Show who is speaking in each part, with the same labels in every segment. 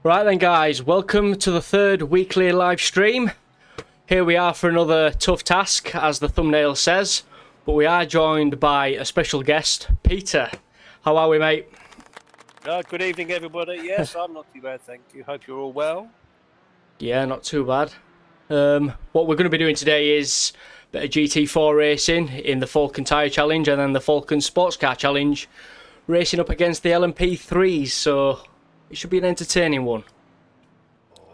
Speaker 1: Right then guys, welcome to the third weekly live stream. Here we are for another tough task, as the thumbnail says, but we are joined by a special guest, Peter. How are we, mate?
Speaker 2: Good evening, everybody. Yes, I'm not too bad, thank you. Hope you're all well.
Speaker 1: Yeah, not too bad. What we're going to be doing today is a bit of GT4 racing in the Falken Tyre Challenge and then the Falken Sports Car Challenge, racing up against the LMP3s, so it should be an entertaining one.
Speaker 2: Oh,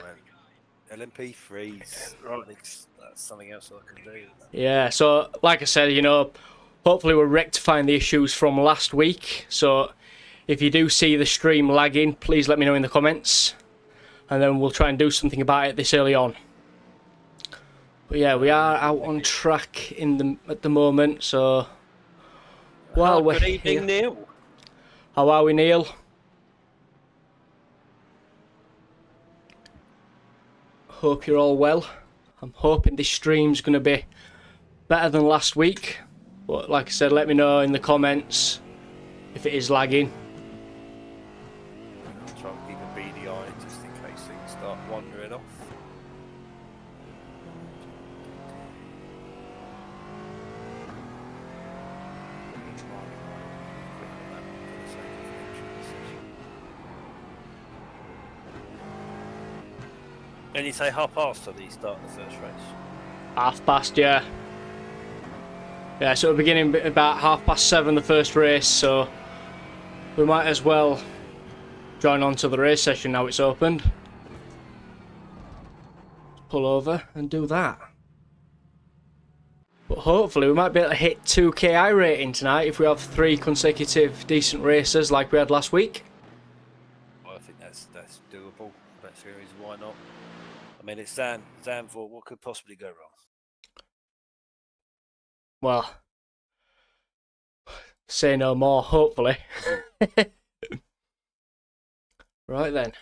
Speaker 2: LMP3s. That's something else I can do.
Speaker 1: Yeah, so like I said, hopefully we're rectifying the issues from last week. So if you do see the stream lagging, please let me know in the comments, and then we'll try and do something about it this early on. But yeah, we are out on track at the moment, so well,
Speaker 2: good evening,
Speaker 1: here.
Speaker 2: Neil.
Speaker 1: How are we, Neil? Hope you're all well. I'm hoping this stream's going to be better than last week, but like I said, let me know in the comments if it is lagging.
Speaker 2: I'll try and keep a beady eye just in case things start wandering off. And you say past at the start of the first race?
Speaker 1: 1:30, yeah. Yeah, so we're beginning about 7:30 the first race, so we might as well join on to the race session now it's opened. Pull over and do that. But hopefully we might be able to hit 2k iRating tonight if we have 3 consecutive decent races like we had last week.
Speaker 2: Well, I think that's doable. That's the reason why not. I mean, it's Zandvoort. What could possibly go wrong?
Speaker 1: Well, say no more, hopefully. Right then.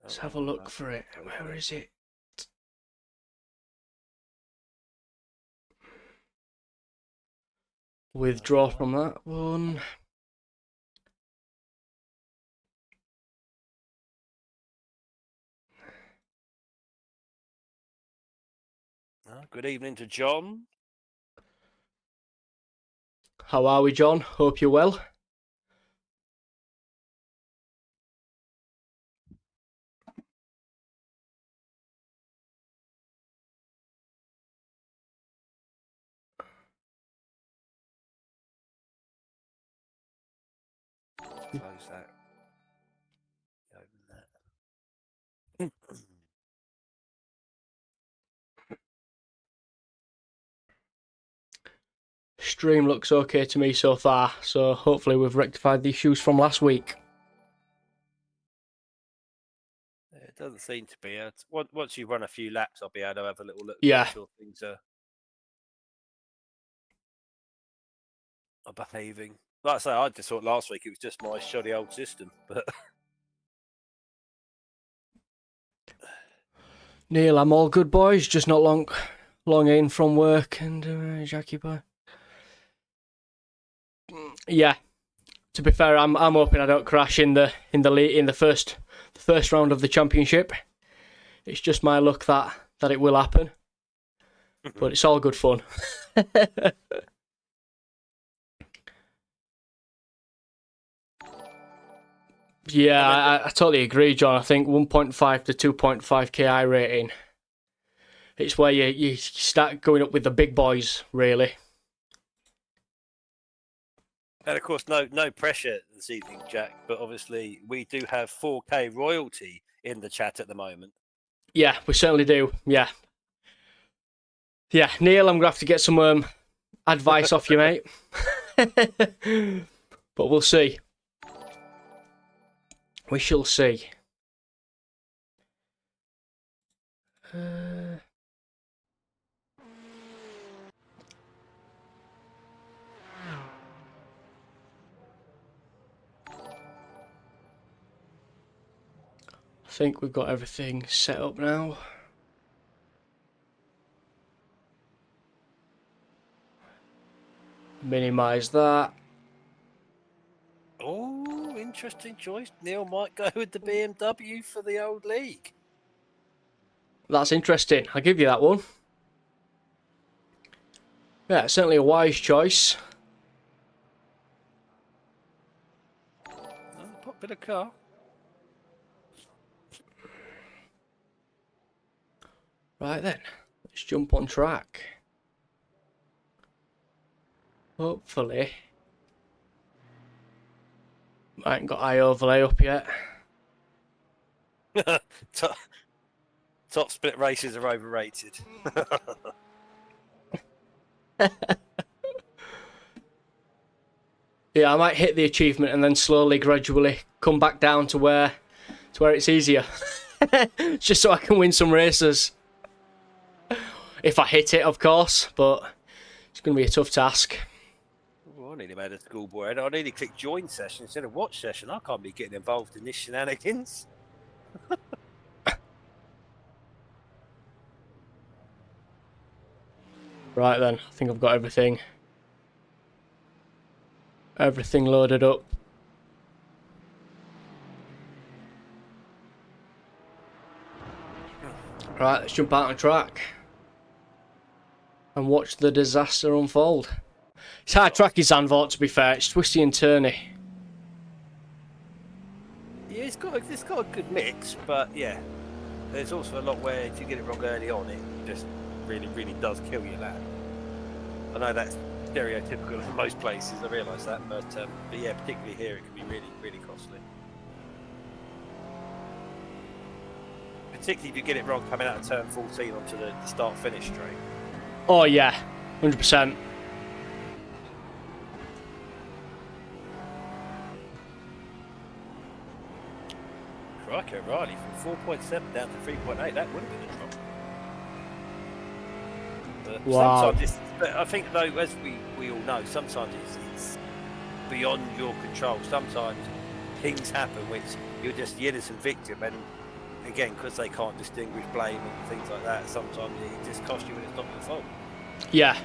Speaker 1: Let's have a look for it. Where is it? Withdraw from that one.
Speaker 2: Good evening to John.
Speaker 1: How are we, John? Hope you're well.
Speaker 2: Close that. Open that.
Speaker 1: Stream looks okay to me so far, so hopefully we've rectified the issues from last week.
Speaker 2: It doesn't seem to be. Once you run a few laps, I'll be able to have a little look.
Speaker 1: Yeah.
Speaker 2: Make sure things are behaving. Like I say, I just thought last week it was just my shoddy old system, but.
Speaker 1: Neil, I'm all good, boys. Just not long in from work, and Jackie boy. Yeah. To be fair, I'm hoping I don't crash in the first round of the championship. It's just my luck that it will happen, but it's all good fun. Yeah, I totally agree, John. I think 1.5 to 2.5k iRating. It's where you start going up with the big boys, really.
Speaker 2: And of course, no pressure this evening, Jack. But obviously, we do have 4K royalty in the chat at the moment.
Speaker 1: Yeah, we certainly do. Yeah. Yeah, Neil, I'm gonna have to get some advice off you, mate. But we'll see. We shall see. I think we've got everything set up now. Minimize that.
Speaker 2: Oh, interesting choice. Neil might go with the BMW for the old league.
Speaker 1: That's interesting. I'll give you that one. Yeah, certainly a wise choice.
Speaker 2: Popular car.
Speaker 1: Right then, let's jump on track. Hopefully. I ain't got eye overlay up yet.
Speaker 2: Top split races are overrated.
Speaker 1: Yeah, I might hit the achievement and then slowly, gradually come back down to where it's easier. Just so I can win some races. If I hit it, of course, but it's going to be a tough task.
Speaker 2: Well, I nearly made a schoolboy. I nearly clicked join session instead of watch session. I can't be getting involved in this shenanigans.
Speaker 1: Right then, I think I've got everything. Everything loaded up. Right, let's jump out on track and watch the disaster unfold. It's hard tracky Zandvoort, to be fair. It's twisty and turny.
Speaker 2: Yeah, it's got a good mix, but yeah, there's also a lot where if you get it wrong early on, it just really does kill your lap. I know that's stereotypical in most places, I realise that, but yeah, particularly here, it can be really costly. Particularly if you get it wrong coming out of turn 14 onto the start-finish straight.
Speaker 1: Oh yeah, 100%.
Speaker 2: Crikey, O'Reilly from 4.7 down to 3.8, that would have been a drop. But
Speaker 1: wow.
Speaker 2: Sometimes I think though, as we all know, sometimes it's beyond your control. Sometimes things happen which you're just the innocent victim, and again, because they can't distinguish blame and things like that, sometimes it just costs you when it's not your fault.
Speaker 1: Yeah.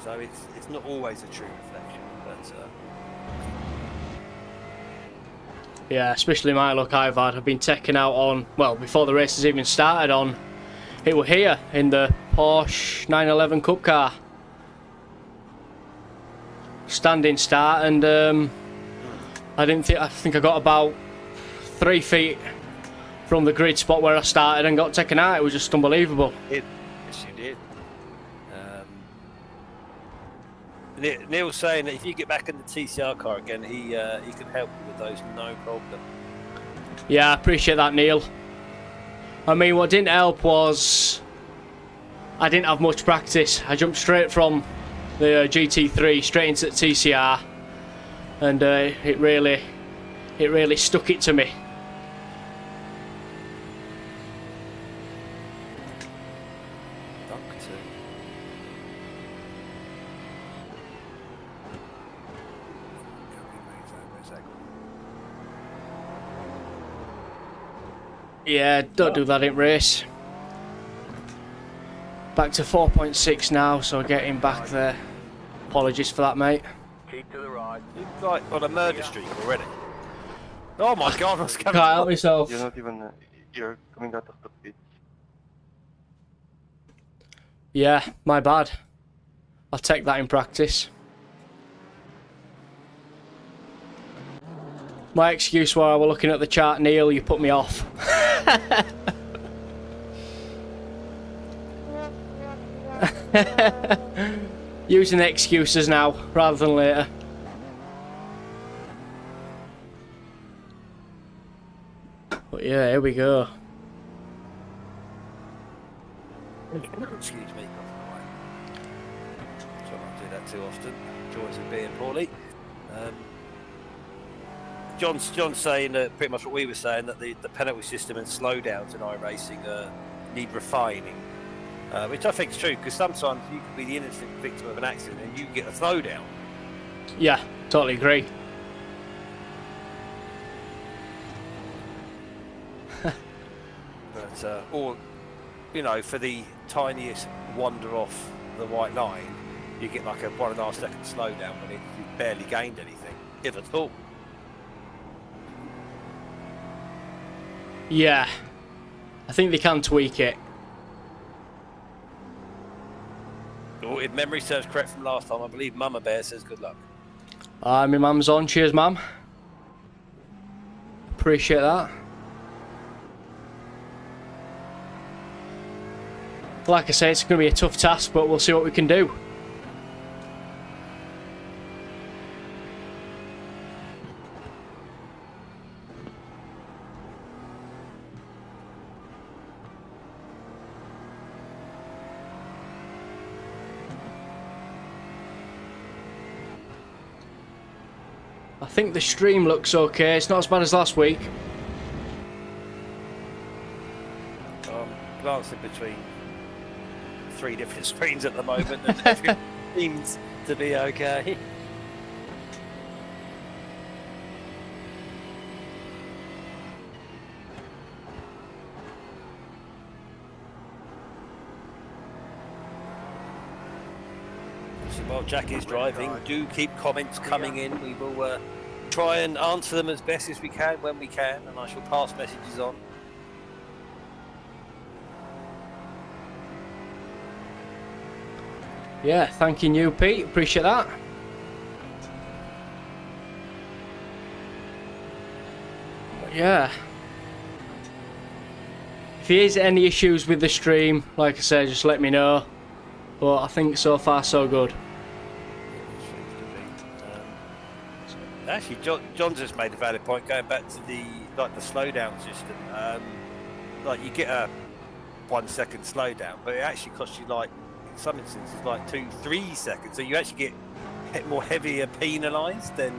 Speaker 2: So it's not always a true reflection, but
Speaker 1: yeah, especially my luck I've been taken out on, well, before the race has even started on, it were here in the Porsche 911 Cup car. Standing start, and I think I got about 3 feet from the grid spot where I started and got taken out. It was just unbelievable.
Speaker 2: Yes, you did. Neil's saying that if you get back in the TCR car again, he can help you with those, no problem.
Speaker 1: Yeah, I appreciate that, Neil. I mean, what didn't help was I didn't have much practice. I jumped straight from the GT3 straight into the TCR, and it really stuck it to me. Yeah, don't do that in race. Back to 4.6 now, so getting back there. Apologies for that, mate.
Speaker 2: Keep to the right. You're like on a murder streak already. Oh my god, what's coming?
Speaker 1: Can't help myself.
Speaker 3: You're not even, you're coming out of the pit.
Speaker 1: Yeah, my bad. I'll take that in practice. My excuse while I was looking at the chart, Neil, you put me off. Using the excuses now, rather than later. But yeah, here we go.
Speaker 2: Excuse me. Try not to do that too often. Joys of being poorly. John's saying pretty much what we were saying, that the penalty system and slowdowns in iRacing need refining, which I think is true, because sometimes you could be the innocent victim of an accident and you get a slowdown.
Speaker 1: Yeah, totally agree.
Speaker 2: But or you know, for the tiniest wander off the white line, you get like a 1.5 second slowdown when you've barely gained anything. if at all.
Speaker 1: Yeah, I think they can tweak it.
Speaker 2: Oh, if memory serves correct from last time, I believe Mama Bear says good luck.
Speaker 1: My mum's on. Cheers, mum. Appreciate that. Like I say, it's going to be a tough task, but we'll see what we can do. I think the stream looks okay. It's not as bad as last week.
Speaker 2: Glancing between 3 different screens at the moment, and everything seems to be okay. So while Jackie's driving, do keep comments coming in. We will try and answer them as best as we can when we can, and I shall pass messages on.
Speaker 1: Yeah, thanking you, Pete. Appreciate that. But yeah. If there's any issues with the stream, like I said, just let me know. But I think so far so good.
Speaker 2: Actually, John's just made a valid point going back to the slowdown system. Like you get a 1 second slowdown, but it actually costs you like in some instances like 2-3 seconds. So you actually get more heavier penalised than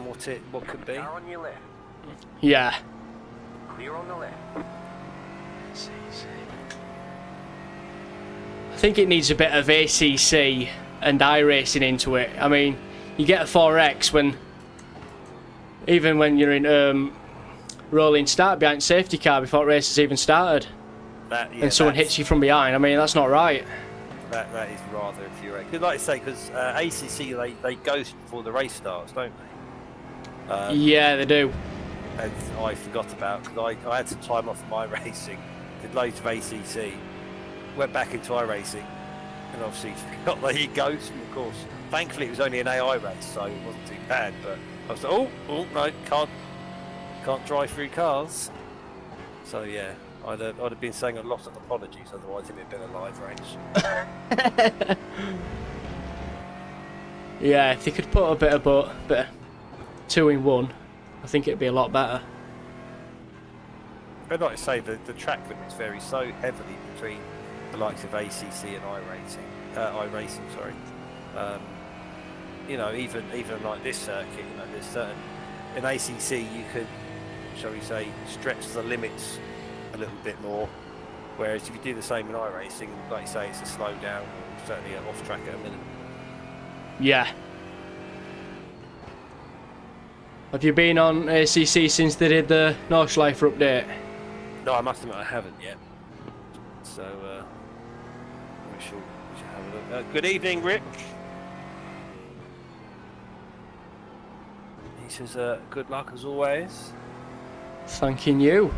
Speaker 2: what could be.
Speaker 4: Car on your left.
Speaker 1: Yeah.
Speaker 4: Clear on the left.
Speaker 1: I think it needs a bit of ACC and iRacing into it. I mean, you get a 4X even when you're in rolling start behind safety car before the race has even started, and someone hits you from behind. I mean, that's not right.
Speaker 2: That is rather infuriating. Because like I say, because ACC they go before the race starts, don't they?
Speaker 1: Yeah, they do.
Speaker 2: And I forgot about, because I had some time off of iRacing, did loads of ACC, went back into iRacing, and obviously forgot that he goes. And of course, thankfully it was only an AI race, so it wasn't too bad. But I was like, oh no, can't drive through cars. So yeah, I'd have been saying a lot of apologies, otherwise it'd have been a live race.
Speaker 1: Yeah, if they could put a bit of 2-in-1, I think it'd be a lot better.
Speaker 2: But like I say, the track limits vary so heavily between the likes of ACC and iRacing, sorry. You know, even like this circuit, you know, there's certain in ACC you could, shall we say, stretch the limits a little bit more. Whereas if you do the same in iRacing, like you say, it's a slow down, certainly an off track at a minute.
Speaker 1: Yeah. Have you been on ACC since they did the Nordschleifer update?
Speaker 2: No, I must admit I haven't yet. So we shall have a look. Good evening, Rick. He says, good luck as always.
Speaker 1: Thanking you.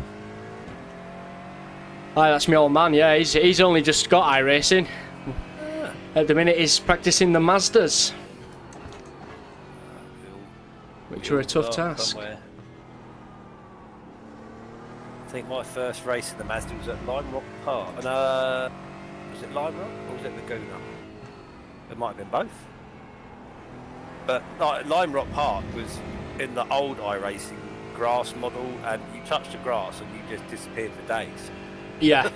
Speaker 1: Aye, that's my old man, yeah, he's only just got iRacing. At the minute he's practising the Mazdas. Which are a tough task.
Speaker 2: Somewhere. I think my first race in the Mazda was at Lime Rock Park. And, was it Lime Rock or was it Laguna? It might have been both. But Lime Rock Park was in the old iRacing grass model, and you touched the grass and you just disappeared for days.
Speaker 1: Yeah.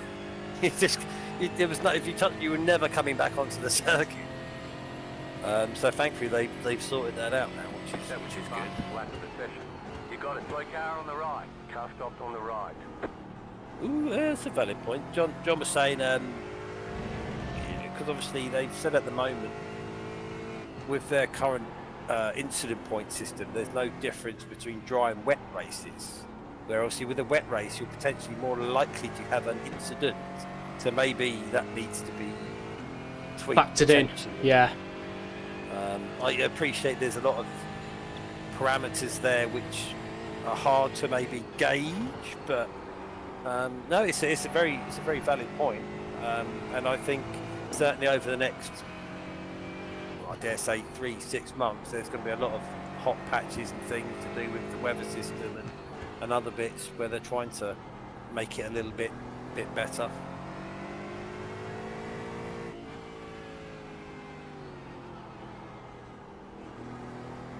Speaker 2: There was no, if you touched, you were never coming back onto the circuit. So thankfully they've sorted that out now, which is good.
Speaker 4: Lap of the session. You got a slow car on the right. Car stopped on the right.
Speaker 2: Ooh, that's a valid point. John was saying, because obviously they've said at the moment with their current incident point system, there's no difference between dry and wet races. Where obviously with a wet race, you're potentially more likely to have an incident. So maybe that needs to be tweaked.
Speaker 1: Factored in, yeah.
Speaker 2: I appreciate there's a lot of parameters there which are hard to maybe gauge, but no, it's a very valid point, and I think certainly over the next, I dare say, 3-6 months, there's going to be a lot of hot patches and things to do with the weather system and other bits where they're trying to make it a little bit better.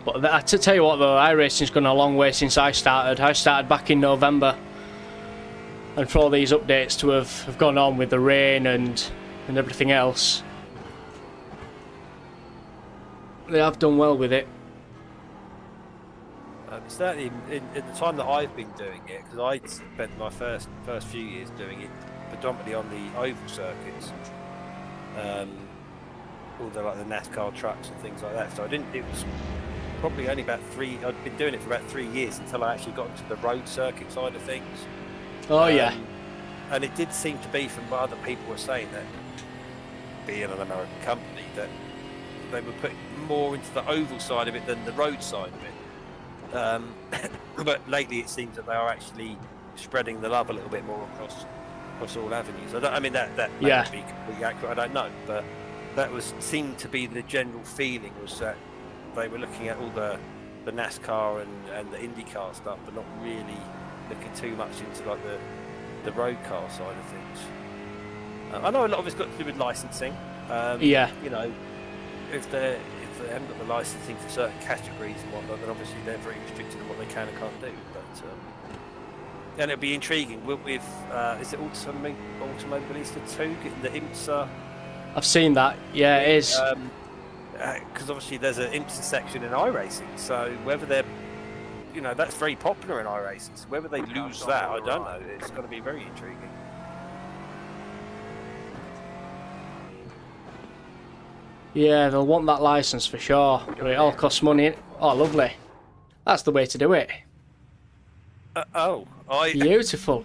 Speaker 1: But to tell you what though, iRacing's gone a long way since I started. I started back in November, and for all these updates to have gone on with the rain and everything else, they have done well with it.
Speaker 2: Certainly in the time that I've been doing it, because I spent my first few years doing it predominantly on the oval circuits, all the like the NASCAR trucks and things like that. So it was probably only about I'd been doing it for about 3 years until I actually got into the road circuit side of things.
Speaker 1: Oh yeah.
Speaker 2: And it did seem to be, from what other people were saying, that being an American company, that they were putting more into the oval side of it than the road side of it. But lately it seems that they are actually spreading the love a little bit more across all avenues. I mean that may be completely accurate, I don't know, but that seemed to be the general feeling, was that they were looking at all the NASCAR and the IndyCar stuff, but not really looking too much into like the road car side of things. I know a lot of it's got to do with licensing.
Speaker 1: Yeah.
Speaker 2: You know, if they haven't got the licensing for certain categories and whatnot, then obviously they're very restricted on what they can and can't do. But and it'll be intriguing with is it Automobilista 2 getting the IMSA?
Speaker 1: I've seen that. Yeah, it is.
Speaker 2: Because obviously there's an IMSA section in iRacing, so whether they're, you know, that's very popular in iRacing. So whether they lose that, I don't know. It's going to be very intriguing.
Speaker 1: Yeah, they'll want that license for sure, but it all costs money. Oh, lovely. That's the way to do it. Beautiful.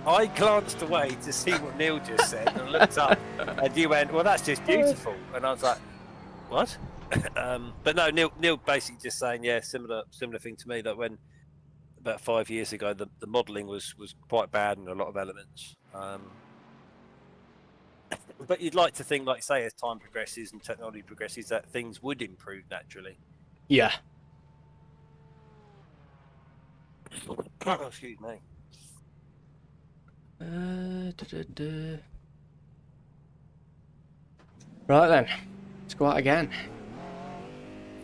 Speaker 2: I glanced away to see what Neil just said and looked up, and you went, "Well, that's just beautiful," and I was like, "What?" But no, Neil basically just saying, yeah, similar thing to me, that when about 5 years ago the modelling was quite bad in a lot of elements. But you'd like to think, like you say, as time progresses and technology progresses, that things would improve naturally.
Speaker 1: Yeah.
Speaker 2: Excuse me.
Speaker 1: Right then, let's go out again.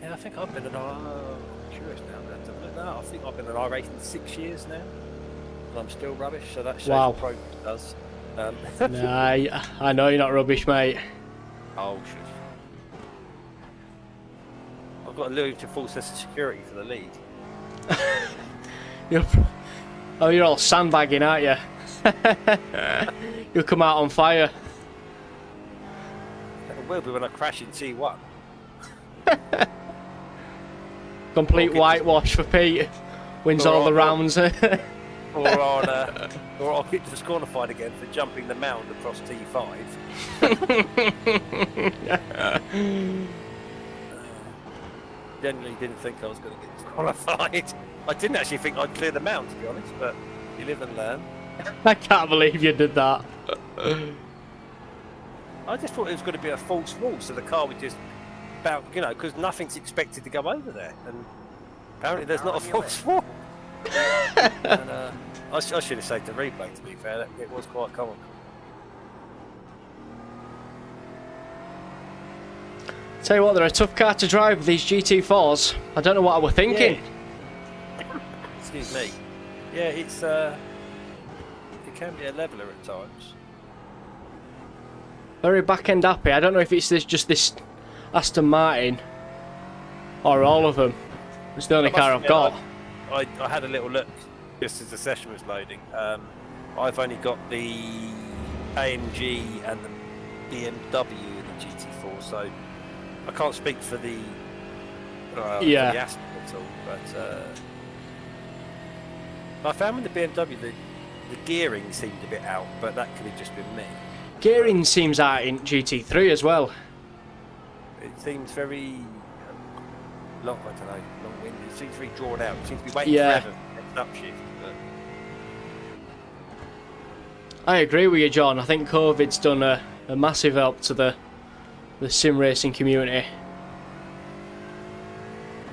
Speaker 2: Yeah, I think I've been curious now. I think I've been an iRacing 6 years now, and I'm still rubbish. So that shows what progress does.
Speaker 1: Nah, I know you're not rubbish, mate.
Speaker 2: Oh shit! I've got to lure to full sense of security for the league.
Speaker 1: You're all sandbagging, aren't you? You'll come out on fire.
Speaker 2: It will be when I crash in T1.
Speaker 1: Complete whitewash for Pete. Wins all the rounds.
Speaker 2: Or I'll get disqualified again for jumping the mound across T5. Generally didn't think I was going to get disqualified. I didn't actually think I'd clear the mound, to be honest, but you live and learn.
Speaker 1: I can't believe you did that.
Speaker 2: I just thought it was going to be a false wall, so the car would just about, you know, because nothing's expected to go over there, and apparently there's not a false wall. And, I should have saved the replay, to be fair. It was quite comical.
Speaker 1: Tell you what, they're a tough car to drive, these GT4s. I don't know what I was thinking.
Speaker 2: Yeah. Excuse me. Yeah, it's it can be a leveler at times.
Speaker 1: Very back-end happy. I don't know if it's just this Aston Martin or all of them. It's the only car I've got.
Speaker 2: I had a little look just as the session was loading. I've only got the AMG and the BMW in the GT4, so I can't speak for the for the Aston at all. But I found with the BMW the gearing seemed a bit out, but that could have just been me.
Speaker 1: Gearing seems out in GT3 as well.
Speaker 2: It seems very long, I don't know, long-winded. It seems to be drawn out. It seems to be waiting
Speaker 1: Yeah.
Speaker 2: forever for the next upshift. But
Speaker 1: I agree with you, John. I think COVID's done a massive help to the sim racing community.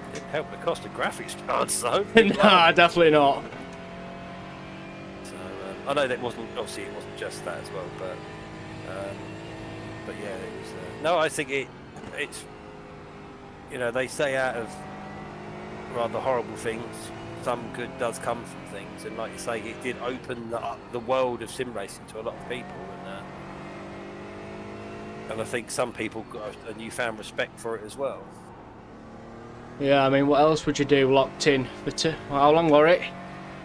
Speaker 2: it didn't help the cost of graphics cards, though.
Speaker 1: Nah, definitely not.
Speaker 2: So, I know that wasn't, obviously it wasn't just that as well, but yeah, it was. No, I think it's, you know, they say out of rather horrible things, some good does come from things, and like you say, it did open the world of sim racing to a lot of people, and I think some people got a newfound respect for it as well.
Speaker 1: Yeah, I mean, what else would you do locked in for how long were it?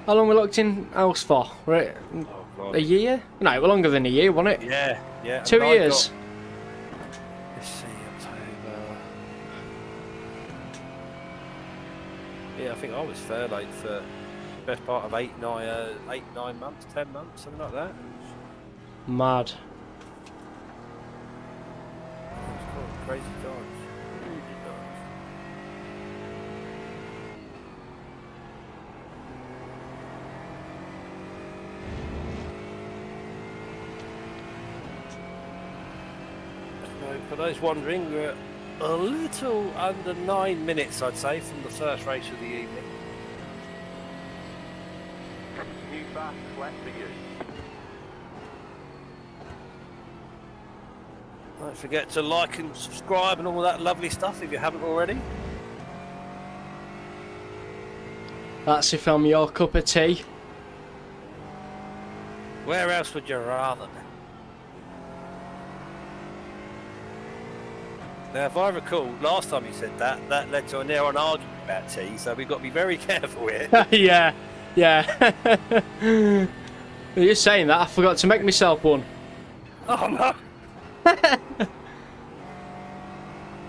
Speaker 1: How long were we locked in house for? Were it
Speaker 2: Oh, God.
Speaker 1: a year? No, it was longer than a year, wasn't it?
Speaker 2: Yeah.
Speaker 1: 2
Speaker 2: and I
Speaker 1: years.
Speaker 2: got- let's see, October. Yeah, I think I was furloughed for the best part of 8, 9 months, 10 months, something like that.
Speaker 1: Mad.
Speaker 2: It was cool. Crazy times. Crazy times. So, for those wondering, we're a little under 9 minutes, I'd say, from the first race of the evening.
Speaker 4: New fast flat for you.
Speaker 2: Don't forget to like and subscribe and all that lovely stuff if you haven't already.
Speaker 1: That's if I'm your cup of tea.
Speaker 2: Where else would you rather be? Now, if I recall, last time you said that, that led to a near-on argument about tea, so we've got to be very careful here.
Speaker 1: Yeah. You're saying that, I forgot to make myself one.
Speaker 2: Oh, no!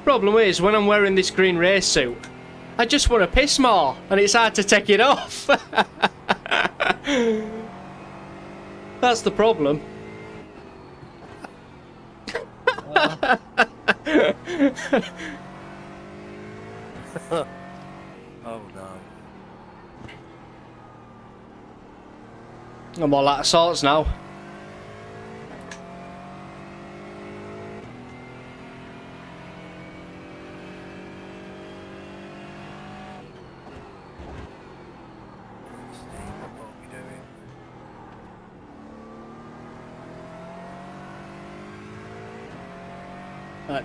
Speaker 1: Problem is, when I'm wearing this green race suit, I just want to piss more, and it's hard to take it off. That's the problem.
Speaker 2: Oh, no.
Speaker 1: I'm all out of sorts now.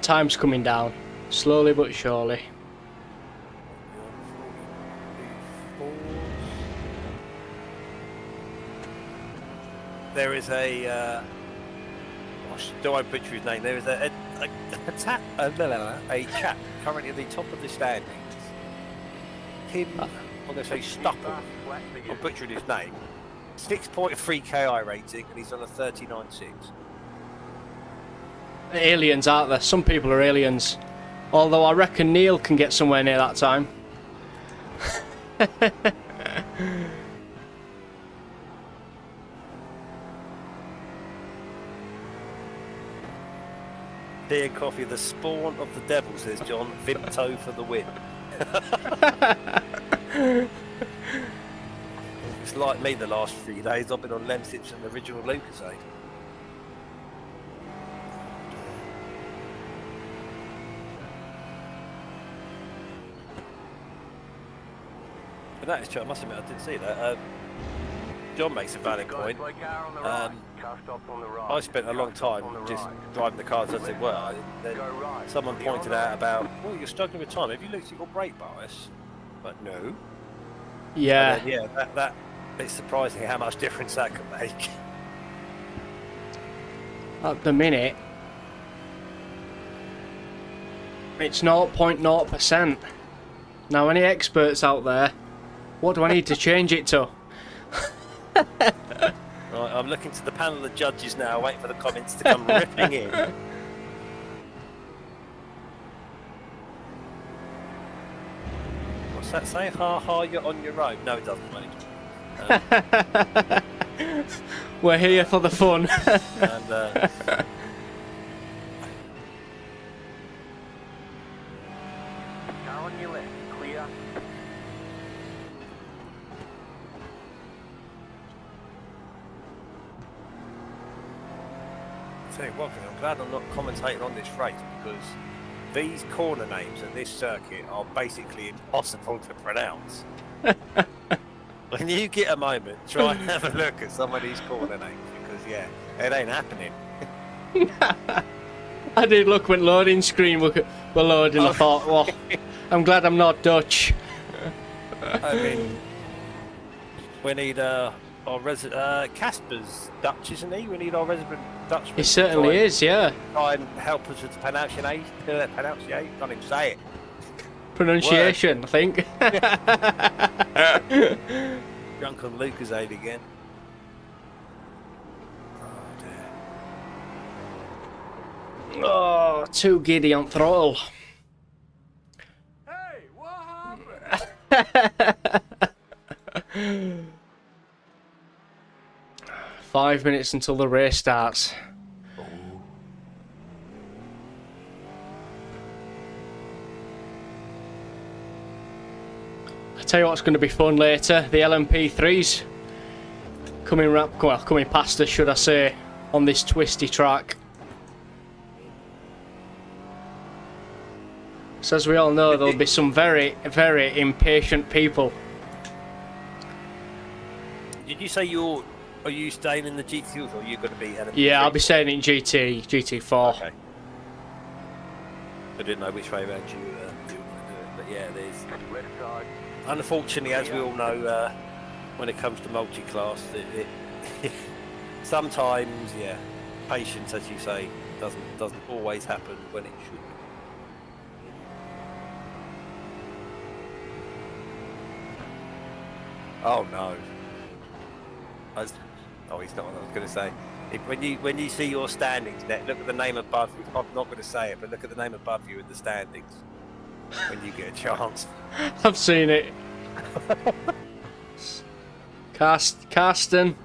Speaker 1: Time's coming down, slowly but surely.
Speaker 2: There is a do I butcher his name? There is a chap currently at the top of the standings. Tim, I'm going to say Stupple. I'm butchering his name. 6.3 KI rating, and he's on a 39.6.
Speaker 1: Aliens, aren't there? Some people are aliens. Although I reckon Neil can get somewhere near that time.
Speaker 2: Tea and coffee, the spawn of the devil, says John. Vimto for the win. It's like me the last 3 days. I've been on Lemsips and the original Lucasade. But that is true. I must admit, I didn't see that. John makes a valid point. I spent a long time just driving the cars as they were. And then someone pointed out about, oh, you're struggling with time. Have you looked at your brake bias? But no.
Speaker 1: Yeah.
Speaker 2: And then, that it's surprising how much difference that can make.
Speaker 1: At the minute, it's 0.0%. Now, any experts out there, what do I need to change it to?
Speaker 2: Right, I'm looking to the panel of judges now, waiting for the comments to come ripping in. What's that say? Ha ha, you're on your own. No, it doesn't, mate.
Speaker 1: We're here for the fun.
Speaker 2: And
Speaker 4: on your left. Clear.
Speaker 2: Tell you one thing, I'm glad I'm not commentating on this race because these corner names at this circuit are basically impossible to pronounce. When you get a moment, try and have a look at some of these corner names because, yeah, it ain't happening.
Speaker 1: I did look when loading screen were loading. I thought, well, I'm glad I'm not Dutch.
Speaker 2: I mean, we need our resident Casper's Dutch, isn't he? We need our resident Dutchman.
Speaker 1: He certainly is, yeah.
Speaker 2: Try and help us with the pronunciation. Can't even say it.
Speaker 1: Pronunciation, I think.
Speaker 2: Drunk on Lucasade again. Oh dear.
Speaker 1: Oh, too giddy on throttle.
Speaker 4: Hey, what happened?
Speaker 1: 5 minutes until the race starts. I tell you what's going to be fun later. The LMP3s coming past us, should I say, on this twisty track. So as we all know, there'll be some very, very impatient people.
Speaker 2: Did you say are you staying in the GT4 or are you going to be LMP3?
Speaker 1: Yeah, I'll be staying in GT4.
Speaker 2: Okay. I didn't know which way around you were going to do it, but yeah, there's.
Speaker 4: Left side.
Speaker 2: Unfortunately, as we all know, when it comes to multi-class, it sometimes, yeah, patience, as you say, doesn't always happen when it should. Oh no! Oh, he's not what I was going to say. When you see your standings, look at the name above you. I'm not going to say it, but look at the name above you in the standings when you get a chance.
Speaker 1: I've seen it. Karsten.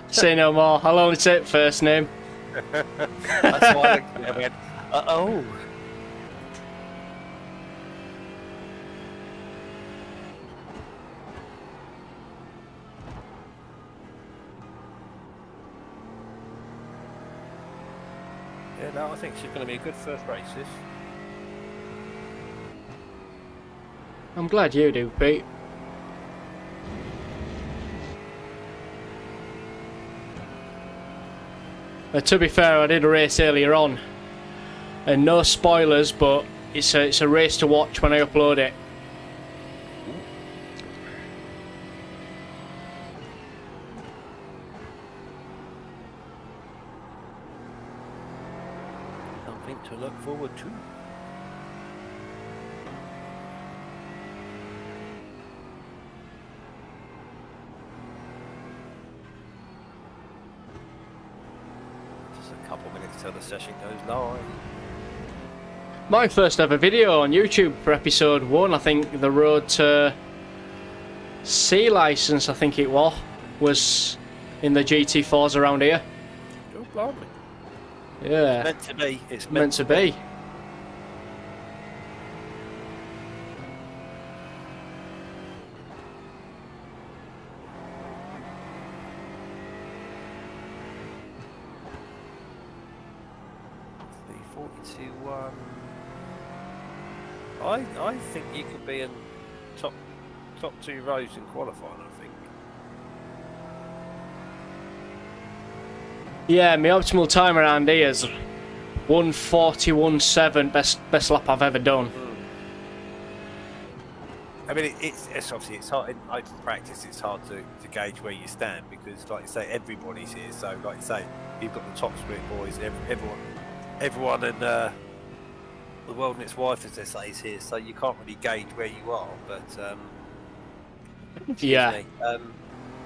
Speaker 1: Say no more. I'll only take first name.
Speaker 2: That's why I looked at it and went, uh-oh. Yeah, no, I think she's going to be a good first race, this.
Speaker 1: I'm glad you do, Pete. To be fair, I did a race earlier on, and no spoilers, but it's a race to watch when I upload it.
Speaker 2: Something to look forward to. Couple minutes till the session goes live.
Speaker 1: My first ever video on YouTube for episode 1, I think the road to C license, I think it was in the GT4s around here.
Speaker 2: Oh, blimey.
Speaker 1: Yeah.
Speaker 2: It's meant to be. It's
Speaker 1: Meant to be.
Speaker 2: I think you could be in top 2 rows in qualifying, I think.
Speaker 1: Yeah, my optimal time around here is 1:41.7, best lap I've ever done.
Speaker 2: I mean, it's obviously it's hard. In open practice, it's hard to gauge where you stand because, like you say, everybody's here. So, like you say, you've got the top split boys, everyone, and the world and its wife, as they say, is here. So you can't really gauge where you are. But
Speaker 1: Yeah.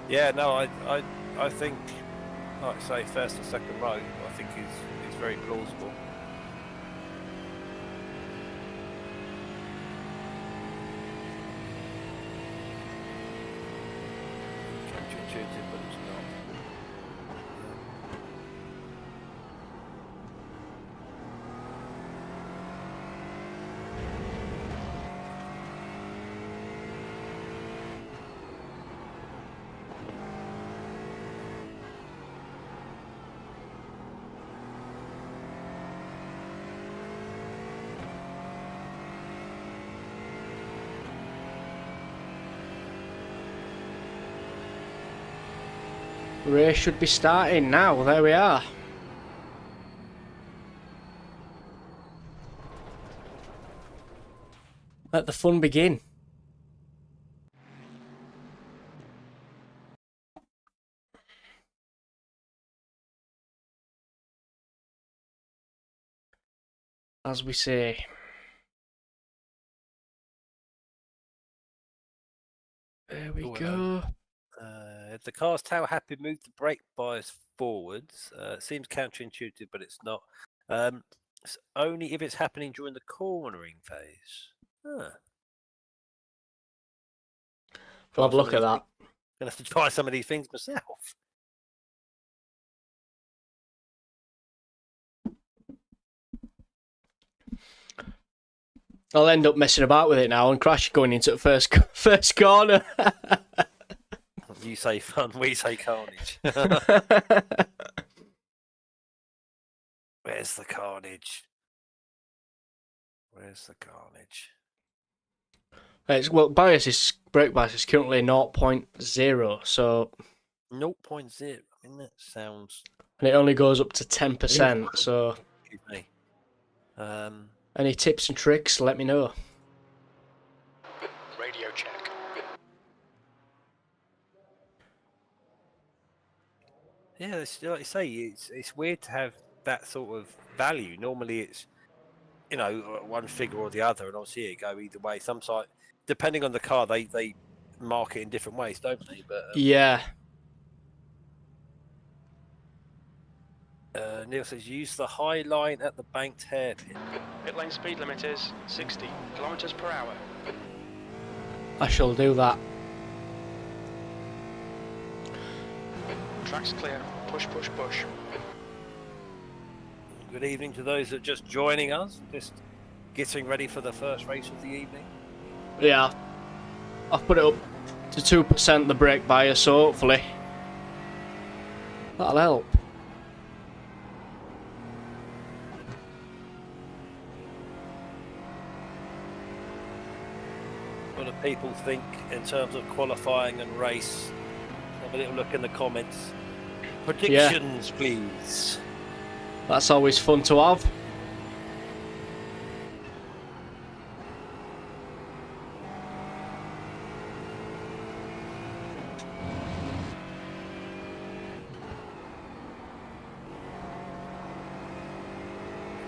Speaker 2: yeah, no, I think, like I say, first or second row, I think is very plausible. Counterintuitive, but it's not.
Speaker 1: Race should be starting now. There we are. Let the fun begin. As we say. There we go.
Speaker 2: If the car's tail happy, move the brake bias forwards. It seems counterintuitive, but it's not. It's only if it's happening during the cornering phase. Huh.
Speaker 1: I'll have a look at that.
Speaker 2: I'm gonna have to try some of these things myself.
Speaker 1: I'll end up messing about with it now and crash going into the first corner.
Speaker 2: You say fun, we say carnage. Where's the carnage? Where's the carnage?
Speaker 1: Well, brake bias is currently 0.0, so
Speaker 2: 0.0. I mean, that sounds.
Speaker 1: and it only goes up to 10%. So,
Speaker 2: Excuse me.
Speaker 1: Any tips and tricks? Let me know.
Speaker 4: Radio check.
Speaker 2: Yeah, it's, like you say, it's weird to have that sort of value. Normally, it's one figure or the other, and obviously it go either way. Sometimes, depending on the car, they mark it in different ways, don't they? But
Speaker 1: Yeah.
Speaker 2: Neil says use the high line at the banked hairpin.
Speaker 5: Pit lane speed limit is 60 kilometers per hour.
Speaker 1: I shall do that.
Speaker 5: Track's clear. Push, push, push.
Speaker 2: Good evening to those that are just joining us, just getting ready for the first race of the evening.
Speaker 1: Yeah. I've put it up to 2% the brake bias, so hopefully that'll help.
Speaker 2: What do people think in terms of qualifying and race? Have a little look in the comments. Predictions, please.
Speaker 1: That's always fun to have.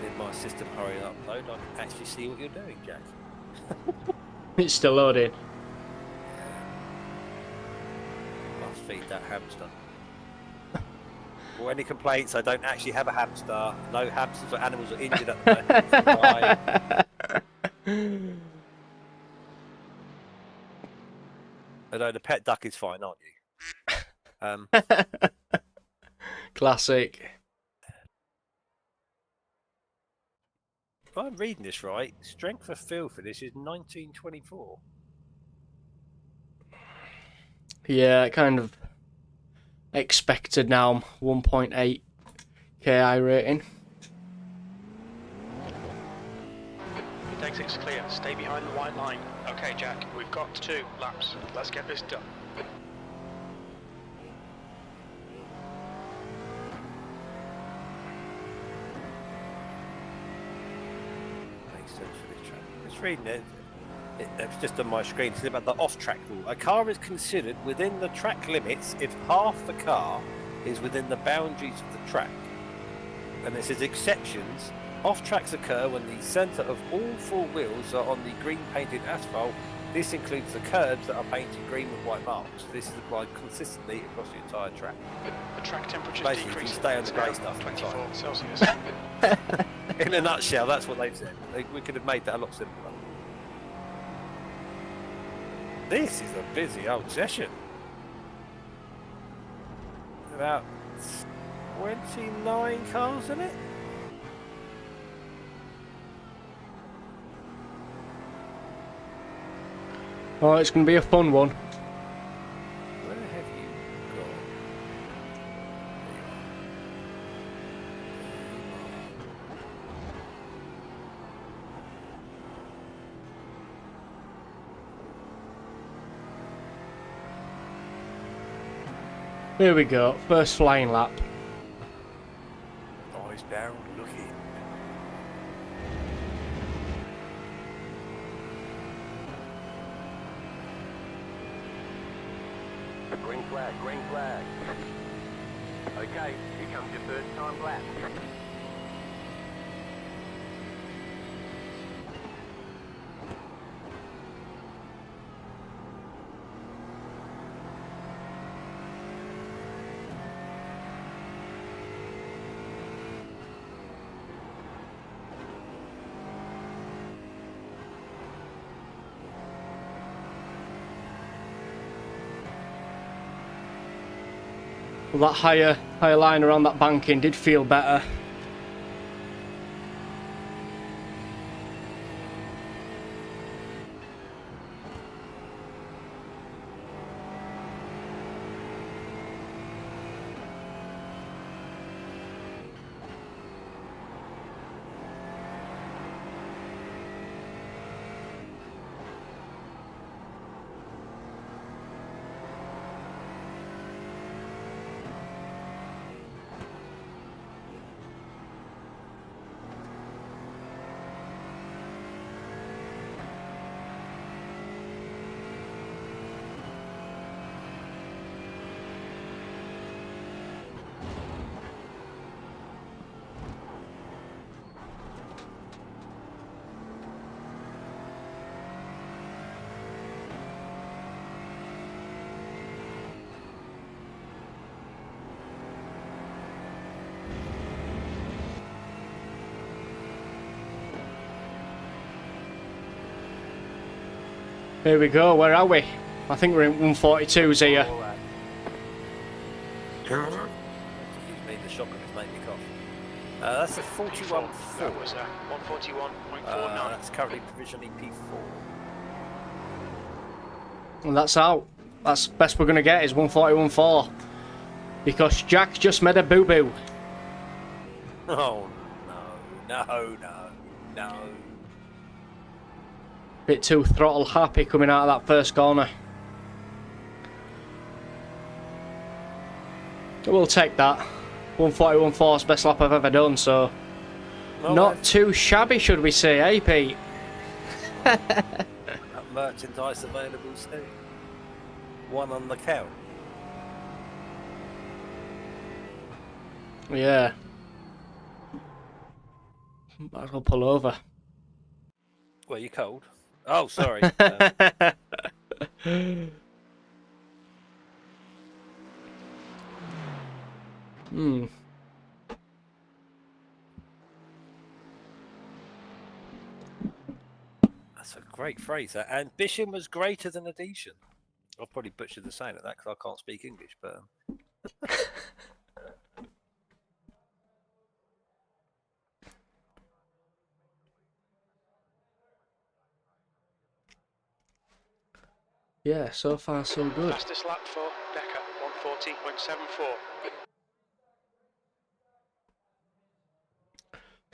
Speaker 2: Did my system hurry and upload? I can actually see what you're doing, Jack.
Speaker 1: It's still loading.
Speaker 2: I'll feed that hamster. Or any complaints, I don't actually have a hamster. No hamsters or animals are injured at the moment. Although the pet duck is fine, aren't you?
Speaker 1: Classic.
Speaker 2: If I'm reading this right, strength of field for this is 1924.
Speaker 1: Yeah, kind of expected now. 1.8 KI rating.
Speaker 5: Pit exit's clear. Stay behind the white line. Okay, Jack, we've got 2 laps. Let's get this done.
Speaker 2: Makes sense for this track. Just reading it. It's just on my screen. It's about the off-track rule. A car is considered within the track limits if half the car is within the boundaries of the track. And this is exceptions. Off-tracks occur when the centre of all 4 wheels are on the green painted asphalt. This includes the curbs that are painted green with white marks. This is applied consistently across the entire track.
Speaker 5: The track temperature
Speaker 2: Basically,
Speaker 5: decreases.
Speaker 2: you stay on the grey
Speaker 5: It's
Speaker 2: stuff.
Speaker 5: now
Speaker 2: That's
Speaker 5: 24
Speaker 2: fine.
Speaker 5: Celsius.
Speaker 2: In a nutshell, that's what they've said. We could have made that a lot simpler. This is a busy old session. About 29 cars in it.
Speaker 1: Oh, it's going to be a fun one.
Speaker 2: Where have you gone?
Speaker 1: Here we go, first flying lap.
Speaker 2: Oh, he's barreled, looky.
Speaker 4: Green flag, green flag. Okay, here comes your first time lap.
Speaker 1: Well, that higher line around that banking did feel better. Here we go, where are we? I think we're in 142s here.
Speaker 2: All right. Excuse me, the shock of it made me cough. That's a 41.4.
Speaker 5: That was 141.49.
Speaker 2: That's currently provisionally P4.
Speaker 1: And that's out. That's the best we're going to get is 141.4. Because Jack just made a boo-boo.
Speaker 2: Oh, no.
Speaker 1: Bit too throttle happy coming out of that first corner. We'll take that. 141.4 is the best lap I've ever done, so
Speaker 2: Well,
Speaker 1: not too shabby, should we say, eh, Pete?
Speaker 2: that merchandise available soon. One on the count.
Speaker 1: Yeah. Might as well pull over.
Speaker 2: Well, you cold? Oh, sorry.
Speaker 1: Hmm.
Speaker 2: That's a great phrase. That ambition was greater than adhesion. I've probably butchered the saying of that because I can't speak English, but.
Speaker 1: Yeah, so far so good.
Speaker 5: Fastest lap for Becker, 140.74.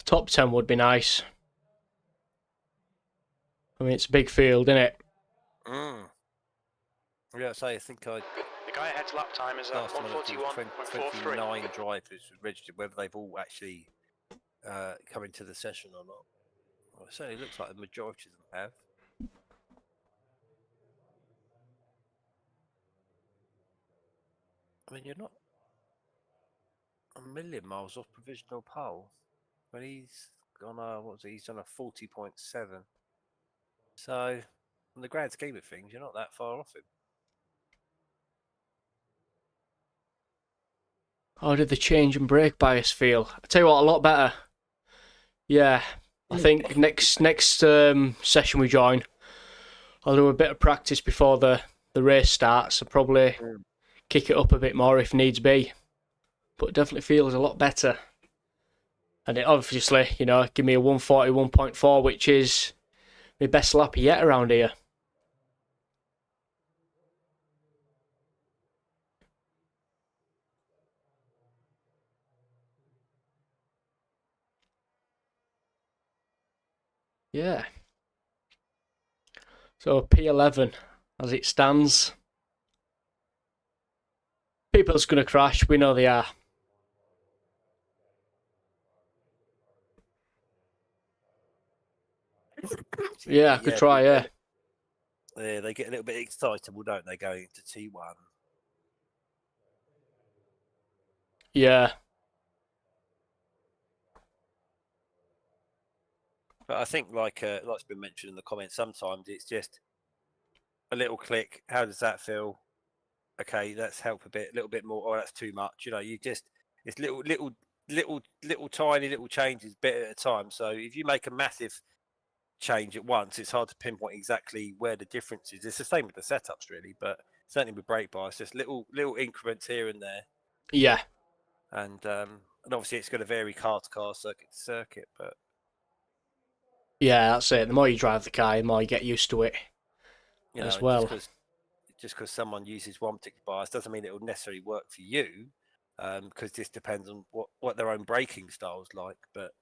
Speaker 1: Top 10 would be nice. I mean, it's a big field, isn't it?
Speaker 2: Yeah, so I think I
Speaker 5: The guy ahead's lap time is
Speaker 2: last time I looked, it was
Speaker 5: 141.43.
Speaker 2: 29 drivers registered, whether they've all actually come into the session or not. Well, it certainly looks like the majority of them have. I mean, you're not a million miles off provisional pole when he's on a, what was it? He's on a 40.7. So, in the grand scheme of things, you're not that far off him.
Speaker 1: How did the change and brake bias feel? I tell you what, a lot better. Yeah, I think next session we join, I'll do a bit of practice before the race starts. I'll probably kick it up a bit more if needs be. But it definitely feels a lot better. And it obviously, you know, give me a 141.4, which is my best lap yet around here. Yeah. So P11 as it stands. People's going to crash. We know they are. Yeah, I could try, yeah.
Speaker 2: Yeah, they get a little bit excitable, don't they, going into T1?
Speaker 1: Yeah.
Speaker 2: But I think, like it's been mentioned in the comments, sometimes it's just a little click. How does that feel? Okay, let's help a little bit more. Oh, that's too much. You know, it's little tiny little changes, bit at a time. So if you make a massive change at once, it's hard to pinpoint exactly where the difference is. It's the same with the setups, really, but certainly with brake bias, just little increments here and there.
Speaker 1: Yeah.
Speaker 2: And obviously it's going to vary car to car, circuit to circuit, but.
Speaker 1: Yeah, that's it. The more you drive the car, the more you get used to it as well.
Speaker 2: Just because someone uses one particular bias doesn't mean it will necessarily work for you, because this depends on what their own braking style's like. But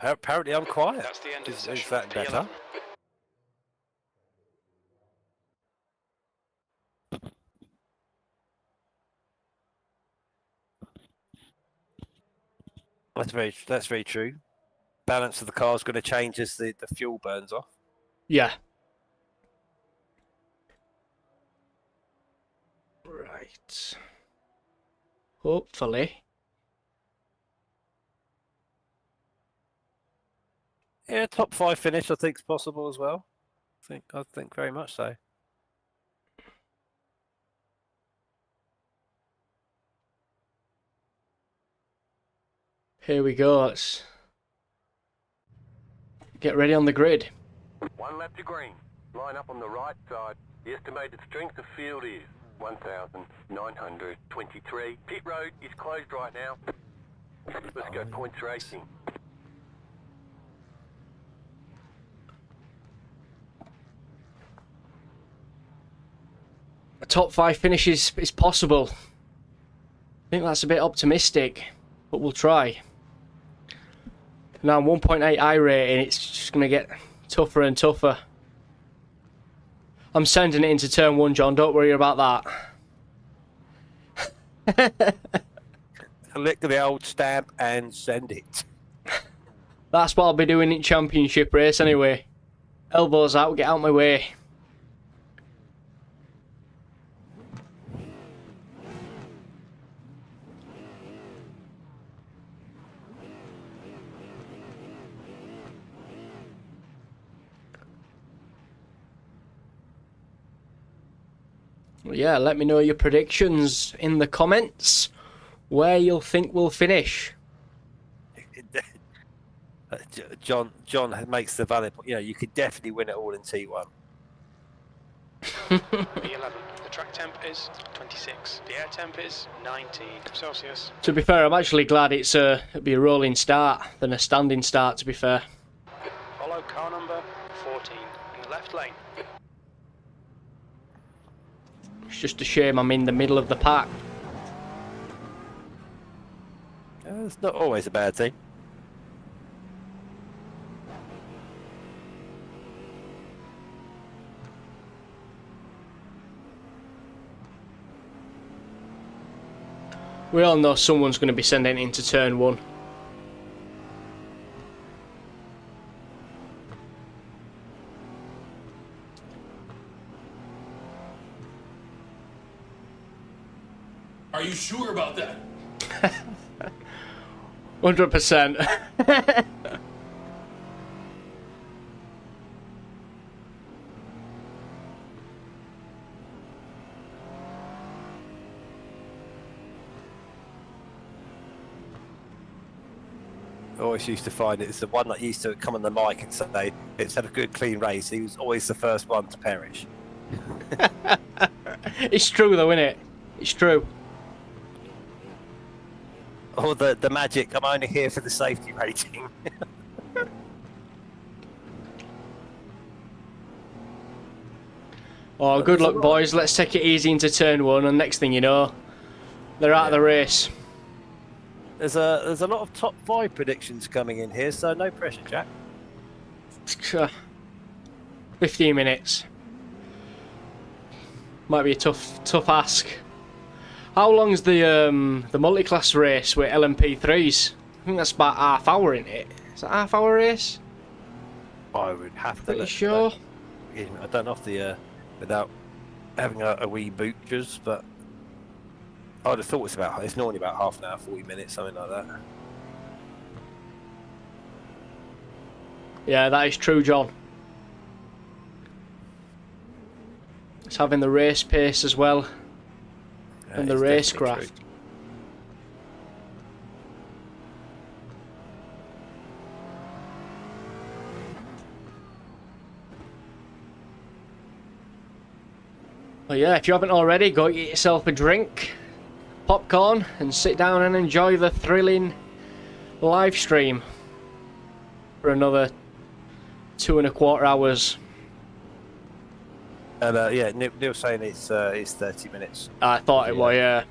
Speaker 2: apparently I'm quiet.
Speaker 5: That's the end of the session.
Speaker 2: Is that better? That's very true. Balance of the car is going to change as the fuel burns off.
Speaker 1: Yeah. Right. Hopefully.
Speaker 2: Yeah, top 5 finish I think is possible as well. I think very much so.
Speaker 1: Here we go. Let's get ready on the grid.
Speaker 4: 1 lap to green. Line up on the right side. The estimated strength of field is 1,923. Pit road is closed right now. Let's go points racing.
Speaker 1: A top 5 finish is possible. I think that's a bit optimistic, but we'll try. Now 1.8 iRating, it's just going to get tougher and tougher. I'm sending it into turn 1, John. Don't worry about that.
Speaker 2: Lick the old stamp and send it.
Speaker 1: That's what I'll be doing in championship race anyway. Elbows out, get out my way. Yeah, let me know your predictions in the comments, where you'll think we'll finish.
Speaker 2: John makes the valid point. You know, you could definitely win it all in T1.
Speaker 5: B11. The track temp is 26. The air temp is 19 Celsius.
Speaker 1: To be fair, I'm actually glad it'll be a rolling start than a standing start, to be fair.
Speaker 5: Follow car number 14 in the left lane.
Speaker 1: It's just a shame I'm in the middle of the pack.
Speaker 2: It's not always a bad thing.
Speaker 1: We all know someone's going to be sending it into turn 1.
Speaker 6: Are you sure about that?
Speaker 1: 100%.
Speaker 2: I always used to find it's the one that used to come on the mic and say it's had a good clean race. He was always the first one to perish.
Speaker 1: It's true though, isn't it? It's true.
Speaker 2: Or the magic, I'm only here for the safety rating.
Speaker 1: Oh, good luck, boys. Let's take it easy into turn 1, and next thing you know, they're out of the race.
Speaker 2: There's a lot of top 5 predictions coming in here, so no pressure, Jack.
Speaker 1: 15 minutes. Might be a tough ask. How long's the multiclass race with LMP3s? I think that's about half hour, isn't it? Is that a half hour race?
Speaker 2: I would have to.
Speaker 1: Pretty sure.
Speaker 2: I don't know if without having a wee butchers, but I'd have thought it's normally about half an hour, 40 minutes, something like that.
Speaker 1: Yeah, that is true, John. It's having the race pace as well,
Speaker 2: Yeah,
Speaker 1: and the
Speaker 2: it's definitely
Speaker 1: racecraft.
Speaker 2: true.
Speaker 1: Well, yeah, if you haven't already, go get yourself a drink, popcorn, and sit down and enjoy the thrilling live stream for another 2.25 hours.
Speaker 2: And yeah, Neil's saying it's 30 minutes.
Speaker 1: I thought it was, yeah.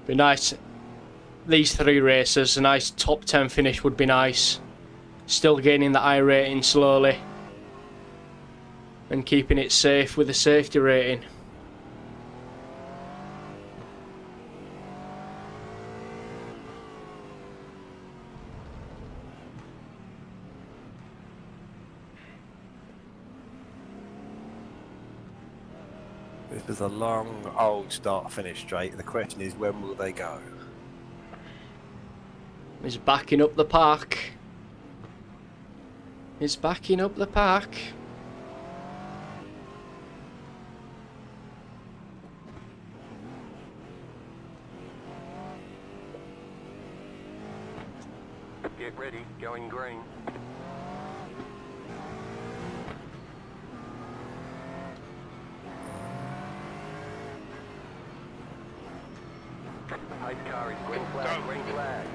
Speaker 1: Be nice. These 3 races, a nice top 10 finish would be nice. Still gaining the I rating slowly. And keeping it safe with the safety rating.
Speaker 2: This is a long, old start-finish straight. The question is, when will they go?
Speaker 1: He's backing up the park. He's backing up the park.
Speaker 4: Get ready, going green. Pace car is green flag,
Speaker 5: Go.
Speaker 4: green flag.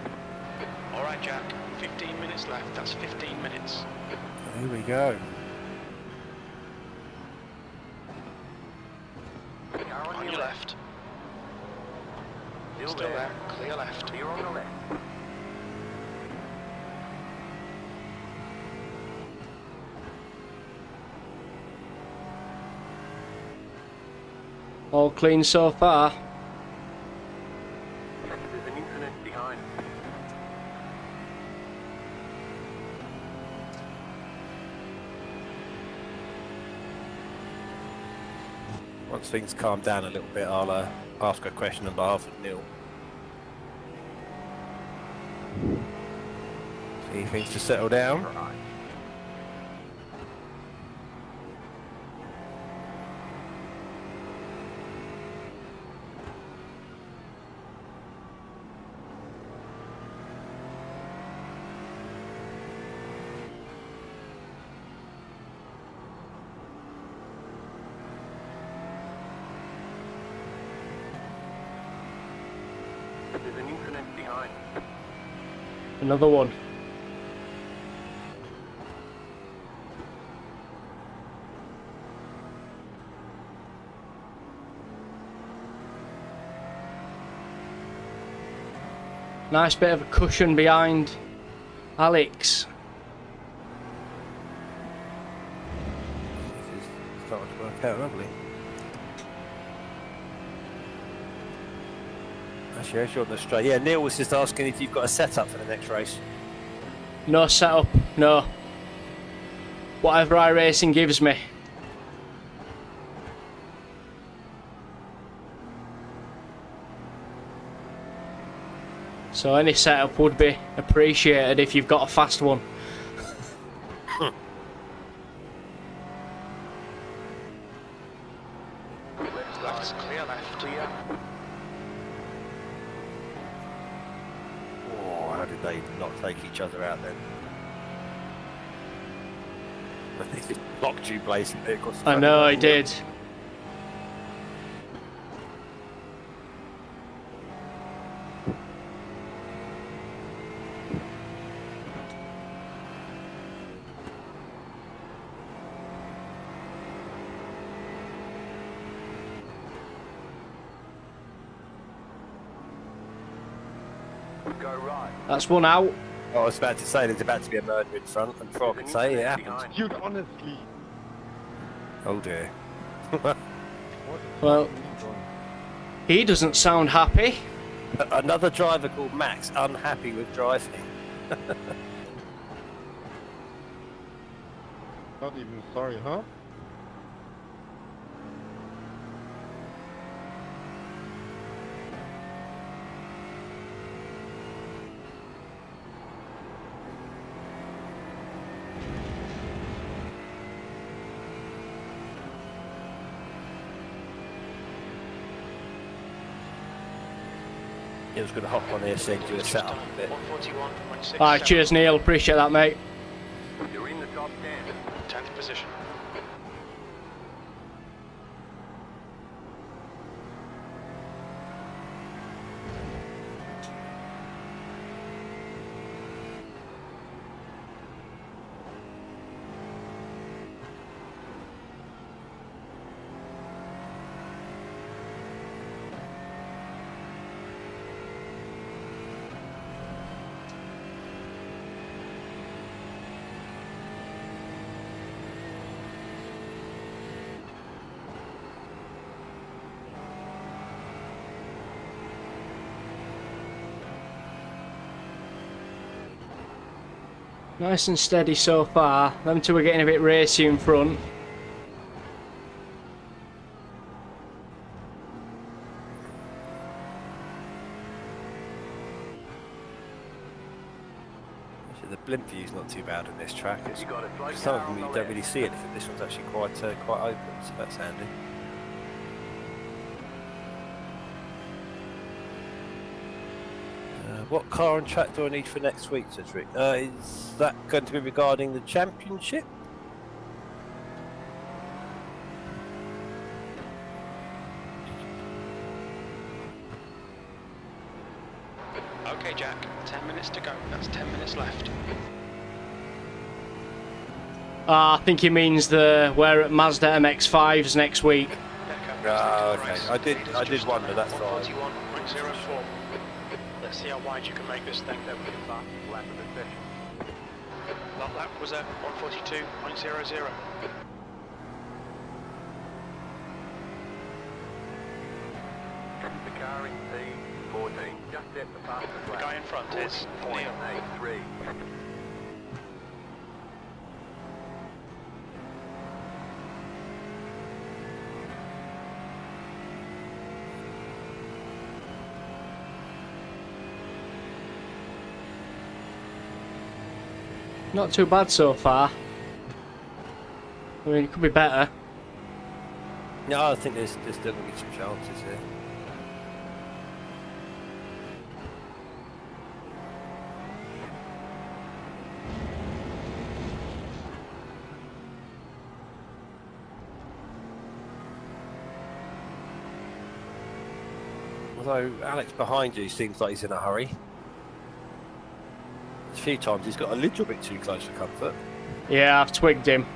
Speaker 5: Alright, Jack. 15 minutes left. That's 15 minutes.
Speaker 2: Here we go.
Speaker 4: Car
Speaker 5: On your left.
Speaker 4: Still
Speaker 5: Still
Speaker 4: there.
Speaker 5: there. Clear left.
Speaker 4: Clear on the left.
Speaker 1: All clean so far.
Speaker 4: There's an incident behind.
Speaker 2: Once things calm down a little bit, I'll ask a question on behalf of Neil. See things to settle down.
Speaker 4: Right. There's an incident behind.
Speaker 1: Another one. Nice bit of a cushion behind Alex.
Speaker 2: This is starting to work out lovely. Actually, as you're on the straight. Yeah, Neil was just asking if you've got a setup for the next race.
Speaker 1: No setup, no. Whatever iRacing gives me. So any setup would be appreciated if you've got a fast one.
Speaker 5: Left's clear left. Clear.
Speaker 2: Oh, how did they not take each other out then? They just blocked you blatantly across the
Speaker 1: I
Speaker 2: front
Speaker 1: know
Speaker 2: of
Speaker 1: I
Speaker 2: the
Speaker 1: did.
Speaker 4: go right.
Speaker 1: That's one out.
Speaker 2: I was about to say there's about to be a murder in front, and before I could say it happened.
Speaker 3: Dude, honestly.
Speaker 2: Oh dear.
Speaker 1: Well, he doesn't sound happy.
Speaker 2: Another driver called Max, unhappy with driving.
Speaker 3: Not even sorry, huh?
Speaker 2: He was going to hop on here, so do a setup a bit.
Speaker 5: 141.67.
Speaker 1: Alright, cheers Neil, appreciate that mate.
Speaker 4: You're in the top 10.
Speaker 5: 10th position.
Speaker 1: Nice and steady so far. Them two are getting a bit racy in front.
Speaker 2: Actually, the blimp view's not too bad on this track. It's,
Speaker 4: You got a slow
Speaker 2: some
Speaker 4: car
Speaker 2: of them
Speaker 4: on
Speaker 2: you
Speaker 4: the
Speaker 2: don't
Speaker 4: left.
Speaker 2: really see anything. This one's actually quite open, so that's handy. What car and track do I need for next week, says Rick? Is that going to be regarding the championship?
Speaker 5: Okay, Jack. 10 minutes to go. That's 10 minutes left.
Speaker 1: I think he means we're at Mazda MX-5s next week.
Speaker 2: Ah, okay. I did wonder, that's all.
Speaker 5: 41.04. Let's see how wide you can make this thing.
Speaker 4: Lap of the session.
Speaker 5: That lap was at 142.00.
Speaker 4: The car in P14 just set the fastest
Speaker 5: The
Speaker 4: lap.
Speaker 5: guy in front is Neil.
Speaker 4: 40.83.
Speaker 1: Not too bad so far. I mean, it could be better.
Speaker 2: No, I think there's still going to be some chances here. Although Alex behind you seems like he's in a hurry. A few times he's got a little bit too close for comfort.
Speaker 1: Yeah, I've twigged him.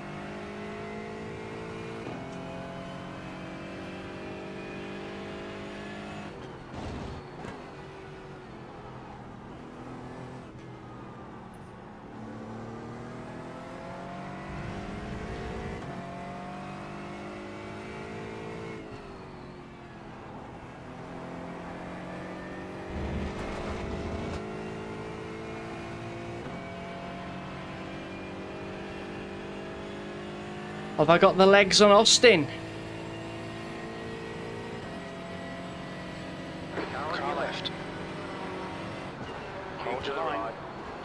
Speaker 1: Have I got the legs on Austin?
Speaker 5: Car left. Hold your line.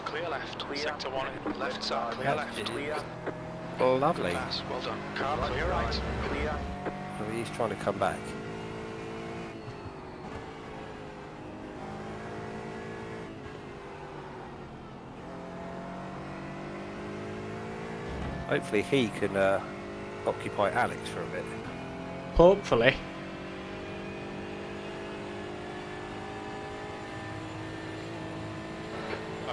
Speaker 5: Clear left. Sector 1, left side. Clear left.
Speaker 2: Oh, lovely.
Speaker 5: Pass. Well done. Car clear right.
Speaker 4: Clear.
Speaker 2: Oh, he's trying to come back. Hopefully he can occupy Alex for a bit.
Speaker 1: Hopefully.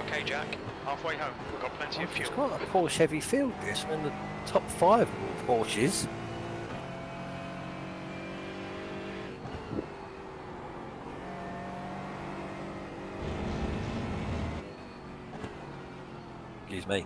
Speaker 5: Okay, Jack. Halfway home. We've got plenty of
Speaker 2: It's
Speaker 5: fuel.
Speaker 2: quite a Porsche heavy field this. I mean, the top 5 of all Porsches. me.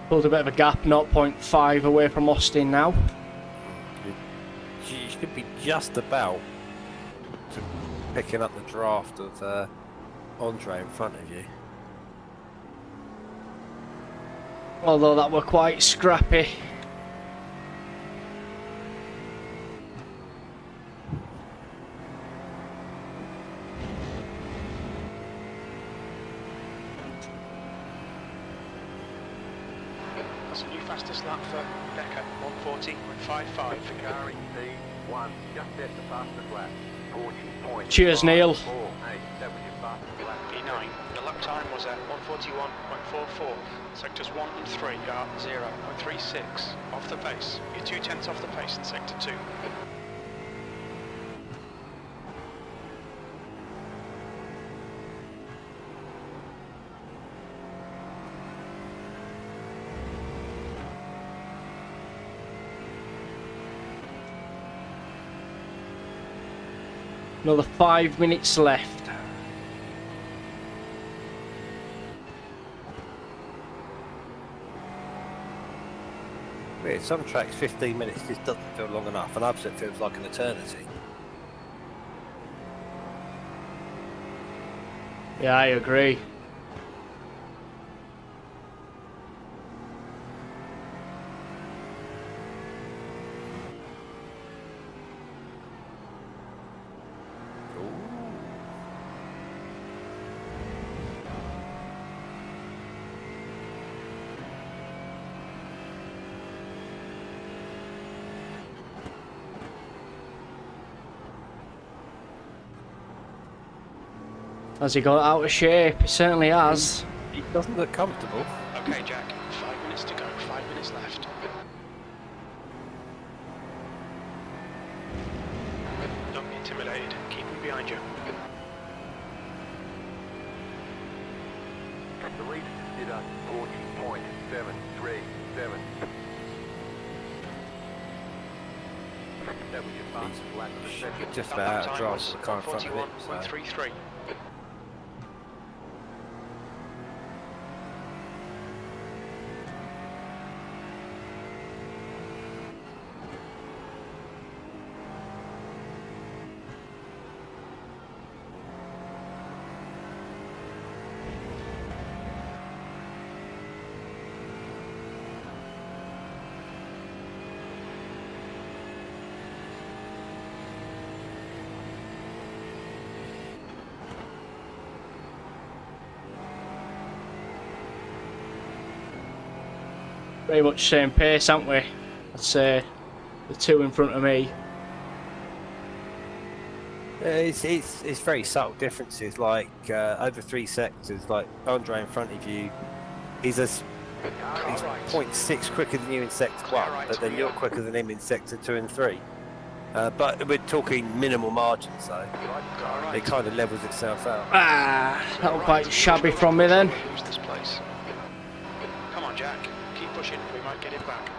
Speaker 1: Pulled a bit of a gap, 0.5 away from Austin now.
Speaker 2: You should be just about picking up the draft of Andre in front of you.
Speaker 1: Although that were quite scrappy.
Speaker 5: That's a new fastest lap for Becker, 140.55.
Speaker 4: Car in P1, just set the fastest lap. 40.5.
Speaker 1: Cheers, Neil.
Speaker 4: Hey, that was your fastest lap.
Speaker 5: P9. The lap time was at 141.44. Sectors 1 and 3 are 0.36 off the pace. You're 2/10 off the pace in sector 2.
Speaker 1: Another 5 minutes left.
Speaker 2: Weird, some tracks 15 minutes just doesn't feel long enough, and others it feels like an eternity.
Speaker 1: Yeah, I agree. Has he got out of shape? He certainly has.
Speaker 2: He doesn't look comfortable.
Speaker 5: Okay, Jack, 5 minutes to go, 5 minutes left. Don't be intimidated, keep him behind you.
Speaker 4: The lead did a 40.737. That was your fastest lap of the second.
Speaker 2: Just
Speaker 5: That
Speaker 2: about
Speaker 5: lap
Speaker 2: out of
Speaker 5: time
Speaker 2: draft
Speaker 5: was
Speaker 2: for the car in front of it. So.
Speaker 5: 141.33.
Speaker 1: Pretty much same pace, aren't we? I'd say the two in front of me.
Speaker 2: It's very subtle differences, like over 3 sectors, like Andre in front of you, he's 0.6 quicker than you in sector 1, but then you're quicker than him in sector 2 and 3. But we're talking minimal margins, so it kind of levels itself out.
Speaker 1: Ah, that was quite shabby from me then.
Speaker 5: Lose this place. Come on, Jack. Keep pushing. We might get it back.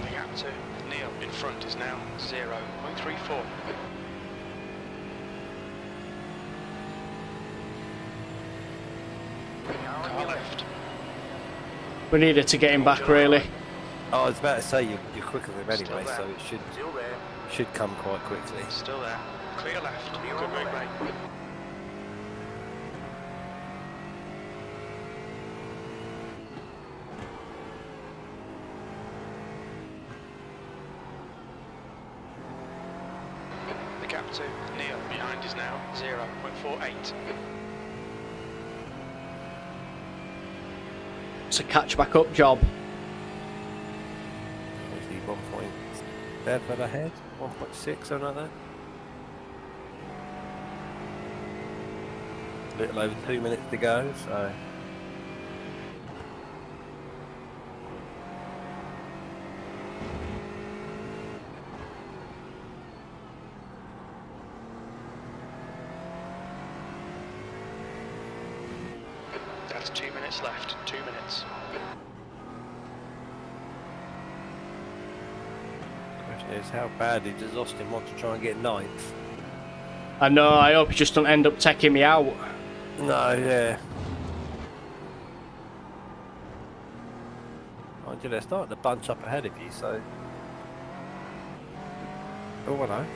Speaker 5: The gap to Neil in front is now 0.34. Car left.
Speaker 1: We needed to get him back, really.
Speaker 2: Oh, I was about to say you're quicker than him anyway,
Speaker 4: Still
Speaker 2: so
Speaker 4: there.
Speaker 2: it
Speaker 4: Still there.
Speaker 2: should come quite quickly.
Speaker 5: Still there. Clear left. Good move, mate. The gap to Neil behind is now 0.48.
Speaker 1: It's a catch back up job.
Speaker 2: Obviously 1.7 ahead, 1.6, something like that. A little over 2 minutes to go, so
Speaker 5: There's 2 minutes left. 2 minutes.
Speaker 2: Question is, how badly does Austin want to try and get ninth?
Speaker 1: I know, I hope you just don't end up taking me out.
Speaker 2: No, yeah. Mind you, they're starting to bunch up ahead of you, so... Oh, I know.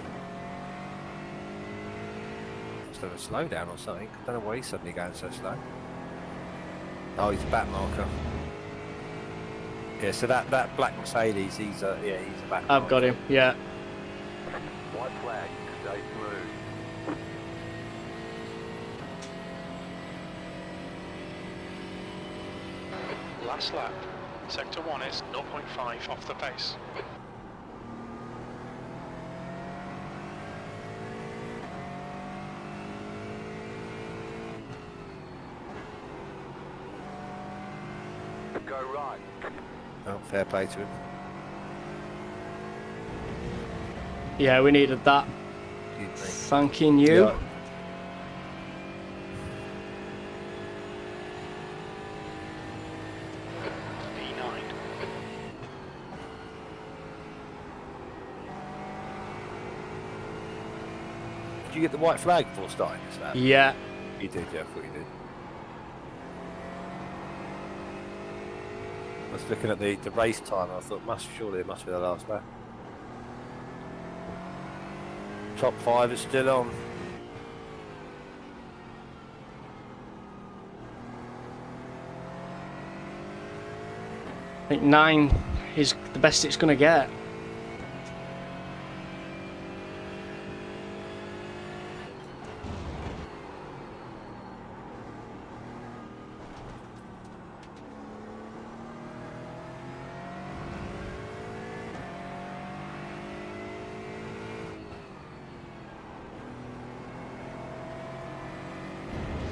Speaker 2: Must have a slowdown or something. I don't know why he's suddenly going so slow. Oh, he's a back marker. Yeah, so that black Mercedes, he's a back marker.
Speaker 1: I've got him, yeah.
Speaker 4: White flag, stay smooth.
Speaker 5: Last lap. Sector 1 is 0.5 off the pace.
Speaker 4: Go right.
Speaker 2: Oh, fair play to him.
Speaker 1: Yeah, we needed that.
Speaker 2: Excuse me.
Speaker 1: Thanking you.
Speaker 2: Yeah.
Speaker 5: P9.
Speaker 2: Did you get the white flag before starting this lap?
Speaker 1: Yeah.
Speaker 2: You did, yeah, I thought you did. I was looking at the race time, I thought surely it must be the last lap. Top 5 is still on.
Speaker 1: I think 9 is the best it's going to get.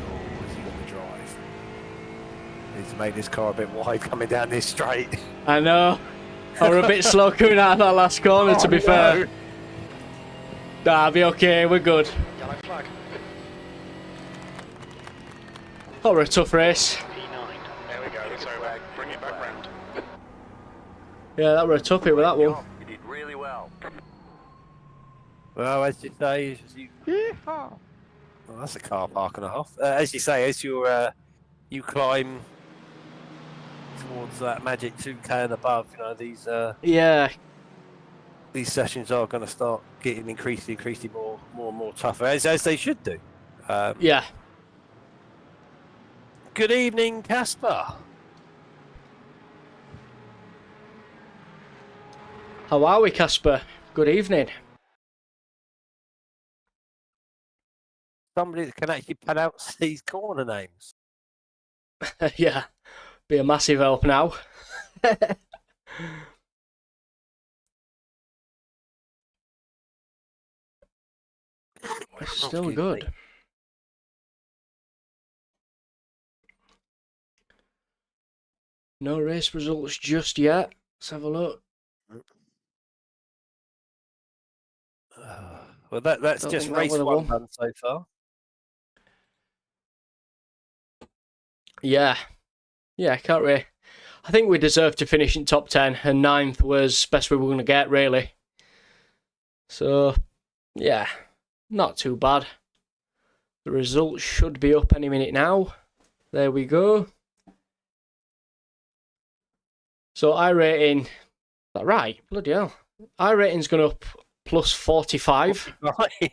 Speaker 2: Oh, has he got the drive? Needs to make this car a bit wide coming down this straight.
Speaker 1: I know. I were a bit slow coming out of that last corner, to be fair. Nah, be okay, we're good.
Speaker 5: Yellow flag.
Speaker 1: That were a tough race.
Speaker 5: P9. There we go, it's over. Bring it back round.
Speaker 1: Yeah, that were a toughie with that one.
Speaker 4: You did really well.
Speaker 2: Well, as you say, well, that's a car park and a half. As you say, as you climb towards that magic 2K and above, you know,
Speaker 1: Yeah,
Speaker 2: these sessions are going to start getting increasingly more and more tougher, as they should do.
Speaker 1: yeah.
Speaker 2: Good evening, Casper.
Speaker 1: How are we, Casper? Good evening.
Speaker 2: Somebody that can actually pronounce these corner names.
Speaker 1: Yeah, be a massive help now. We're still
Speaker 2: Excuse
Speaker 1: good.
Speaker 2: me.
Speaker 1: No race results just yet. Let's have a look.
Speaker 2: Well, that's
Speaker 1: Don't
Speaker 2: just
Speaker 1: think that
Speaker 2: race
Speaker 1: would've
Speaker 2: one
Speaker 1: won.
Speaker 2: done so far.
Speaker 1: Yeah. Yeah, can't really. I think we deserved to finish in top 10, and 9th was best we were going to get, really. So, yeah, not too bad. The results should be up any minute now. There we go. So, iRating, is that right? Bloody hell. iRating's gone up plus 45.
Speaker 2: Right.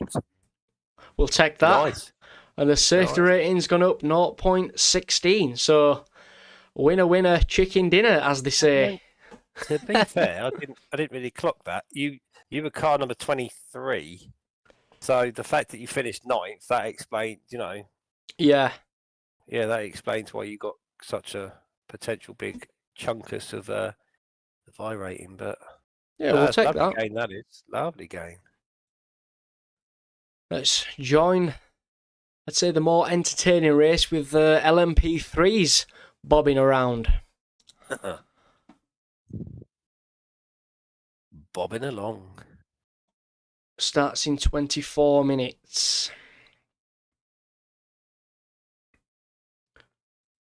Speaker 1: We'll take that.
Speaker 2: Nice.
Speaker 1: And the safety
Speaker 2: Nice.
Speaker 1: rating's gone up 0.16. So, winner, winner, chicken dinner, as they say.
Speaker 2: To be fair, I didn't really clock that. You were car number 23, so the fact that you finished 9th, that explains, you know,
Speaker 1: Yeah.
Speaker 2: yeah, that explains why you got such a potential big chunkus of iRating. But
Speaker 1: Yeah, we'll take
Speaker 2: lovely
Speaker 1: that.
Speaker 2: game, that is lovely game.
Speaker 1: Let's join, let's say, the more entertaining race with the LMP3s bobbing around.
Speaker 2: Bobbing along.
Speaker 1: Starts in 24 minutes.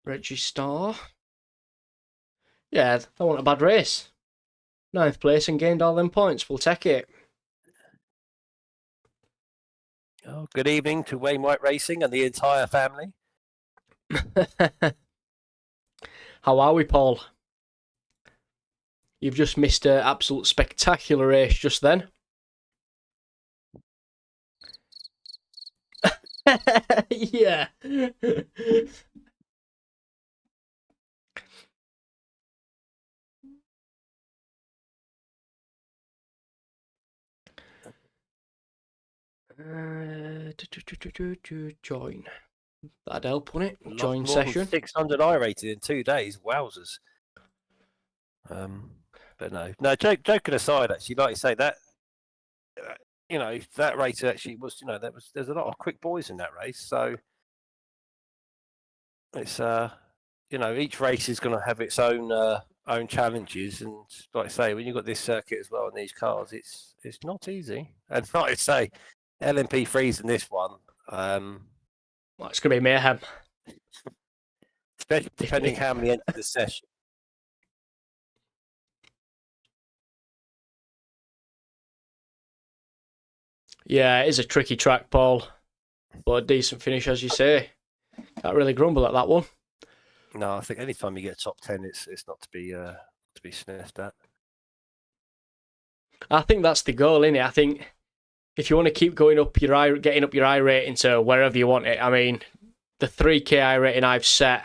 Speaker 1: Reggie Starr. Yeah, that wasn't a bad race. 9th place and gained all them points. We'll take it.
Speaker 2: Oh, good evening to Wainwright Racing and the entire family.
Speaker 1: How are we, Paul? You've just missed an absolute spectacular race just then. Yeah. Join. That'd help, wouldn't it? Join session.
Speaker 2: 600 iRated in 2 days. Wowzers. But no. Joking aside, actually, like you say, that that race actually was, there's a lot of quick boys in that race. So it's each race is going to have its own challenges, and like I say, when you've got this circuit as well and these cars, it's not easy. And like I say, LMP3s in this one.
Speaker 1: Well, it's going to be mayhem.
Speaker 2: Especially depending how many enter the session.
Speaker 1: Yeah, it is a tricky track, Paul. But a decent finish, as you say. Can't really grumble at that one.
Speaker 2: No, I think any time you get a top 10, it's not to be sniffed at.
Speaker 1: I think that's the goal, isn't it? I think if you want to keep getting up your I rating to wherever you want it, I mean, the 3K I rating I've set,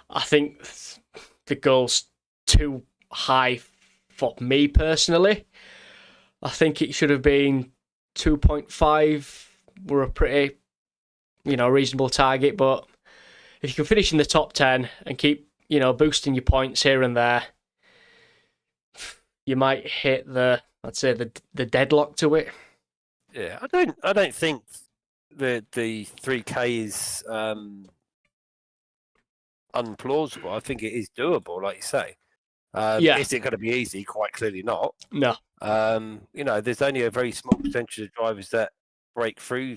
Speaker 1: I think the goal's too high for me personally. I think it should have been 2.5 were a pretty, reasonable target, but if you can finish in the top 10 and keep, boosting your points here and there, you might hit the deadlock to it.
Speaker 2: Yeah, I don't think the 3K is unplausible. I think it is doable, like you say. Is it going to be easy? Quite clearly not.
Speaker 1: No.
Speaker 2: There's only a very small percentage of drivers that break through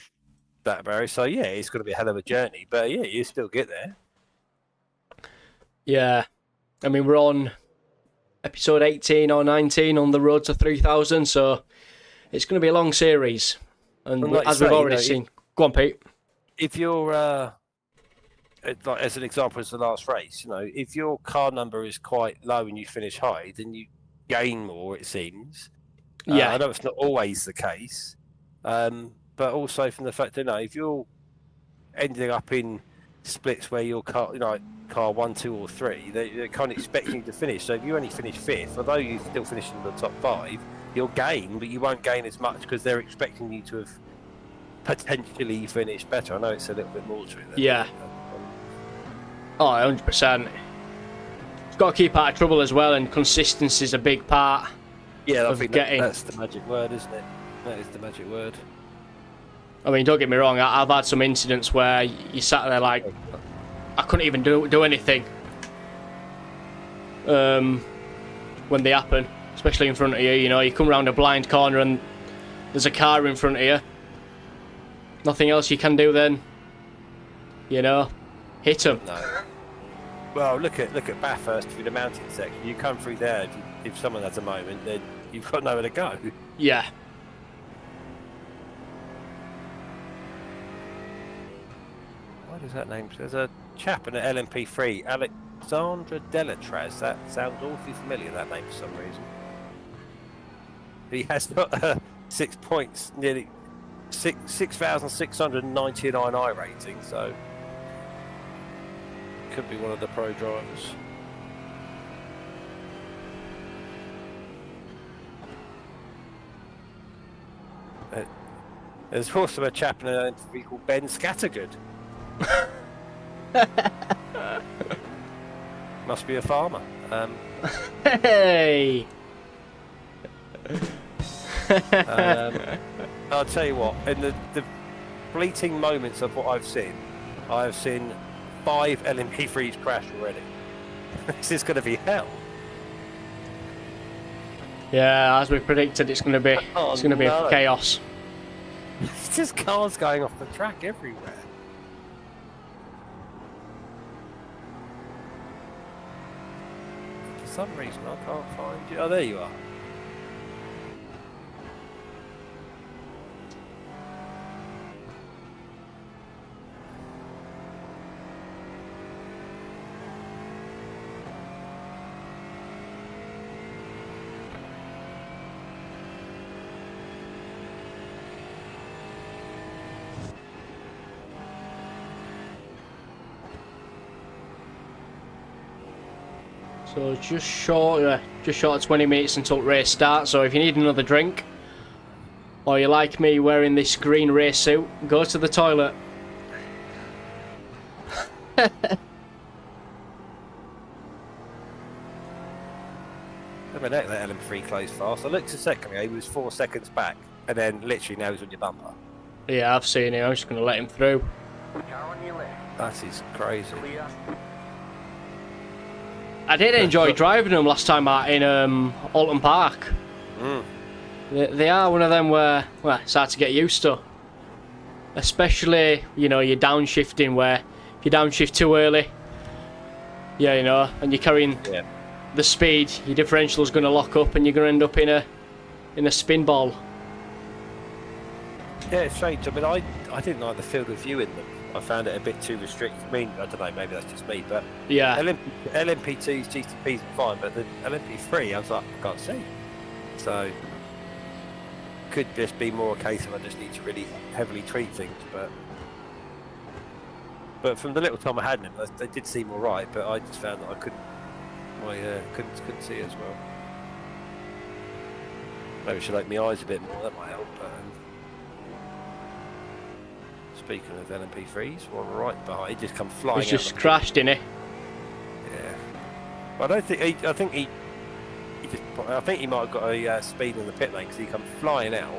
Speaker 2: that barrier. So yeah, it's going to be a hell of a journey. But yeah, you still get there.
Speaker 1: Yeah, I mean, we're on episode 18 or 19 on the road to 3,000, so it's going to be a long series. And
Speaker 2: like
Speaker 1: as we've already seen, go on, Pete.
Speaker 2: If you're like as an example, as the last race, if your car number is quite low and you finish high, then you gain more, it seems.
Speaker 1: Yeah,
Speaker 2: I know it's not always the case, but also from the fact that if you're ending up in splits where your car, car 1, 2, or 3, they're kind of expecting you to finish. So if you only finish 5th, although you still finish in the top 5, you'll gain, but you won't gain as much because they're expecting you to have potentially finished better. I know it's a little bit more to it.
Speaker 1: Yeah. Oh, 100%. You've got to keep out of trouble as well, and consistency is a big part.
Speaker 2: Yeah, I think that's the magic word, isn't it? That is the magic word.
Speaker 1: I mean, don't get me wrong, I've had some incidents where you sat there like, I couldn't even do anything when they happen, especially in front of you. You come around a blind corner and there's a car in front of you. Nothing else you can do then, hit them.
Speaker 2: No. Well, look at Bathurst through the mountain section. You come through there, if someone has a moment, then you've got nowhere to go.
Speaker 1: Yeah.
Speaker 2: What is that name? There's a chap in an LMP3, Alexandra Delatraz. That sounds awfully familiar, that name, for some reason. He has got 6 points, nearly 6,699 I rating, so could be one of the pro drivers. There's also a chap in an LMP3 called Ben Scattergood. Must be a farmer.
Speaker 1: Hey!
Speaker 2: I'll tell you what, in the fleeting moments of what I've seen 5 LMP3s crash already. This is going to be hell.
Speaker 1: Yeah, as we predicted, it's going to be chaos.
Speaker 2: It's just cars going off the track everywhere. some reason I can't find you. Oh, there you are.
Speaker 1: So just short of 20 minutes until race starts. So if you need another drink, or you like me wearing this green race suit, go to the toilet.
Speaker 2: I mean, that LM3 closed fast. I looked a second ago, he was 4 seconds back, and then literally now he's on your bumper.
Speaker 1: Yeah, I've seen him. I'm just going to let him through.
Speaker 4: Car on your left.
Speaker 2: That is crazy.
Speaker 4: Clear.
Speaker 1: I did enjoy driving them last time out in Alton Park.
Speaker 2: Mm.
Speaker 1: They are one of them where, well, it's hard to get used to. Especially, you know, you're downshifting where if you downshift too early, yeah, you know, and you're carrying the speed, your differential is going to lock up and you're going to end up in a spin ball.
Speaker 2: Yeah, it's strange. I mean, I didn't like the field of view in them. I found it a bit too restricted. I mean, I don't know, maybe that's just me, but
Speaker 1: Yeah.
Speaker 2: LMP2s, GTPs are fine, but the LMP3, I was like, I can't see. So, could just be more a case of I just need to really heavily tweak things, but from the little time I had them, they did seem alright, but I just found that I couldn't see it as well. Maybe I should open my eyes a bit more, that might help. Speaking of LMP3s, one right behind, he just come flying out.
Speaker 1: He's just crashed in it.
Speaker 2: Yeah. But I don't think I think he might have got a speed in the pit lane because he come flying out.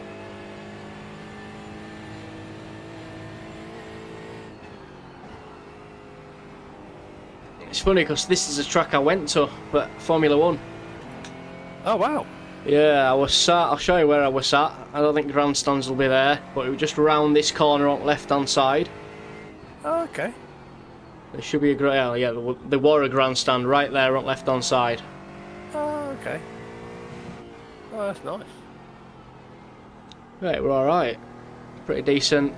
Speaker 1: It's funny because this is a track I went to, but Formula 1.
Speaker 2: Oh wow.
Speaker 1: Yeah, I was sat, I'll show you where I was sat. I don't think grandstands will be there, but it was just round this corner on the left hand side.
Speaker 2: Oh, okay.
Speaker 1: There should be a yeah, there were a grandstand right there on left hand side.
Speaker 2: Oh, okay. Oh, that's nice.
Speaker 1: Right, we're alright. Pretty decent.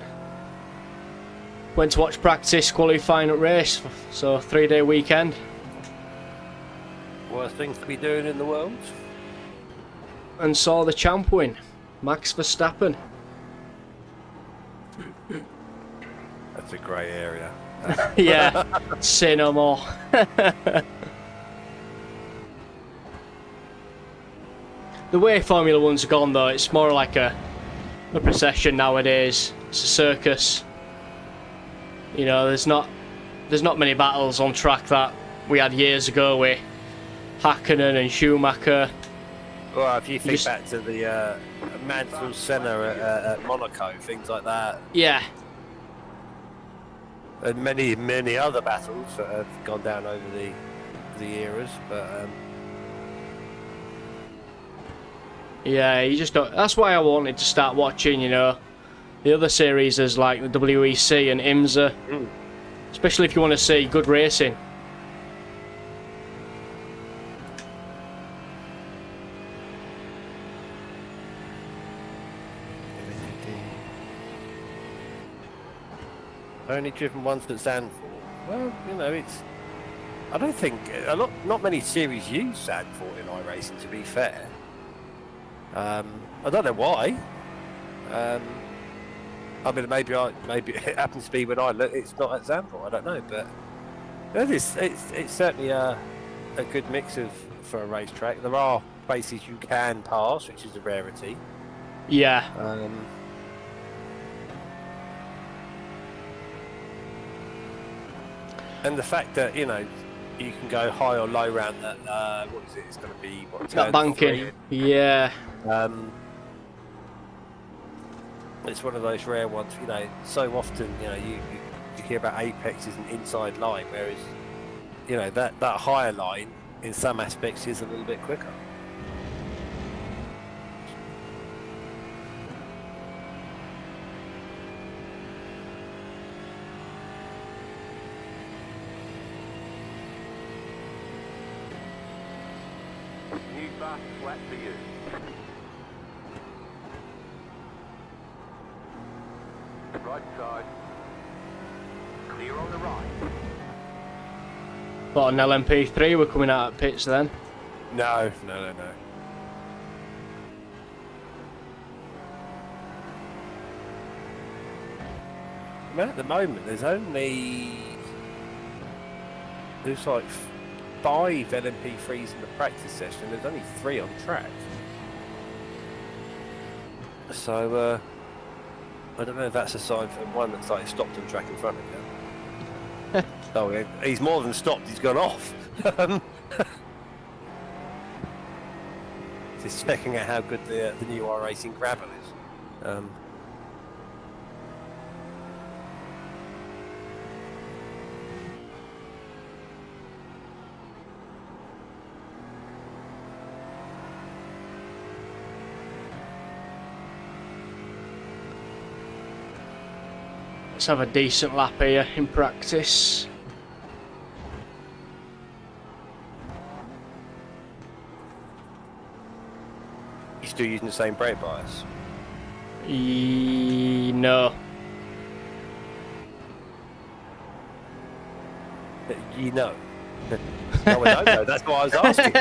Speaker 1: Went to watch practice, qualifying at race, so 3-day weekend.
Speaker 2: Worst things to be doing in the world.
Speaker 1: And saw the champ win, Max Verstappen.
Speaker 2: That's a grey area.
Speaker 1: Yeah, say no more. The way Formula 1's gone though, it's more like a procession nowadays. It's a circus. You know, there's not many battles on track that we had years ago with Hakkinen and Schumacher.
Speaker 2: Well, if you think back to the Mansell Senna at Monaco, things like that.
Speaker 1: Yeah.
Speaker 2: And many other battles that have gone down over the eras, but
Speaker 1: yeah, you just don't. That's why I wanted to start watching, you know, the other series as like the WEC and IMSA, especially if you want to see good racing.
Speaker 2: only driven once at Zandvoort. Well, you know, it's. I don't think not many series use Zandvoort in iRacing. To be fair, I don't know why. I mean, maybe it happens to be when I look. It's not at Zandvoort. I don't know, but it's certainly a good mix for a racetrack. There are places you can pass, which is a rarity.
Speaker 1: Yeah.
Speaker 2: And the fact that, you know, you can go high or low around that, what is it? It's going to be, what,
Speaker 1: That banking. Yeah.
Speaker 2: It's one of those rare ones, you know, so often, you know, you hear about Apex is an inside line, whereas, you know, that higher line, in some aspects, is a little bit quicker.
Speaker 4: fastest lap for you. Right side. Clear on the right.
Speaker 1: But on LMP3, we're coming out at pits then.
Speaker 2: No. I mean, at the moment, there's like 5 LMP3s in the practice session. There's only 3 on track. So I don't know if that's a sign for one that's like stopped on track in front of you. Oh, yeah, he's more than stopped. He's gone off. Just checking out how good the new iRacing gravel is.
Speaker 1: Let's have a decent lap here in practice.
Speaker 2: You still using the same brake bias?
Speaker 1: No.
Speaker 2: You know. No, I don't know. That's what I was asking.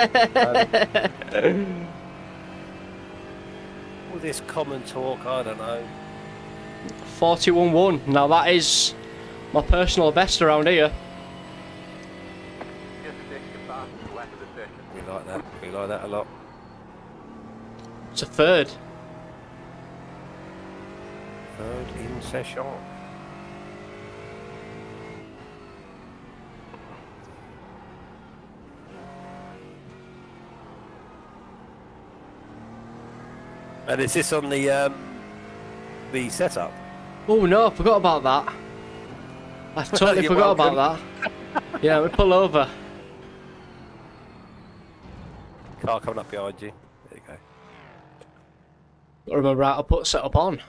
Speaker 2: All this common talk, I don't know.
Speaker 1: 41.1. Now that is my personal best around here.
Speaker 4: Just stick to fastest lap of the session.
Speaker 2: We like that. We like that a lot.
Speaker 1: It's a third.
Speaker 2: Third in session. And is this on the setup?
Speaker 1: Oh no, I forgot about that. I totally
Speaker 2: You're
Speaker 1: forgot
Speaker 2: welcome.
Speaker 1: about that. Yeah, we pull over.
Speaker 2: Car coming up behind you. There you go.
Speaker 1: Gotta remember how to put setup on.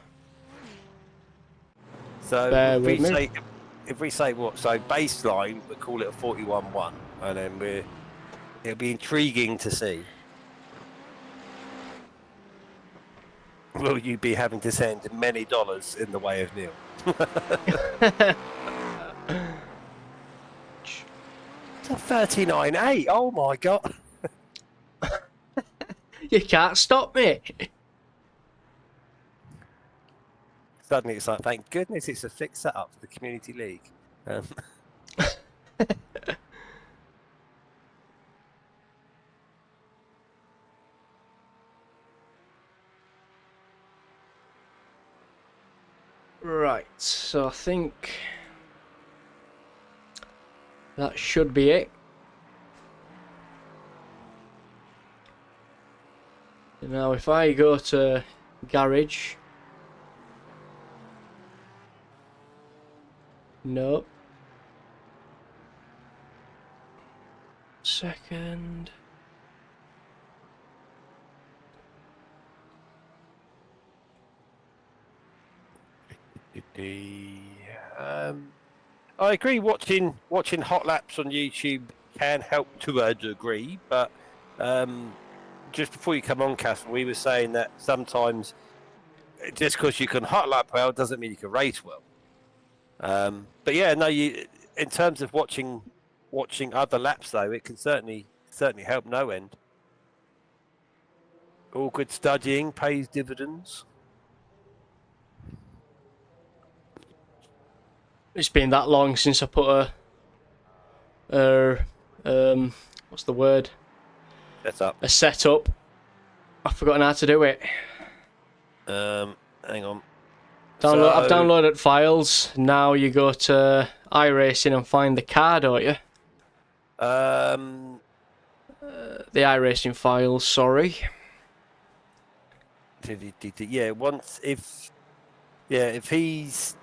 Speaker 2: So
Speaker 1: Bear
Speaker 2: if we
Speaker 1: with me.
Speaker 2: say, what? So baseline, we call it a 41.1, and then it'll be intriguing to see. Will you be having to send many dollars in the way of Neil? It's a 39.8. Oh my god!
Speaker 1: You can't stop me.
Speaker 2: Suddenly it's like, thank goodness it's a fixed setup for the community league.
Speaker 1: Right, so I think that should be it. Now if I go to garage, nope. Second.
Speaker 2: I agree. Watching hot laps on YouTube can help to a degree, but just before you come on, Kath, we were saying that sometimes just because you can hot lap well doesn't mean you can race well. But yeah, no, in terms of watching other laps though, it can certainly help no end. All good studying pays dividends.
Speaker 1: It's been that long since I put what's the word?
Speaker 2: That's up.
Speaker 1: A setup. I've forgotten how to do it.
Speaker 2: Hang on.
Speaker 1: I've downloaded files. Now you go to iRacing and find the car, don't you?
Speaker 2: The
Speaker 1: The iRacing files, sorry.
Speaker 2: Yeah, if he's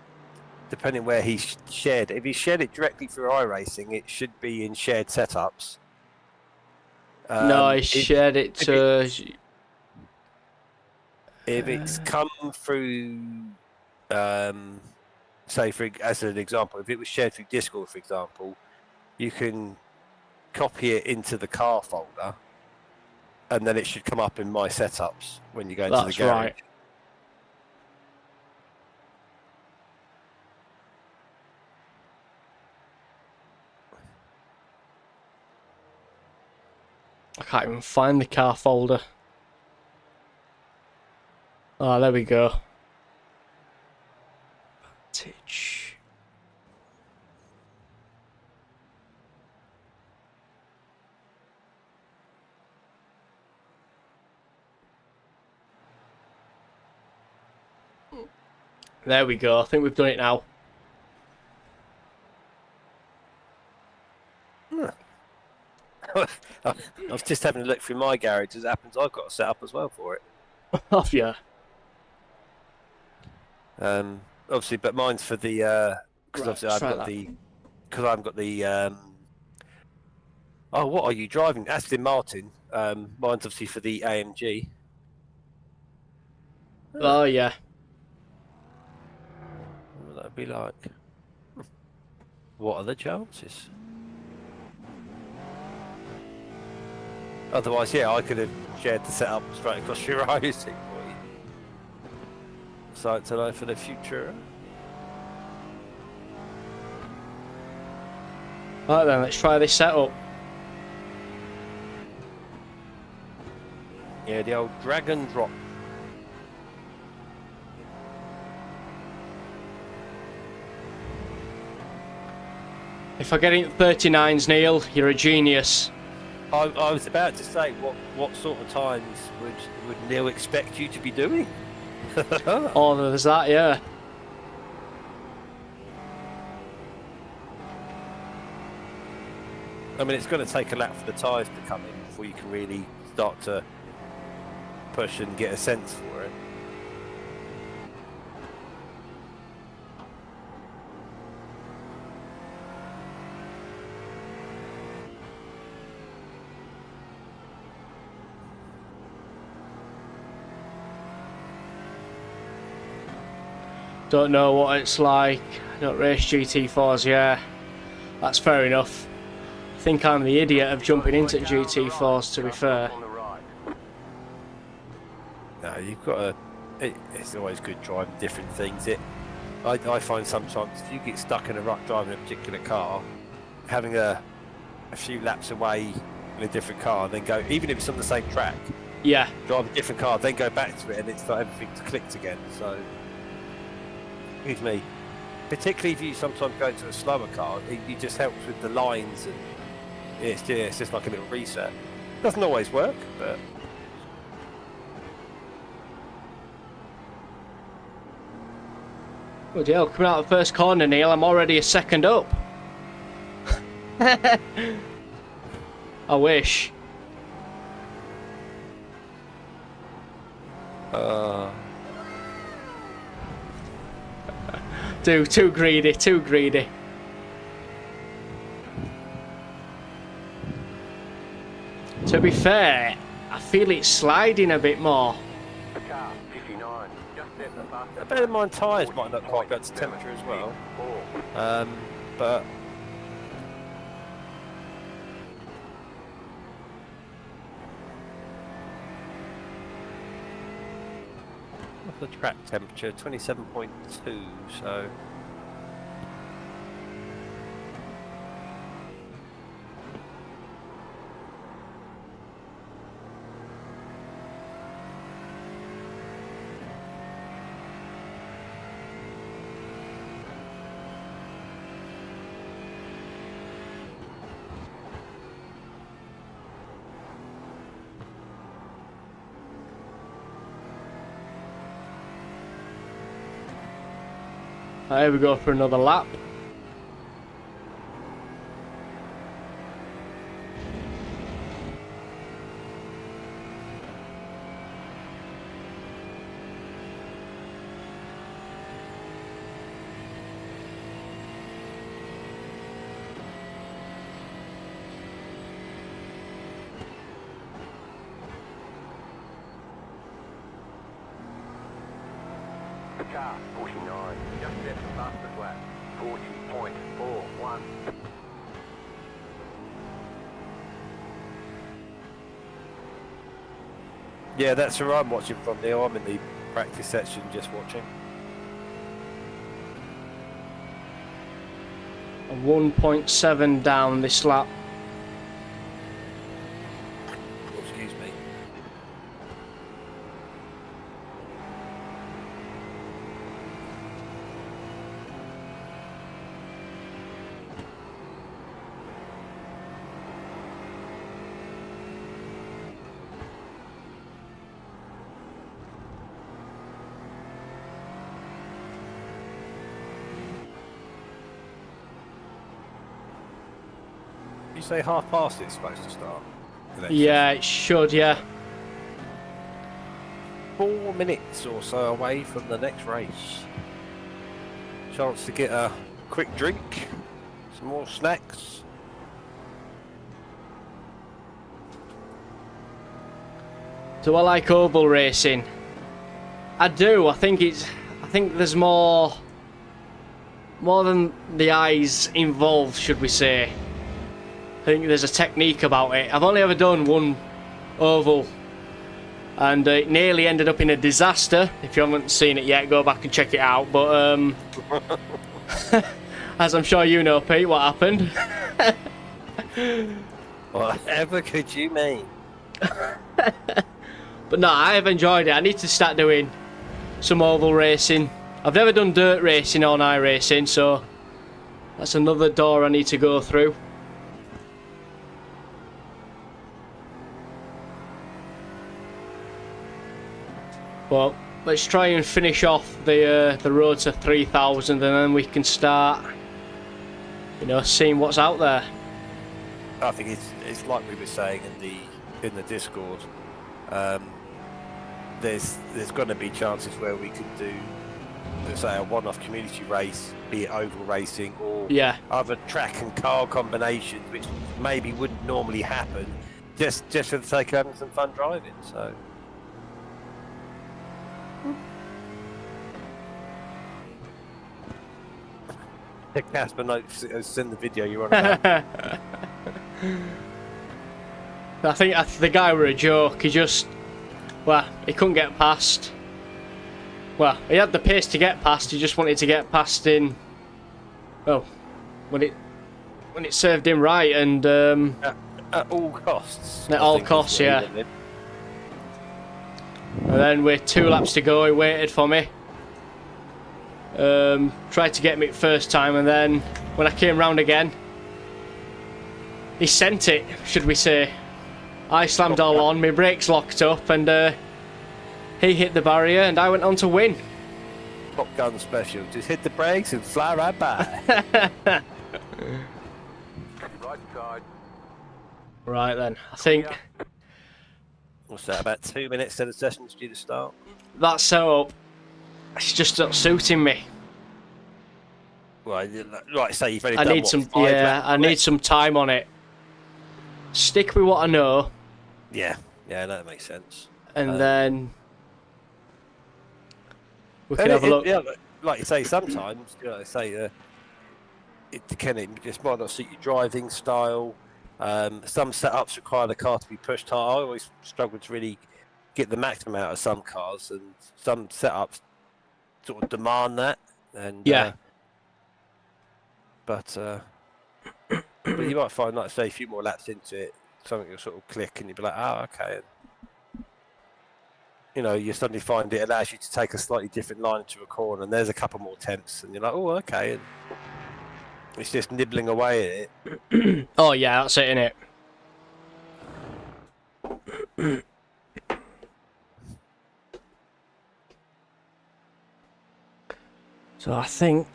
Speaker 2: depending where he's shared, if he shared it directly through iRacing, it should be in shared setups.
Speaker 1: No, I shared it to.
Speaker 2: If it's come through, say as an example, if it was shared through Discord, for example, you can copy it into the car folder, and then it should come up in my setups when you go into the
Speaker 1: That's
Speaker 2: garage.
Speaker 1: right. I can't even find the car folder. Oh, there we go. Vantage. There we go. I think we've done it now.
Speaker 2: I was just having a look through my garage. As it happens, I've got a setup as well for it.
Speaker 1: Oh, yeah.
Speaker 2: Obviously, but mine's for the because
Speaker 1: Right,
Speaker 2: obviously
Speaker 1: let's
Speaker 2: I've
Speaker 1: try
Speaker 2: got
Speaker 1: that.
Speaker 2: the because I've got the oh, what are you driving? Aston Martin. Mine's obviously for the AMG.
Speaker 1: Oh, yeah.
Speaker 2: What would that be like? What are the chances? Otherwise, yeah, I could have shared the setup straight across your eyes. So to know for the future.
Speaker 1: Right then, let's try this setup.
Speaker 2: Yeah, the old drag and drop.
Speaker 1: If I get it at 39s, Neil, you're a genius.
Speaker 2: I was about to say, what sort of times would Neil expect you to be doing?
Speaker 1: Oh, there's that, yeah.
Speaker 2: I mean, it's going to take a lap for the tyres to come in before you can really start to push and get a sense for it.
Speaker 1: Don't know what it's like. I don't race GT4s, yeah. That's fair enough. I think I'm the idiot of jumping into GT4s, to be fair.
Speaker 4: On the right.
Speaker 2: No, you've got to. It's always good driving different things. I find sometimes if you get stuck in a rut driving a particular car, having a few laps away in a different car, then go, even if it's on the same track,
Speaker 1: Yeah.
Speaker 2: drive a different car, then go back to it, and it's like everything's clicked again. So, excuse me. Particularly if you sometimes go to a slower car, it just helps with the lines, and it's just like a little reset. Doesn't always work, but.
Speaker 1: Bloody hell, coming out of the first corner, Neil, I'm already a second up. I wish. Too greedy, too greedy. To be fair, I feel it's sliding a bit more.
Speaker 4: The car, 59. Just set the fastest.
Speaker 2: Bear in mind, tyres might not quite go to temperature as well. But what's the track temperature? 27.2. So.
Speaker 1: Here we go for another lap.
Speaker 4: The car, 49. Just set the fastest lap. 40.41.
Speaker 2: Yeah, that's where I'm watching from now. I'm in the practice section just watching.
Speaker 1: A 1.7 down this lap.
Speaker 2: Oh, excuse me. You say past it's supposed to start? The next
Speaker 1: Yeah, it should, yeah.
Speaker 2: 4 minutes or so away from the next race. Chance to get a quick drink, some more snacks.
Speaker 1: Do I like oval racing? I do. I think there's more than the eyes involved, should we say. I think there's a technique about it. I've only ever done one oval, and it nearly ended up in a disaster. If you haven't seen it yet, go back and check it out. But as I'm sure you know, Pete, what happened?
Speaker 2: Whatever could you mean?
Speaker 1: But no, I have enjoyed it. I need to start doing some oval racing. I've never done dirt racing on iRacing, so that's another door I need to go through. But let's try and finish off the road to 3,000, and then we can start, you know, seeing what's out there.
Speaker 2: I think it's like we were saying in the Discord. There's going to be chances where we could do, let's say, a one-off community race, be it oval racing or other track and car combinations, which maybe wouldn't normally happen, just for the sake of having some fun driving. So. Casper notes send the video you're on about.
Speaker 1: I think the guy were a joke. He just, well, he couldn't get past. Well, he had the pace to get past. He just wanted to get past in. Well, when it served him right, and
Speaker 2: at all costs.
Speaker 1: At all costs, yeah. And then with 2 laps to go, he waited for me. Tried to get me first time, and then when I came round again, he sent it, should we say. I slammed all on, my brakes locked up, and he hit the barrier, and I went on to win.
Speaker 2: Top Gun special, just hit the brakes and fly right by.
Speaker 4: Right side.
Speaker 1: Right then, I think
Speaker 2: What's that, about 2 minutes to the session's due to start?
Speaker 1: that setup, it's just not suiting me.
Speaker 2: Well, like say you've only
Speaker 1: I
Speaker 2: done
Speaker 1: need
Speaker 2: what,
Speaker 1: some,
Speaker 2: 5
Speaker 1: yeah,
Speaker 2: laps
Speaker 1: I
Speaker 2: on
Speaker 1: need
Speaker 2: it?
Speaker 1: some time on it. Stick with what I know,
Speaker 2: Yeah, that makes sense.
Speaker 1: and then we can have a look.
Speaker 2: Yeah, like you say, sometimes, you know, they say it just might not suit your driving style. Some setups require the car to be pushed hard. I always struggle to really get the maximum out of some cars, and some setups sort of demand that. And
Speaker 1: Yeah.
Speaker 2: But you might find, like say, a few more laps into it, something will sort of click, and you'll be like, oh, okay. And, you know, you suddenly find it allows you to take a slightly different line into a corner, and there's a couple more tenths, and you're like, oh, okay. And it's just nibbling away at it.
Speaker 1: Oh yeah, that's it, innit? So I think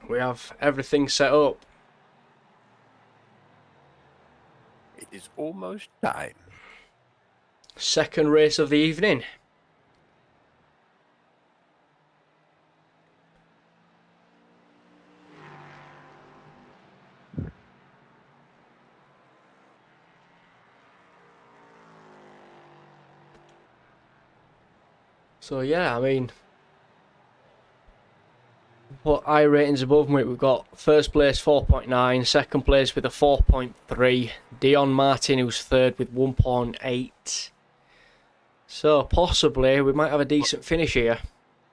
Speaker 1: we have everything set up.
Speaker 2: It is almost time.
Speaker 1: Second race of the evening. So yeah, I mean, what iRatings above me. We've got first place 4.9, second place with a 4.3, Dion Martin who's third with 1.8. So possibly we might have a decent finish here,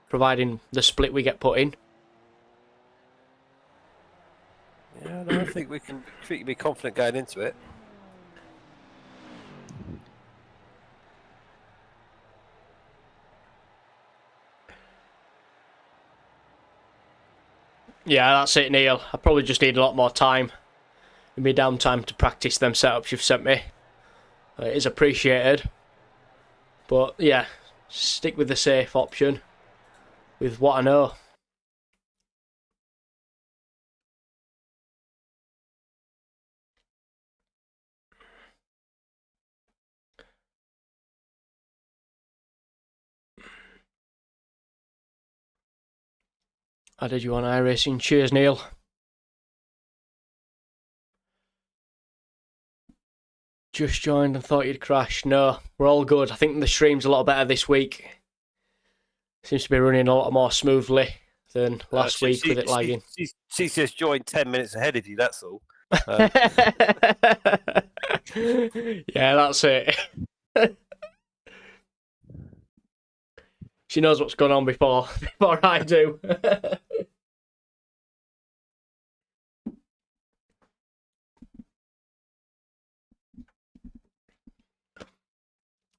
Speaker 1: providing the split we get put in.
Speaker 2: Yeah, no, I think we can be confident going into it.
Speaker 1: Yeah, that's it, Neil. I probably just need a lot more time in my downtime to practice them setups you've sent me. It is appreciated. But yeah, stick with the safe option with what I know. Added you on iRacing. Cheers, Neil. Just joined and thought you'd crash. No, we're all good. I think the stream's a lot better this week. Seems to be running a lot more smoothly than last week with it lagging.
Speaker 2: She's just joined 10 minutes ahead of you, that's all.
Speaker 1: Yeah, that's it. She knows what's going on before I do.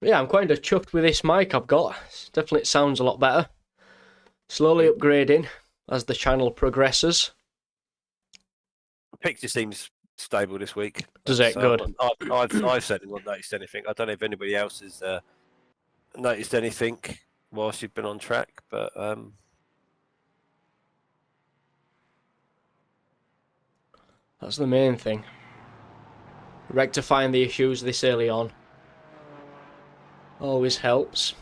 Speaker 1: Yeah, I'm kind of chuffed with this mic I've got. Definitely it sounds a lot better. Slowly upgrading as the channel progresses.
Speaker 2: The picture seems stable this week.
Speaker 1: Does it? Good.
Speaker 2: I've certainly not noticed anything. I don't know if anybody else has noticed anything whilst you've been on track, but
Speaker 1: that's the main thing. Rectifying the issues this early on always helps.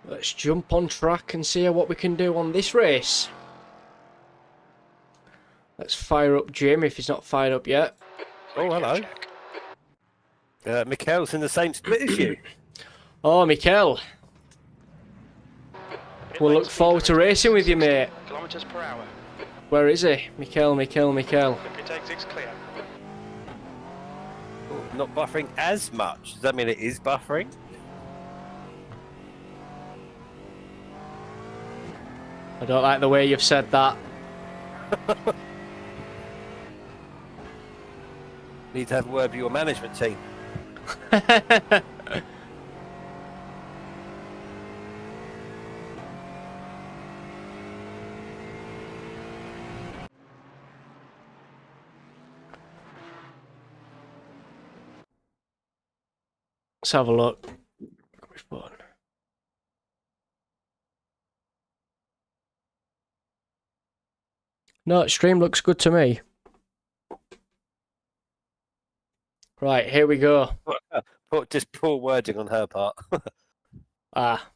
Speaker 1: Let's jump on track and see what we can do on this race. Let's fire up Jim if he's not fired up yet.
Speaker 2: oh, hello. Mikkel's in the same split as you.
Speaker 1: Oh, Mikkel. We'll look forward to racing with you, mate.
Speaker 5: Kilometers per hour.
Speaker 1: Where is he? Mikkel.
Speaker 5: If it exits clear.
Speaker 2: Not buffering as much. Does that mean it is buffering?
Speaker 1: I don't like the way you've said that.
Speaker 2: Need to have a word with your management team.
Speaker 1: Let's have a look. No, stream looks good to me. Right, here we go.
Speaker 2: Just poor wording on her part.
Speaker 1: Ah.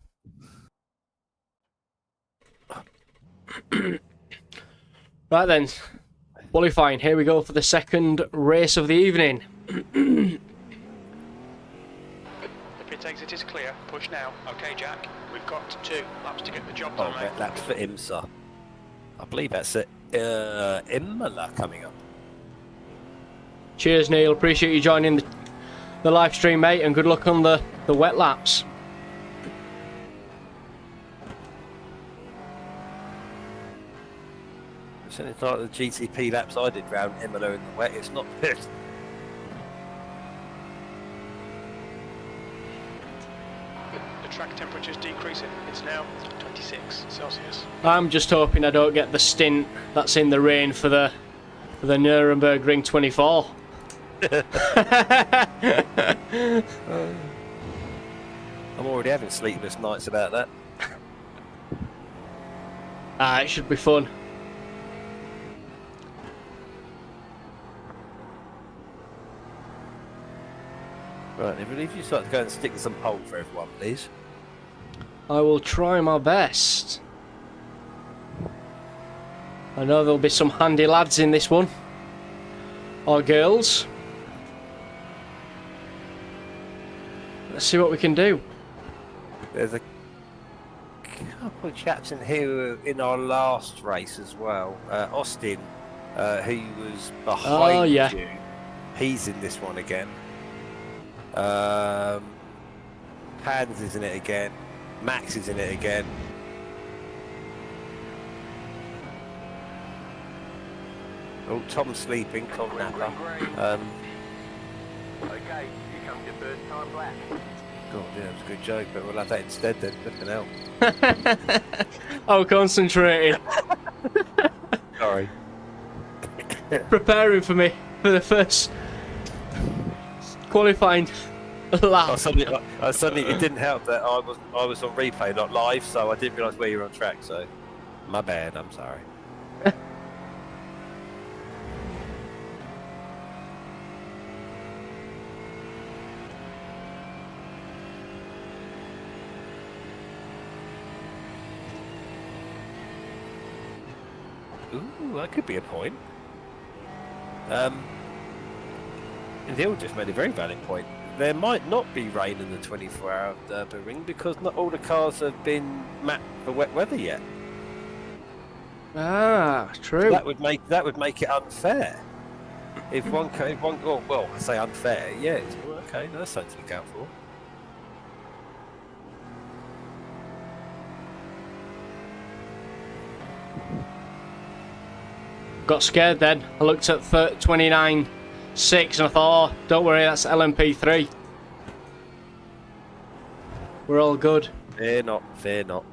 Speaker 1: Right then, qualifying. Here we go for the second race of the evening.
Speaker 5: If it exit is clear, push now. Okay, Jack. We've got 2 laps to get the job
Speaker 2: Oh,
Speaker 5: done, mate.
Speaker 2: that's for IMSA. I believe that's it. Imola coming up.
Speaker 1: Cheers, Neil. Appreciate you joining the live stream, mate, and good luck on the wet laps.
Speaker 2: It's like the GTP laps I did round Imola in the wet. It's not good.
Speaker 5: The track temperature's decreasing. It's now 26 Celsius.
Speaker 1: I'm just hoping I don't get the stint that's in the rain for the Nuremberg Ring 24.
Speaker 2: I'm already having sleepless nights about that.
Speaker 1: It should be fun.
Speaker 2: Right, if you start to go and stick some pole for everyone, please.
Speaker 1: I will try my best. I know there'll be some handy lads in this one. Or girls. Let's see what we can do.
Speaker 2: There's a couple couple of chaps in here who were in our last race as well. Austin, who was behind
Speaker 1: yeah.
Speaker 2: you, he's in this one again. Pans is in it again. Max is in it again. Oh, Tom's sleeping. Tom Napper.
Speaker 4: Okay, here comes your first time black.
Speaker 2: God, yeah, that was a good joke, but we'll have that instead then. Flipping hell.
Speaker 1: Oh, concentrating.
Speaker 2: Sorry.
Speaker 1: Preparing for me for the first qualifying lap.
Speaker 2: I suddenly, it didn't help that I was on replay, not live, so I didn't realise where you were on track. So, my bad. I'm sorry. Ooh, that could be a point. Neil just made a very valid point. There might not be rain in the 24-hour Nürburgring because not all the cars have been mapped for wet weather yet.
Speaker 1: Ah, true.
Speaker 2: That would make it unfair. If one, well, I say unfair. Yeah, okay, that's something to look out for.
Speaker 1: Got scared then. I looked at 29.6 and I thought, oh, don't worry, that's LMP3. We're all good.
Speaker 2: Fear not, fear not.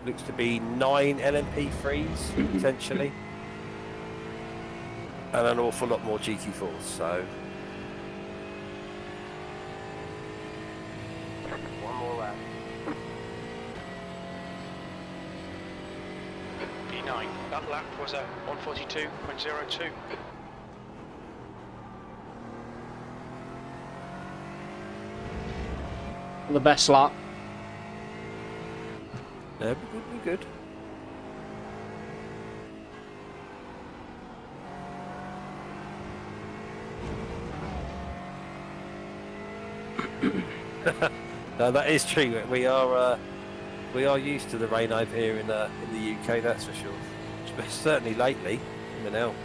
Speaker 2: Looks to be 9 LMP3s, potentially. And an awful lot more GT4s, so...
Speaker 4: One more lap.
Speaker 5: P9, that lap was at 142.02.
Speaker 1: The best lap.
Speaker 2: No, we're good. No, that is true. We are used to the rain over here in the UK. That's for sure. Certainly lately, you know.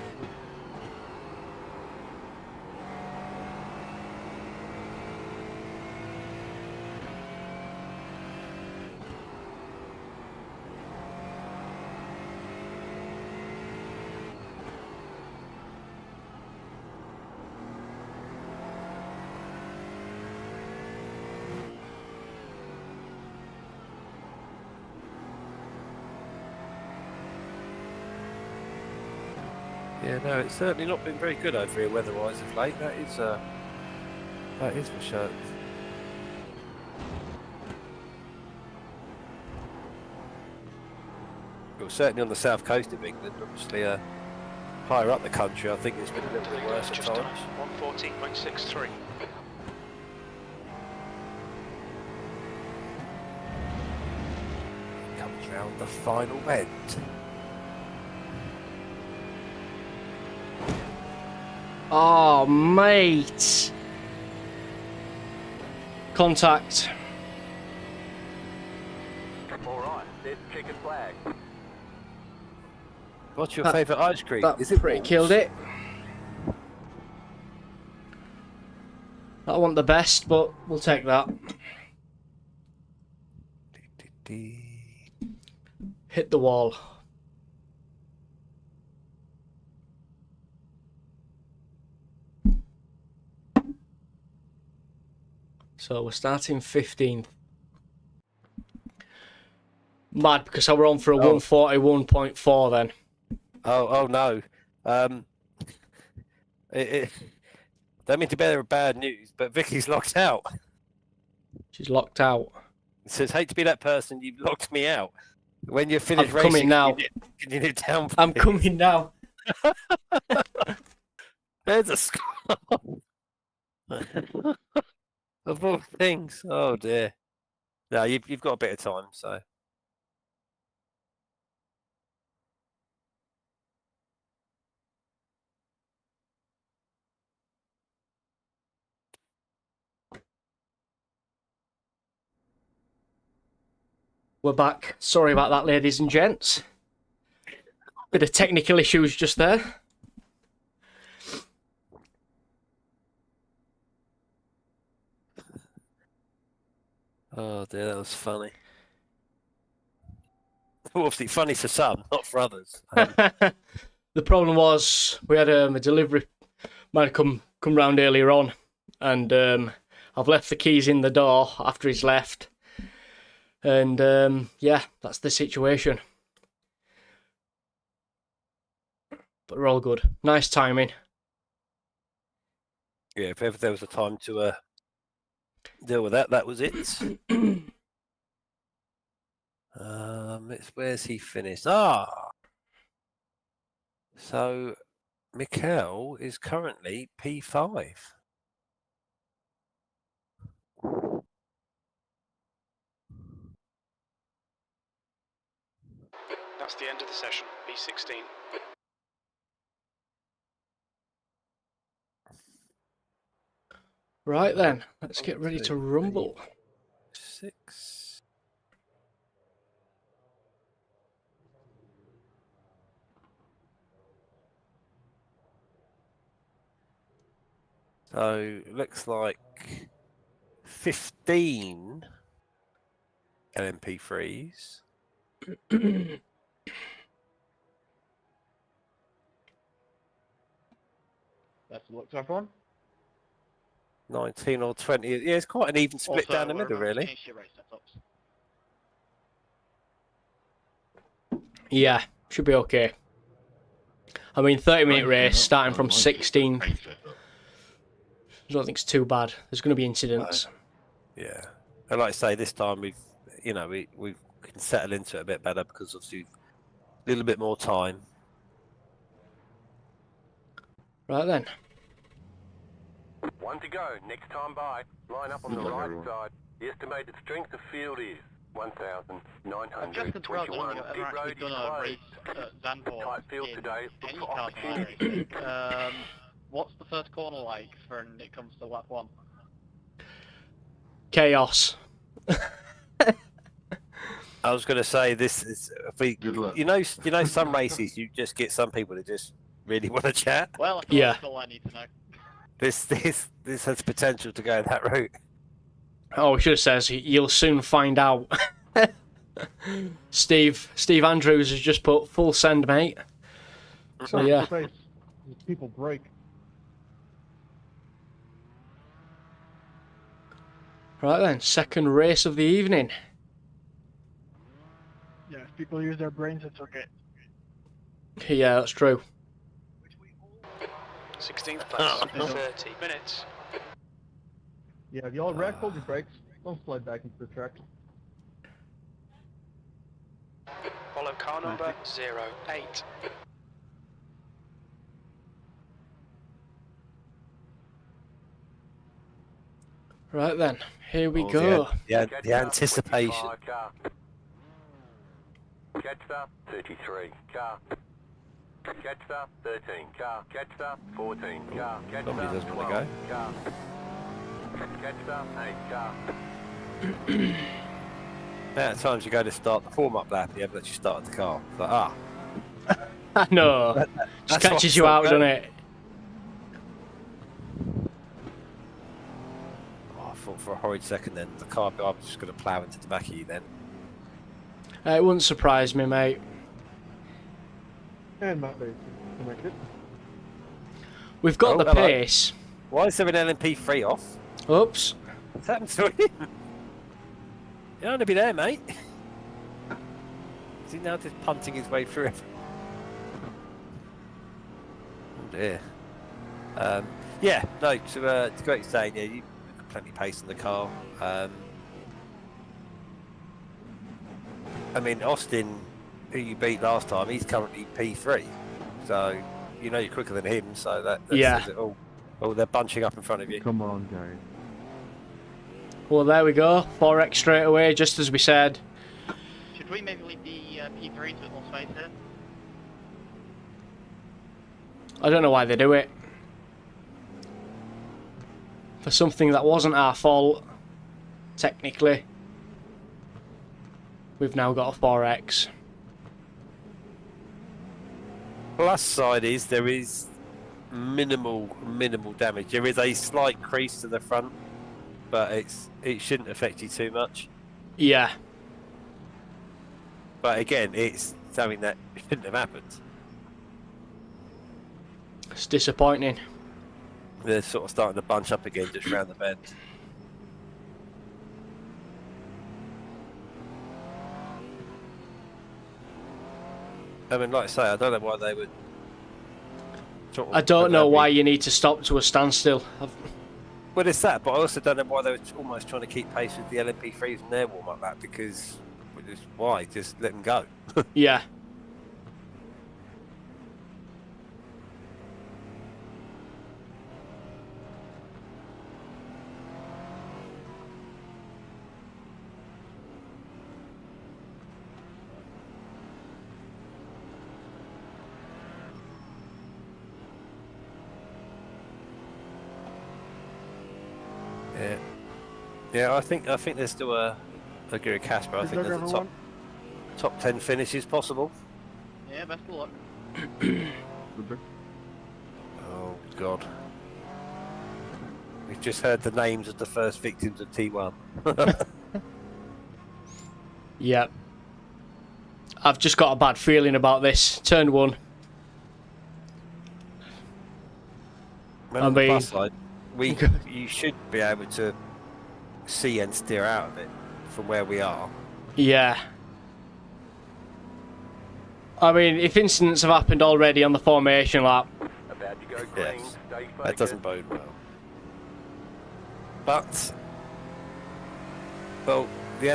Speaker 2: Yeah, no, it's certainly not been very good over here weather-wise of late. That is for sure. Well, certainly on the south coast of England, obviously higher up the country, I think it's been a little bit worse at
Speaker 5: Just done
Speaker 2: times.
Speaker 5: 140.63.
Speaker 2: Comes round the final bend.
Speaker 1: Oh, mate. Contact.
Speaker 4: All right, there's the chicken flag.
Speaker 2: What's your favourite ice cream?
Speaker 1: That
Speaker 2: Is it
Speaker 1: pretty
Speaker 2: Waltz?
Speaker 1: killed it. I want the best, but we'll take that. Hit the wall. So we're starting 15th. Mad, because I were on for a 141.4 then.
Speaker 2: Oh no. Don't mean to bear bad news, but Vicky's locked out.
Speaker 1: She's locked out.
Speaker 2: It says, hate to be that person, you've locked me out. When you're finished
Speaker 1: I'm coming
Speaker 2: racing,
Speaker 1: now.
Speaker 2: Can you nip down?
Speaker 1: I'm
Speaker 2: please?
Speaker 1: coming now.
Speaker 2: There's a score. Of all things. Oh dear. No, you've got a bit of time, so.
Speaker 1: We're back. Sorry about that, ladies and gents. Bit of technical issues just there.
Speaker 2: Oh dear, that was funny. Obviously funny for some, not for others.
Speaker 1: The problem was we had a delivery man come round earlier on, and I've left the keys in the door after he's left, and yeah, that's the situation. But we're all good. Nice timing.
Speaker 2: Yeah, if ever there was a time to deal with that, that was it. Where's he finished? So Mikel is currently P5.
Speaker 5: That's the end of the session, B16.
Speaker 1: Right then, let's get ready to rumble.
Speaker 2: 6. So looks like 15 LMP3s.
Speaker 3: Best of luck to everyone.
Speaker 2: 19 or 20. Yeah, it's quite an even split down the middle, really.
Speaker 1: Yeah, should be okay. I mean, 30-minute race starting from 16. I don't think it's too bad. There's going to be incidents.
Speaker 2: Yeah, and like I say, this time we can settle into it a bit better because obviously a little bit more time.
Speaker 1: Right then.
Speaker 4: 1 to go. Next time by. Line up on the right side. The estimated strength of field is 1,921. Pit road is closed.
Speaker 7: Zandvoort
Speaker 4: Tight field today. Look
Speaker 7: any
Speaker 4: for
Speaker 7: car
Speaker 4: opportunities.
Speaker 7: what's the first corner like when it comes to lap 1?
Speaker 1: Chaos.
Speaker 2: I was going to say this is you know some races you just get some people that just really want to chat.
Speaker 7: Well,
Speaker 1: Yeah.
Speaker 7: that's all I need to know.
Speaker 2: This has potential to go that route.
Speaker 1: Oh, it should have says you'll soon find out. Steve Andrews has just put full send, mate. So yeah.
Speaker 3: People break.
Speaker 1: Right then, second race of the evening.
Speaker 3: Yeah, if people use their brains, it's okay.
Speaker 1: Yeah, that's true.
Speaker 5: 16th place, 30 minutes.
Speaker 3: Yeah, if y'all wreck, hold your brakes. Don't slide back into the track.
Speaker 5: Follow car number 08.
Speaker 1: Right then, here we go.
Speaker 2: Yeah, the anticipation.
Speaker 4: Jetstar 33 car. Jetstar 13 car. Jetstar 14 car.
Speaker 2: Somebody
Speaker 4: Jetstar
Speaker 2: doesn't
Speaker 4: 12
Speaker 2: want to
Speaker 4: car. Jetstar 8 car.
Speaker 2: At times you go to start the warm-up lap, you haven't actually started the car. It's like,
Speaker 1: I know. Just catches you out, doesn't it?
Speaker 2: I thought for a horrid second then the car behind was just going to plough into the back of you then.
Speaker 1: It wouldn't surprise me, mate.
Speaker 3: And my base connected.
Speaker 1: We've got
Speaker 2: Oh,
Speaker 1: the
Speaker 2: hello.
Speaker 1: pace.
Speaker 2: Why is there an LMP3 off?
Speaker 1: Oops.
Speaker 2: What's happened to him? You don't want to be there, mate. Is he now just punting his way through it? Oh dear. Yeah, no, to go what you're saying, yeah, you've got plenty of pace in the car. I mean, Austin, who you beat last time, he's currently P3. So, you know you're quicker than him, so that
Speaker 1: Yeah.
Speaker 2: says it all. Oh, they're bunching up in front of you.
Speaker 3: Come on, guys.
Speaker 1: Well, there we go. 4x straight away, just as we said.
Speaker 7: Should we maybe leave the P3 to more space here?
Speaker 1: I don't know why they do it. For something that wasn't our fault, technically. we've now got a 4X.
Speaker 2: Plus side is there is minimal damage. There is a slight crease to the front, but it shouldn't affect you too much.
Speaker 1: Yeah.
Speaker 2: But again, it's something that shouldn't have happened.
Speaker 1: It's disappointing.
Speaker 2: They're sort of starting to bunch up again just round the bend. I mean, like I say, I don't know why they would.
Speaker 1: I don't know why you need to stop to a standstill.
Speaker 2: Well, it's that, but I also don't know why they were almost trying to keep pace with the LMP3s and their warm-up lap, because why? Just let them go.
Speaker 1: Yeah.
Speaker 2: Yeah, I think there's still a agree with Casper. I think
Speaker 3: Good luck,
Speaker 2: there's a
Speaker 3: everyone.
Speaker 2: top 10 finishes possible.
Speaker 7: Yeah, best of luck.
Speaker 2: Oh God, we've just heard the names of the first victims of T1.
Speaker 1: Yep. I've just got a bad feeling about this. Turn 1.
Speaker 2: On the plus side, you should be able to see and steer out of it from where we are.
Speaker 1: Yeah. I mean, if incidents have happened already on the formation lap.
Speaker 4: About to go green.
Speaker 2: Yes,
Speaker 4: Stay
Speaker 2: that
Speaker 4: focused.
Speaker 2: doesn't bode well. But, well, the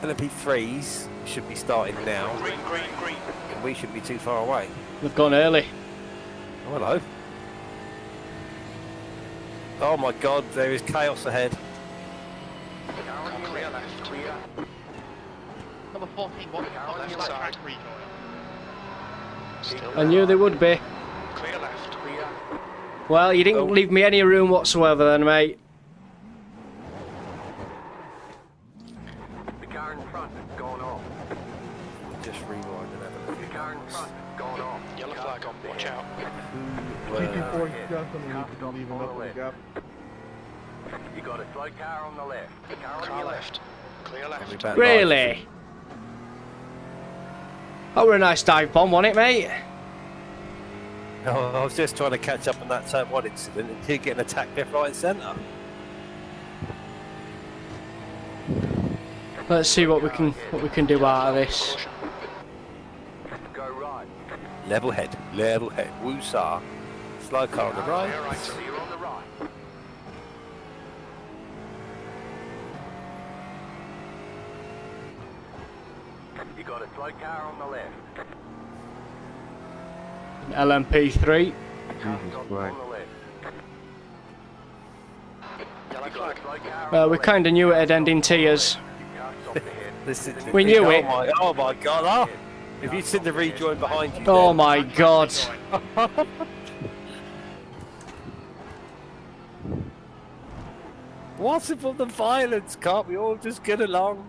Speaker 2: LMP3s should be starting now,
Speaker 5: Green, green, green.
Speaker 2: and we shouldn't be too far away.
Speaker 1: They've gone early.
Speaker 2: Oh, hello. Oh my God, there is chaos ahead.
Speaker 5: Clear left.
Speaker 4: Clear.
Speaker 7: Number 14, what?
Speaker 5: Left
Speaker 7: Left
Speaker 5: side.
Speaker 7: track recoil.
Speaker 5: Still
Speaker 1: I knew they would be.
Speaker 5: clear left.
Speaker 4: Clear.
Speaker 1: Well, you didn't leave me any room whatsoever then, mate.
Speaker 4: The car in front has gone off.
Speaker 2: Just rewind and have a look.
Speaker 4: The car in front has gone off.
Speaker 5: Yellow flag on, watch out.
Speaker 3: GT4 Zandvoort,
Speaker 4: Car
Speaker 3: leaving
Speaker 4: on
Speaker 3: up
Speaker 4: the
Speaker 3: the gap.
Speaker 4: You got a slow car on the left. Car on
Speaker 5: Car
Speaker 4: your
Speaker 5: left. Clear
Speaker 2: We'll be
Speaker 5: left.
Speaker 2: back
Speaker 1: Really? That were a nice dive bomb, wasn't it, mate?
Speaker 2: live. Oh, I was just trying to catch up on that turn 1 incident and here getting attacked left, right and centre.
Speaker 1: Let's see what we can do out of this.
Speaker 5: Caution.
Speaker 4: Go right.
Speaker 2: Level head, woosah. Slow car on the
Speaker 5: Clear
Speaker 2: right.
Speaker 5: right.
Speaker 4: Clear on the right. You got a slow car on the left.
Speaker 1: LMP3.
Speaker 4: Car stopped on the left.
Speaker 5: Yellow
Speaker 4: You got
Speaker 5: flag.
Speaker 4: a slow car on the
Speaker 1: We
Speaker 4: left.
Speaker 1: kind of knew it'd end in tears.
Speaker 4: Car stopped ahead.
Speaker 2: This is,
Speaker 1: We knew
Speaker 2: oh
Speaker 1: it.
Speaker 2: oh my God, oh. If you'd seen the rejoin behind you
Speaker 1: Oh
Speaker 2: there.
Speaker 1: my God.
Speaker 2: What's it for the violence? Can't we all just get along?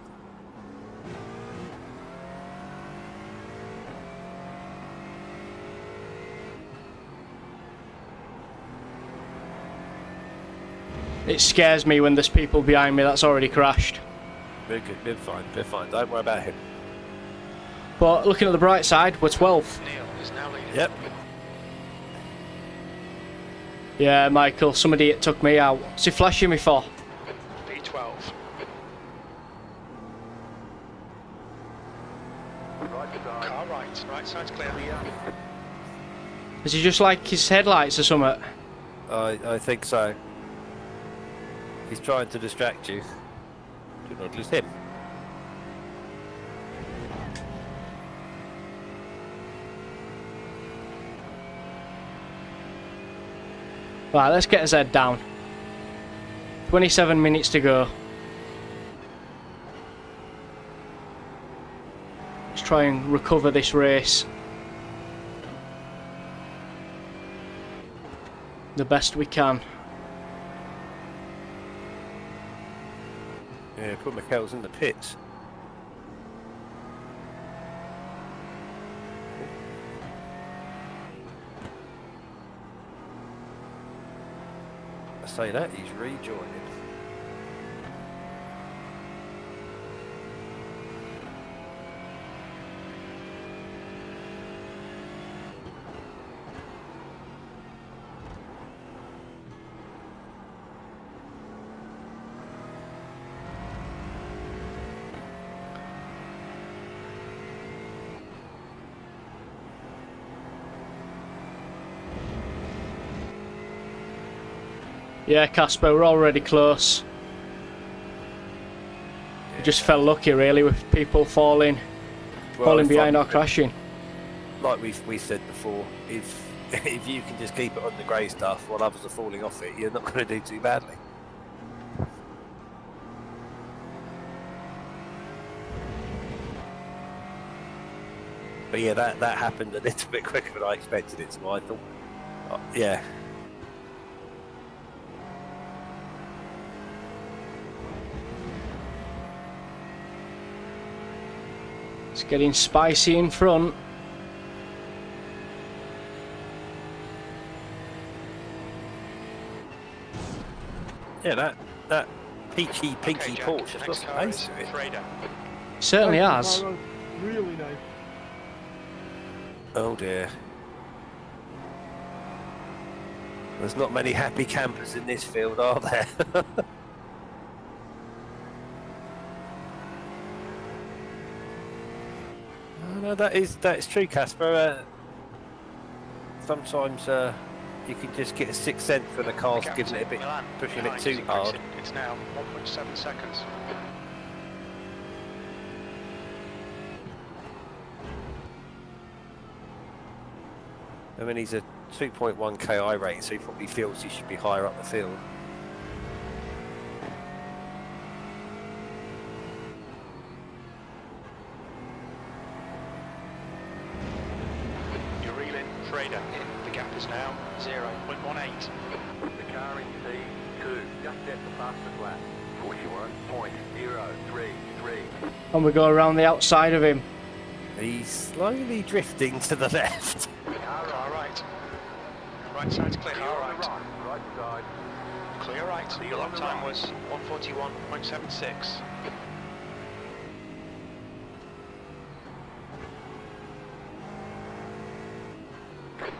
Speaker 1: It scares me when there's people behind me that's already crashed.
Speaker 2: We're good, we're fine, don't worry about him.
Speaker 1: But looking at the bright side, we're 12th.
Speaker 5: Neil is now leading.
Speaker 2: Yep.
Speaker 1: Yeah, Michael, some idiot took me out. What's he flashing me for?
Speaker 5: P12.
Speaker 4: Right side.
Speaker 5: Car right. Right side's clear.
Speaker 1: Is he just like his headlights or something?
Speaker 2: I think so. He's trying to distract you. Do not lose him.
Speaker 1: Right, let's get his head down. 27 minutes to go. Let's try and recover this race the best we can.
Speaker 2: Yeah, put McHale's in the pits. say that he's rejoining.
Speaker 1: Yeah, Casper, we're already close. We just felt lucky, really, with people falling behind or crashing.
Speaker 2: Like we said before, if you can just keep it on the grey stuff while others are falling off it, you're not going to do too badly. But yeah, that happened a little bit quicker than I expected it to. I thought, yeah.
Speaker 1: It's getting spicy in front.
Speaker 2: Yeah, that peachy pinky
Speaker 5: Jack,
Speaker 2: Porsche has got
Speaker 5: next
Speaker 2: some
Speaker 5: car
Speaker 2: pace
Speaker 5: is
Speaker 2: to it.
Speaker 5: Frader.
Speaker 1: Certainly
Speaker 3: Nice,
Speaker 1: has.
Speaker 3: Carlos. Really nice.
Speaker 2: Oh dear. There's not many happy campers in this field, are there? Oh, no, that is true, Casper. Sometimes you can just get a sixth sense when the car's
Speaker 5: The gap
Speaker 2: giving
Speaker 5: to
Speaker 2: it a bit,
Speaker 5: Milan
Speaker 2: pushing a bit
Speaker 5: behind is
Speaker 2: too hard.
Speaker 5: increasing. It's now 1.7 seconds.
Speaker 2: I mean, he's a 2.1 KI rating, so he probably feels he should be higher up the field.
Speaker 5: You're reeling Frader in. The gap is now 0.18.
Speaker 4: The car in P2 just at the fastest lap. 41.033.
Speaker 1: And we go around the outside of him.
Speaker 2: He's slowly drifting to the left.
Speaker 5: Car right. Right side's clear.
Speaker 4: Clear
Speaker 5: Car
Speaker 4: on the
Speaker 5: right.
Speaker 4: right side.
Speaker 5: Clear right.
Speaker 4: Clear
Speaker 5: Your
Speaker 4: on
Speaker 5: lap
Speaker 4: the
Speaker 5: time
Speaker 4: right.
Speaker 5: was 141.76.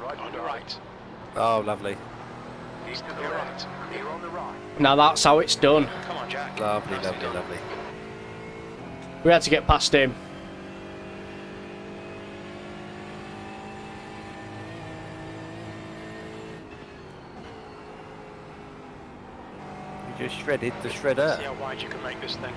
Speaker 4: Right
Speaker 5: On the
Speaker 4: side.
Speaker 5: right.
Speaker 2: Oh, lovely.
Speaker 4: Keep to the
Speaker 5: Clear
Speaker 4: left.
Speaker 5: right.
Speaker 4: Clear on the right.
Speaker 1: Now that's how it's done.
Speaker 5: Come on, Jack.
Speaker 2: Lovely,
Speaker 5: Nicely
Speaker 2: lovely,
Speaker 5: done.
Speaker 2: lovely.
Speaker 1: We had to get past him.
Speaker 2: You just shredded the shredder.
Speaker 5: See how wide you can make this thing.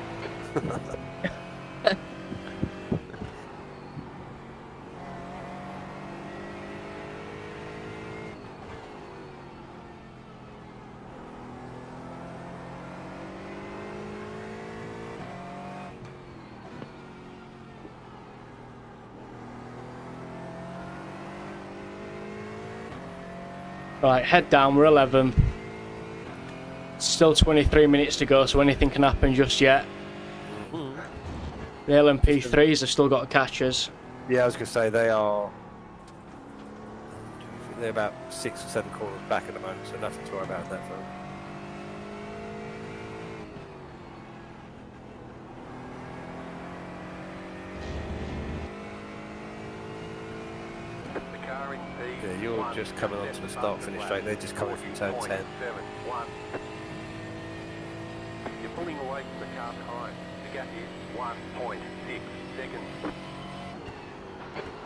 Speaker 1: Right, head down, we're 11th. Still 23 minutes to go, so anything can happen just yet. The LMP3s have still got to catch us.
Speaker 2: Yeah, I was going to say they're about 6 or 7 corners back at the moment, so nothing to worry about in that front.
Speaker 4: The car in P1.
Speaker 2: Yeah, you're just coming onto the start-finish straight. They're just coming from turn 10.
Speaker 4: 0.71. You're pulling away from the car behind. The gap is 1.6 seconds.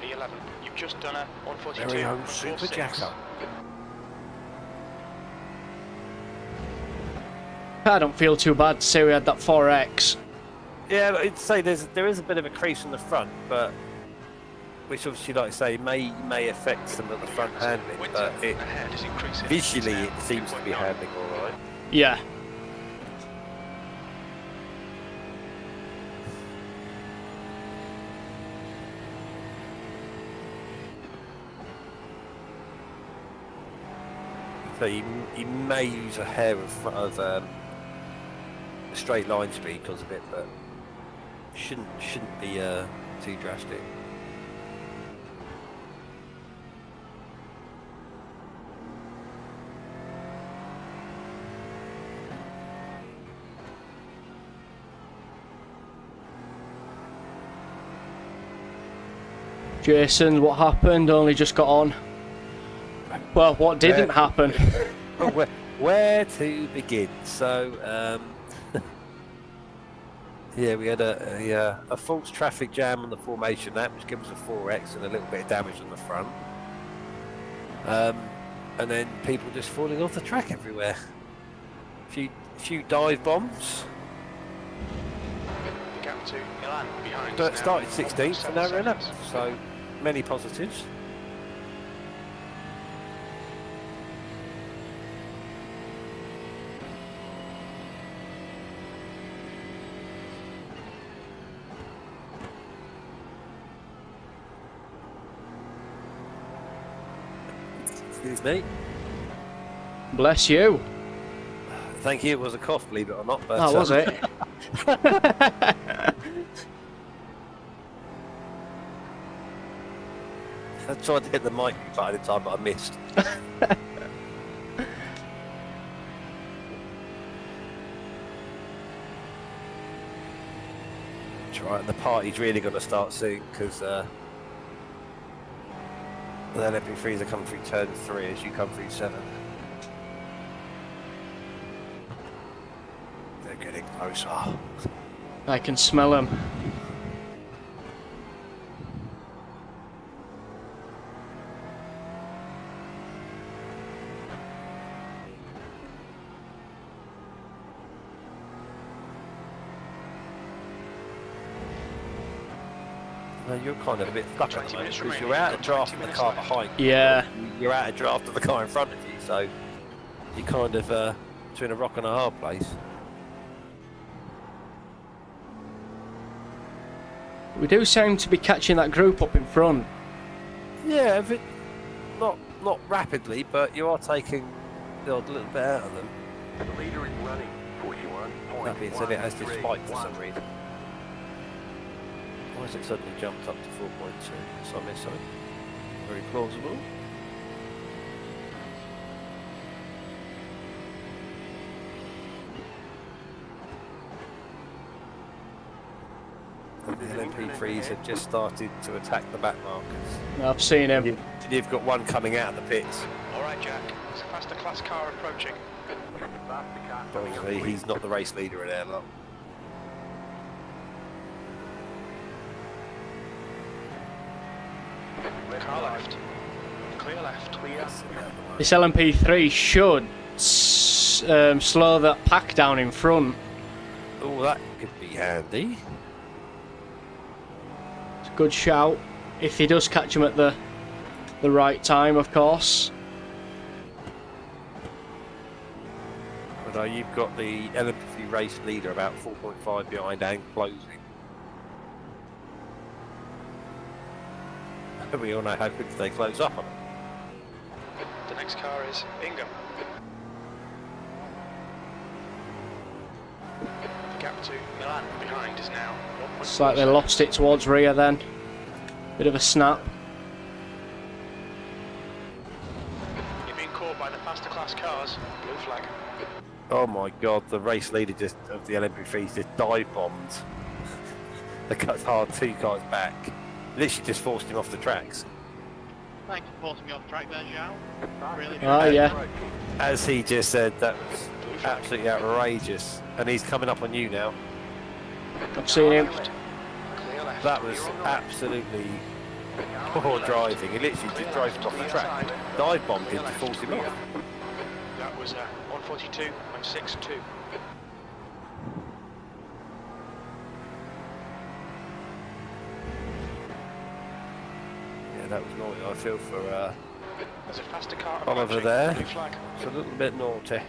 Speaker 5: P11. You've just done a
Speaker 2: Very own Super
Speaker 5: 142.46.
Speaker 2: Jacker.
Speaker 1: I don't feel too bad to say we had that 4X.
Speaker 2: Yeah, but I'd say there is a bit of a crease on the front, but which obviously, like I say, may affect some of the front handling,
Speaker 5: Winter
Speaker 2: but it
Speaker 5: ahead is increasing.
Speaker 2: visually
Speaker 5: It's
Speaker 2: it
Speaker 5: now
Speaker 2: seems to be
Speaker 5: 2.9.
Speaker 2: handling all right.
Speaker 1: Yeah.
Speaker 2: So you may use a hair of straight line speed because of it, but shouldn't be too drastic.
Speaker 1: Jason, what happened? Only just got on. Well, what didn't happen?
Speaker 2: Where to begin? So, yeah, we had a false traffic jam on the formation lap, which gave us a 4X and a little bit of damage on the front. And then people just falling off the track everywhere. A few dive bombs.
Speaker 5: The gap to Milan behind.
Speaker 2: But started 16th and now we're 11th, so many positives. Excuse me.
Speaker 1: Bless you.
Speaker 2: Thank you. It was a cough, believe it or not. But,
Speaker 1: Oh, was it?
Speaker 2: I tried to hit the mic button in time, but I missed. That's right, and the party's really going to start soon because the LMP3s are coming through turn 3 as you come through 7. They're getting closer.
Speaker 1: I can smell them.
Speaker 2: No, you're kind of a bit stuck at the moment because you're out of draft of the car behind you.
Speaker 1: Yeah.
Speaker 2: You're out of draft of the car in front of you, so you're kind of between a rock and a hard place.
Speaker 1: We do seem to be catching that group up in front.
Speaker 2: Yeah, not rapidly, but you are taking the odd little bit out of them.
Speaker 4: The leader is running 41.1.
Speaker 2: That being said, it has just spiked for some reason. Why has it suddenly jumped up to 4.2? So I missed something. Very plausible. And the LMP3s have just started to attack the back markers.
Speaker 1: I've seen him.
Speaker 2: You've got one coming out of the pits.
Speaker 5: All right, Jack. It's a faster class car approaching.
Speaker 2: Obviously, he's not the race leader in airlock.
Speaker 5: Car left. Clear left. Clear.
Speaker 1: This LMP3 should slow that pack down in front.
Speaker 2: Oh, that could be handy.
Speaker 1: It's a good shout. If he does catch him at the right time, of course.
Speaker 2: But you've got the LMP3 race leader about 4.5 behind and closing. We all know how quick they close up on it.
Speaker 5: The next car is Bingham. The gap to Milan behind is now.
Speaker 1: Slightly lost it towards rear then. Bit of a snap.
Speaker 5: You're being caught by the faster class cars. Blue flag.
Speaker 2: Oh my god, the race leader of the LMP3 just dive bombed the hard 2 cars back. Literally just forced him off the tracks.
Speaker 7: Thanks for forcing me off track there, Zhao. Really
Speaker 1: Oh yeah.
Speaker 2: As he just said, that was absolutely outrageous. And he's coming up on you now.
Speaker 1: I've seen him.
Speaker 5: Clear left.
Speaker 2: That was absolutely poor driving. He literally just drove him off the track. Dive bombed him to force him off.
Speaker 5: That was 142.62.
Speaker 2: Yeah, that was naughty. I feel for
Speaker 5: There's a faster car
Speaker 2: Oliver
Speaker 5: approaching.
Speaker 2: there.
Speaker 5: Blue flag.
Speaker 2: It's a little bit naughty.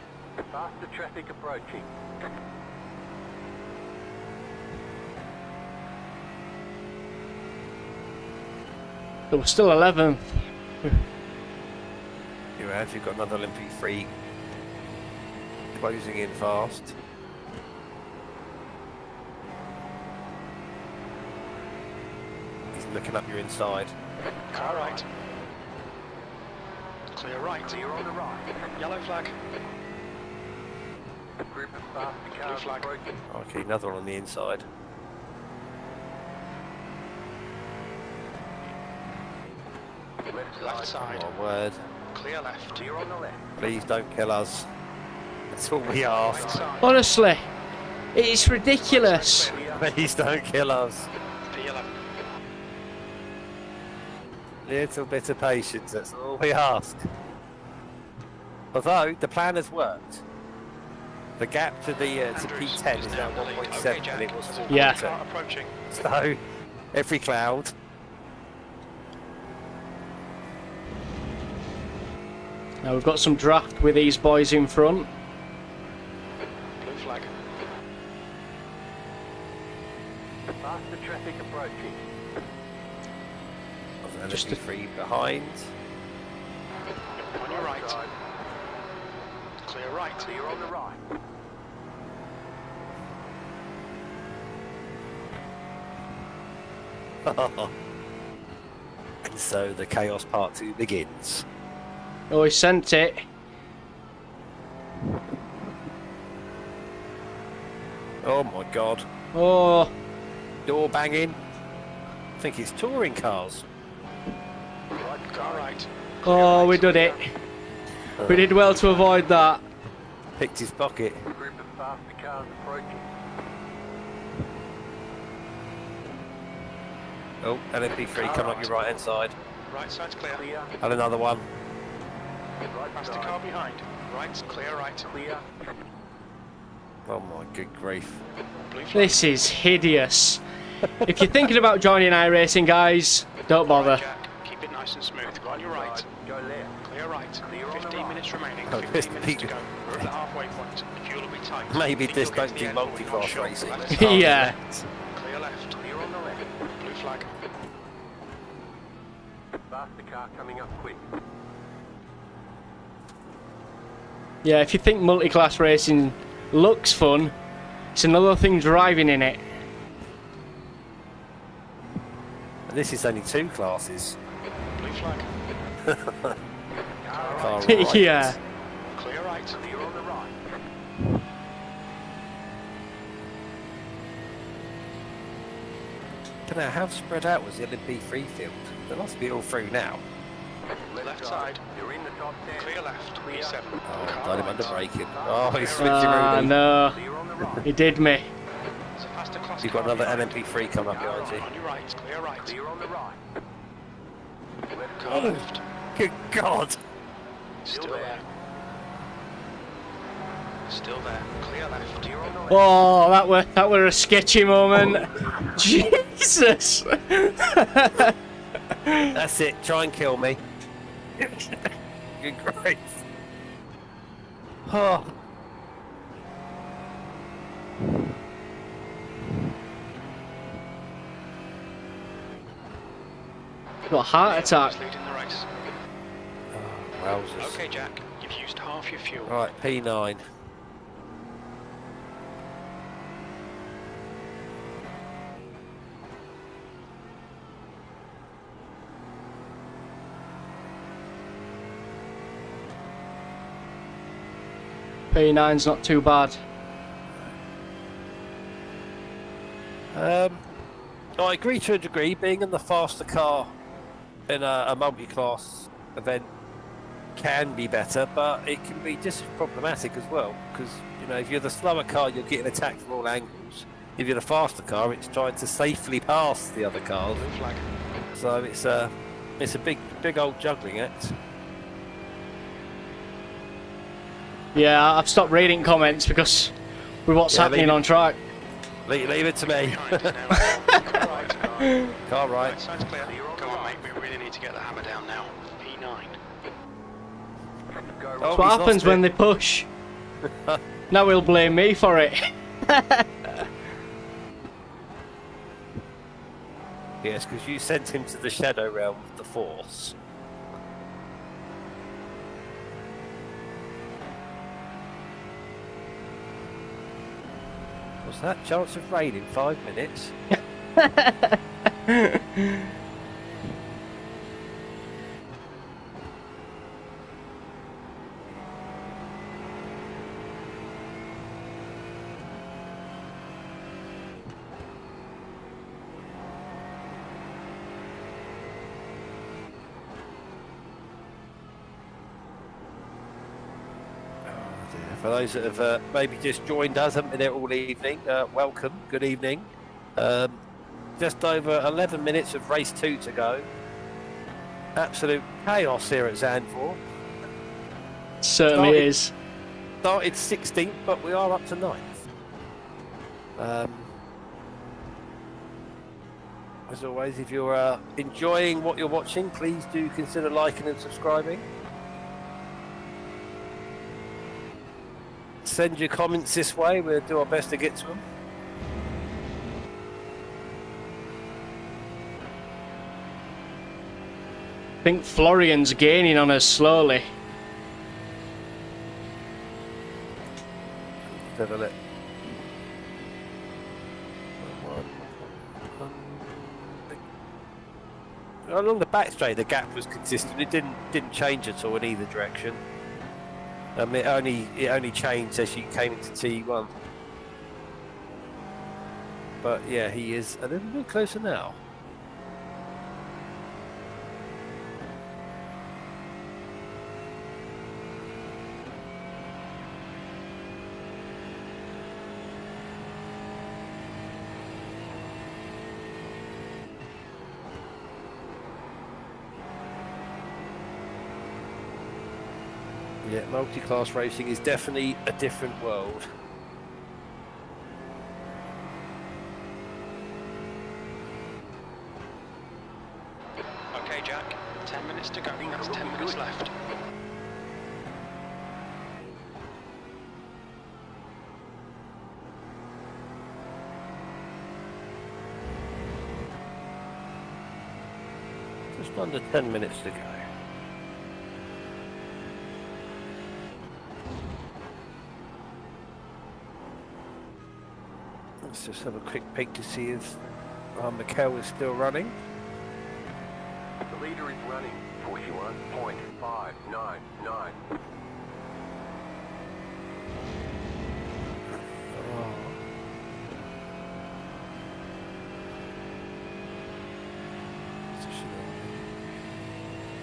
Speaker 4: Faster traffic approaching.
Speaker 1: But we're still 11th.
Speaker 2: You've got another LMP3 closing in fast. He's looking up your inside.
Speaker 5: Car right. Clear right.
Speaker 4: Clear on the right.
Speaker 5: Yellow flag.
Speaker 4: A group of faster cars
Speaker 5: flag.
Speaker 4: approaching.
Speaker 2: Okay, another one on the inside.
Speaker 5: Left side.
Speaker 2: Oh, my word.
Speaker 5: Clear left.
Speaker 4: You're on the left.
Speaker 2: Please don't kill us. That's all we ask.
Speaker 5: Right side.
Speaker 1: Honestly, it's ridiculous.
Speaker 2: Please don't kill us.
Speaker 5: P11.
Speaker 2: Little bit of patience, that's all we ask. Although, the plan has worked. The gap to the to
Speaker 5: Andrews
Speaker 2: P10 is now
Speaker 5: down the lead.
Speaker 2: 1.7
Speaker 5: Okay,
Speaker 2: and
Speaker 5: Jack.
Speaker 2: it was
Speaker 5: There's a
Speaker 2: 4.2.
Speaker 1: Yeah.
Speaker 5: car approaching.
Speaker 2: So, every cloud.
Speaker 1: Now we've got some draft with these boys in front.
Speaker 5: Blue flag.
Speaker 4: Faster traffic approaching.
Speaker 2: Just a free behind.
Speaker 5: On your right.
Speaker 4: Side.
Speaker 5: Clear right.
Speaker 4: You're on the right.
Speaker 2: And so the Chaos Part 2 begins.
Speaker 1: Oh, he sent it.
Speaker 2: Oh my god.
Speaker 1: Oh,
Speaker 2: Door banging. I think it's touring cars.
Speaker 5: Car right.
Speaker 1: oh, we did it. We did well to avoid that.
Speaker 2: Picked his pocket.
Speaker 4: Group of faster cars approaching.
Speaker 2: Oh, LMP3 coming up your right hand side.
Speaker 5: Right side's clear.
Speaker 4: Clear.
Speaker 2: And another one.
Speaker 4: Right
Speaker 5: Faster
Speaker 4: side.
Speaker 5: car behind. Right. Clear right.
Speaker 4: Clear.
Speaker 2: Oh my good grief.
Speaker 5: Blue flag.
Speaker 1: This is hideous. If you're thinking about joining iRacing, guys, don't
Speaker 5: Right,
Speaker 1: bother.
Speaker 5: Jack. Keep it nice and smooth. Go on your right.
Speaker 4: Go left.
Speaker 5: Clear right.
Speaker 4: Clear on the
Speaker 5: 15
Speaker 4: right.
Speaker 5: minutes remaining.
Speaker 2: Oh,
Speaker 5: 15 minutes to
Speaker 2: Pete.
Speaker 5: go. We're at the halfway point. Fuel will be tight.
Speaker 2: Maybe
Speaker 5: Think
Speaker 2: this
Speaker 5: you'll get
Speaker 2: don't
Speaker 5: to the
Speaker 2: do
Speaker 5: end, but we're not
Speaker 2: multi-class
Speaker 5: sure.
Speaker 2: racing.
Speaker 5: Left side.
Speaker 1: Yeah.
Speaker 5: Clear left.
Speaker 4: Clear on the left.
Speaker 5: Blue flag.
Speaker 4: Faster car coming up quick.
Speaker 1: Yeah, if you think multi-class racing looks fun, it's another thing driving in it.
Speaker 2: And this is only 2 classes.
Speaker 5: Blue flag.
Speaker 2: Car right.
Speaker 1: Yeah.
Speaker 5: Clear right.
Speaker 4: Clear on the right.
Speaker 2: Don't know how spread out was the LMP3 field. They must be all through now.
Speaker 5: Left side.
Speaker 4: You're in the top 10.
Speaker 5: Clear left.
Speaker 4: Clear.
Speaker 5: P7.
Speaker 2: Oh,
Speaker 5: Car
Speaker 2: got him
Speaker 5: right.
Speaker 2: under braking. Oh, he's switching
Speaker 1: Ah,
Speaker 2: around.
Speaker 1: no.
Speaker 4: Clear on the right.
Speaker 1: He did me.
Speaker 5: There's a faster class
Speaker 2: You've got
Speaker 5: car
Speaker 2: another
Speaker 5: behind.
Speaker 2: LMP3 coming up behind you.
Speaker 5: On your right. Clear right.
Speaker 4: Clear on the right. Left
Speaker 5: Car
Speaker 4: side.
Speaker 5: left.
Speaker 2: Good God!
Speaker 5: Still there. Still there. Clear left.
Speaker 4: Clear on the left.
Speaker 1: Oh, that were a sketchy moment. Jesus.
Speaker 2: That's it, try and kill me. Good grief. Oh.
Speaker 1: Got a heart attack.
Speaker 5: Who's leading the race?
Speaker 2: Wowzers.
Speaker 5: Okay, Jack. You've used half your fuel.
Speaker 2: Right, P9.
Speaker 1: P9's not too bad.
Speaker 2: I agree to a degree, being in the faster car in a multi-class event can be better, but it can be just as problematic as well, because you know, if you're the slower car, you're getting attacked from all angles. If you're the faster car, it's trying to safely pass the other cars.
Speaker 5: Blue flag.
Speaker 2: So it's a big old juggling act.
Speaker 1: Yeah, I've stopped reading comments because with what's
Speaker 2: Yeah,
Speaker 1: happening
Speaker 2: leave it-
Speaker 1: on track.
Speaker 2: Leave it to me.
Speaker 5: Behind is now. Car right.
Speaker 2: Car
Speaker 5: Right
Speaker 2: right.
Speaker 5: side's clear. Come on, mate. We really need to get the hammer down now. P9.
Speaker 4: Go
Speaker 2: Oh,
Speaker 1: That's
Speaker 2: he's
Speaker 1: what
Speaker 2: lost
Speaker 1: happens when
Speaker 2: it.
Speaker 1: they push. Now he'll blame me for it.
Speaker 2: Yes, because you sent him to the Shadow Realm with the Force. What's that? Chance of rain in 5 minutes? For those that have maybe just joined us, haven't been there all evening, welcome, good evening. Just over 11 minutes of race 2 to go. Absolute chaos here at Zandvoort.
Speaker 1: Certainly is.
Speaker 2: Started 16th, but we are up to 9th. As always, if you're enjoying what you're watching, please do consider liking and subscribing. Send your comments this way, we'll do our best to get to them.
Speaker 1: I think Florian's gaining on us slowly.
Speaker 2: Let's have a look. Along the back straight, the gap was consistent. It didn't change at all in either direction. It only changed as she came into T1. But yeah, he is a little bit closer now. Yeah, multi-class racing is definitely a different world.
Speaker 5: Okay, Jack. 10 minutes to go. That's 10 minutes left.
Speaker 2: Just under 10 minutes to go. Let's just have a quick peek to see if Mikel is still running.
Speaker 4: The leader is running 41.599.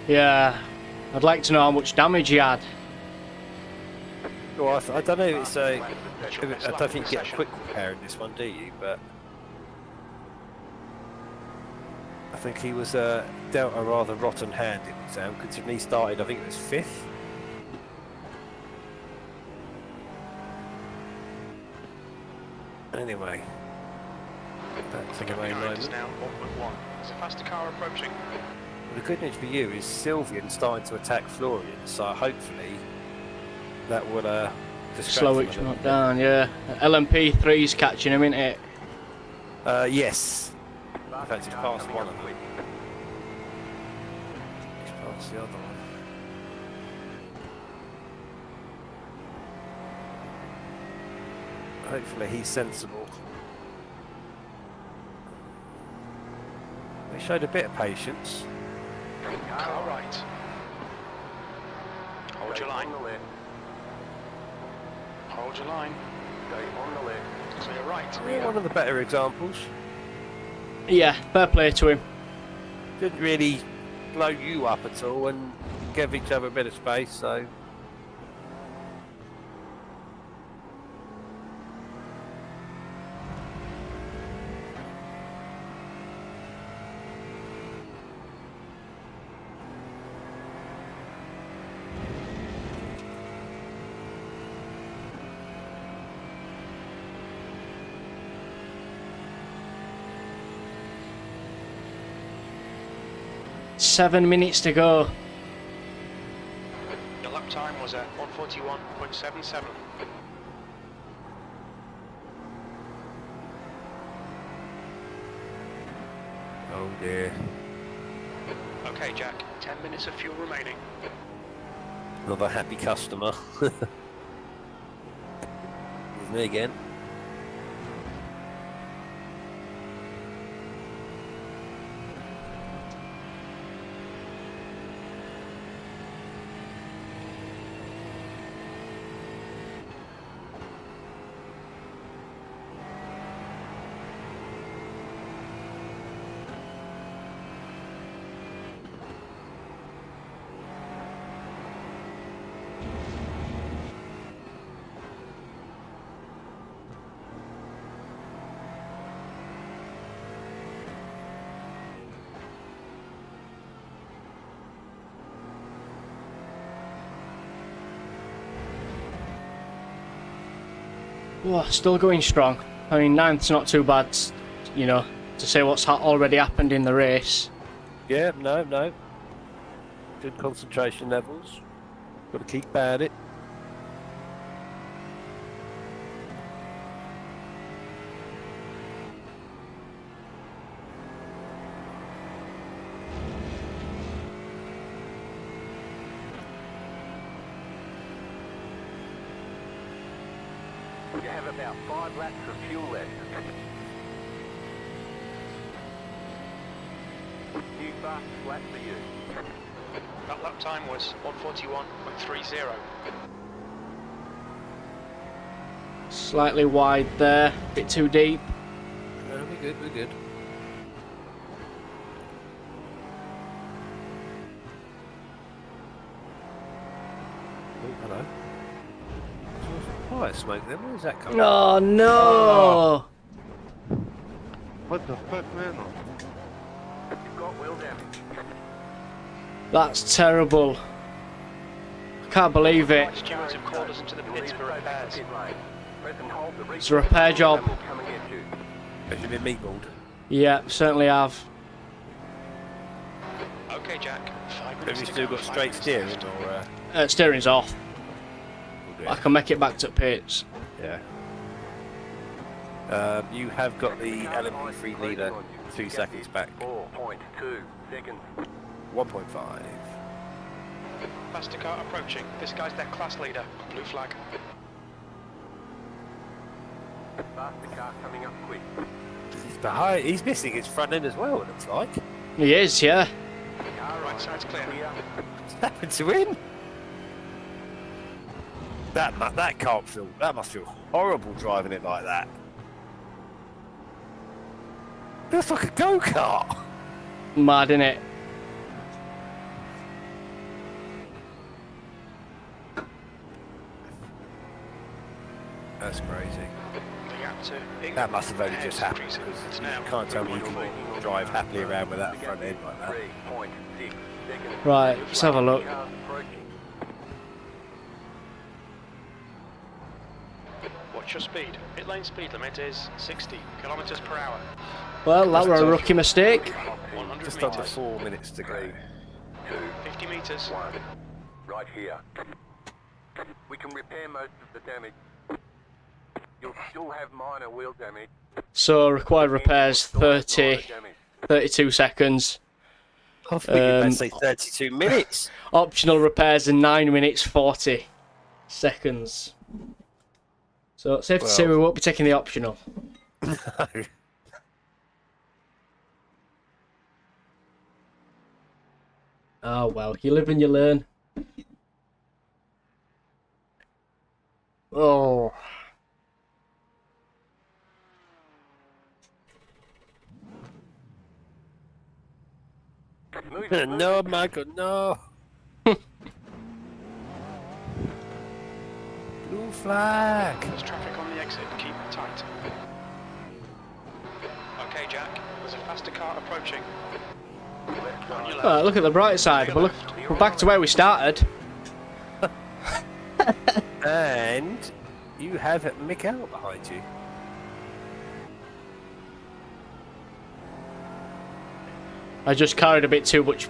Speaker 1: Yeah, I'd like to know how much damage he had.
Speaker 2: Well, I don't know if it's a... I don't think you get a quick repair in this one, do you? But I think he was dealt a rather rotten hand in the exam, considering he started, I think it was 5th. Anyway, that's the main moment.
Speaker 5: Now 1.1. Is a faster car approaching?
Speaker 2: The good news for you is Sylvian starting to attack Florian, so hopefully that will
Speaker 1: Slow each one down, yeah. LMP3's catching him, isn't it?
Speaker 2: Yes. In fact, he's passed one of them. He's passed the other one. Hopefully he's sensible. He showed a bit of patience.
Speaker 5: Car right. Hold your line. Hold your line.
Speaker 4: Stay on the left.
Speaker 5: Clear right.
Speaker 2: One of the better examples.
Speaker 1: Yeah, fair play to him.
Speaker 2: Didn't really blow you up at all and give each other a bit of space, so...
Speaker 1: Seven minutes to go.
Speaker 5: Your lap time was at 141.77.
Speaker 2: Oh dear.
Speaker 5: Okay, Jack. 10 minutes of fuel remaining.
Speaker 2: Another happy customer. It's me again.
Speaker 1: Oh, still going strong. I mean, 9th's not too bad, you know, to say what's already happened in the race.
Speaker 2: Yeah, no. Good concentration levels. Got to keep at it.
Speaker 4: You have about 5 laps of fuel left. New fastest lap for you.
Speaker 5: That lap time was 1:41.30.
Speaker 1: Slightly wide there, bit too deep.
Speaker 2: No, we're good. Oh, hello. Fire smoke then, where's that coming from?
Speaker 1: Oh no!
Speaker 3: What the fuck, man?
Speaker 4: You've got wheel damage.
Speaker 1: That's terrible. I can't believe it.
Speaker 5: Stewards have called us into the pits for repairs.
Speaker 1: It's a repair job.
Speaker 2: Have you been meatballed?
Speaker 1: Yeah, certainly have.
Speaker 5: Okay, Jack. 5 minutes
Speaker 2: Have you
Speaker 5: to
Speaker 2: still
Speaker 5: go,
Speaker 2: got
Speaker 5: 5
Speaker 2: straight
Speaker 5: minutes
Speaker 2: steering
Speaker 5: left.
Speaker 2: or?
Speaker 1: Steering's off. I can make it back to pits.
Speaker 2: Yeah. You have got the LMP3 leader 2 seconds back.
Speaker 4: 4.2 seconds.
Speaker 2: 1.5.
Speaker 5: Faster car approaching. This guy's their class leader. Blue flag.
Speaker 4: Faster car coming up quick.
Speaker 2: He's behind. He's missing his front end as well. It looks like.
Speaker 1: He is, yeah.
Speaker 4: Car
Speaker 5: Right side's clear.
Speaker 2: What's happened to him? That can't feel. That must feel horrible driving it like that. It's like a go-kart.
Speaker 1: Mad, innit?
Speaker 2: That's crazy.
Speaker 5: The gap to
Speaker 2: That must have only
Speaker 5: England
Speaker 2: just happened
Speaker 5: increasing.
Speaker 2: because
Speaker 5: It's
Speaker 2: you
Speaker 5: now
Speaker 2: can't tell me you can drive happily around with that front end like that.
Speaker 4: 3.6 seconds.
Speaker 1: Right, let's have a look.
Speaker 4: Cars approaching.
Speaker 5: Watch your speed. Pit lane speed limit is 60 kilometers per hour.
Speaker 1: Well, that were a rookie mistake.
Speaker 5: 100
Speaker 2: Just under
Speaker 5: meters.
Speaker 2: 4 minutes to go.
Speaker 5: 50 meters.
Speaker 4: 1. Right here. We can repair most of the damage. You'll still have minor wheel damage.
Speaker 1: So, required repairs 32 seconds.
Speaker 2: I think you better say 32 minutes.
Speaker 1: Optional repairs in 9 minutes 40 seconds. So, it's safe to say we won't be taking the optional.
Speaker 2: No.
Speaker 1: Oh well, you live and you learn. Oh.
Speaker 2: No, Michael, no. Blue flag.
Speaker 5: There's traffic on the exit. Keep tight. Okay, Jack. There's a faster car approaching. On your left.
Speaker 1: Look at the bright side. We're back to where we started.
Speaker 2: And you have Mikael behind you.
Speaker 1: I just carried a bit too much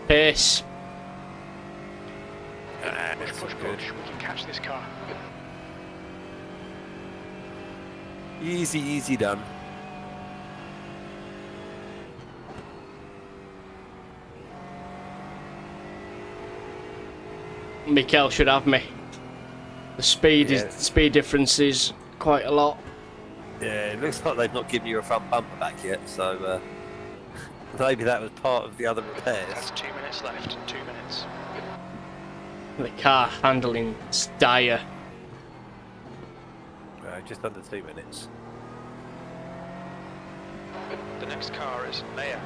Speaker 1: pace.
Speaker 5: Push, push, push. We can catch this car.
Speaker 2: Easy, easy done.
Speaker 1: Mikael should have me. The speed
Speaker 2: Yeah.
Speaker 1: is the speed difference is quite a lot.
Speaker 2: Yeah, it looks like they've not given you a front bumper back yet, so maybe that was part of the other repairs.
Speaker 5: That's 2 minutes left. 2 minutes.
Speaker 1: The car handling is dire.
Speaker 2: Just under 2 minutes.
Speaker 5: The next car is Mayer.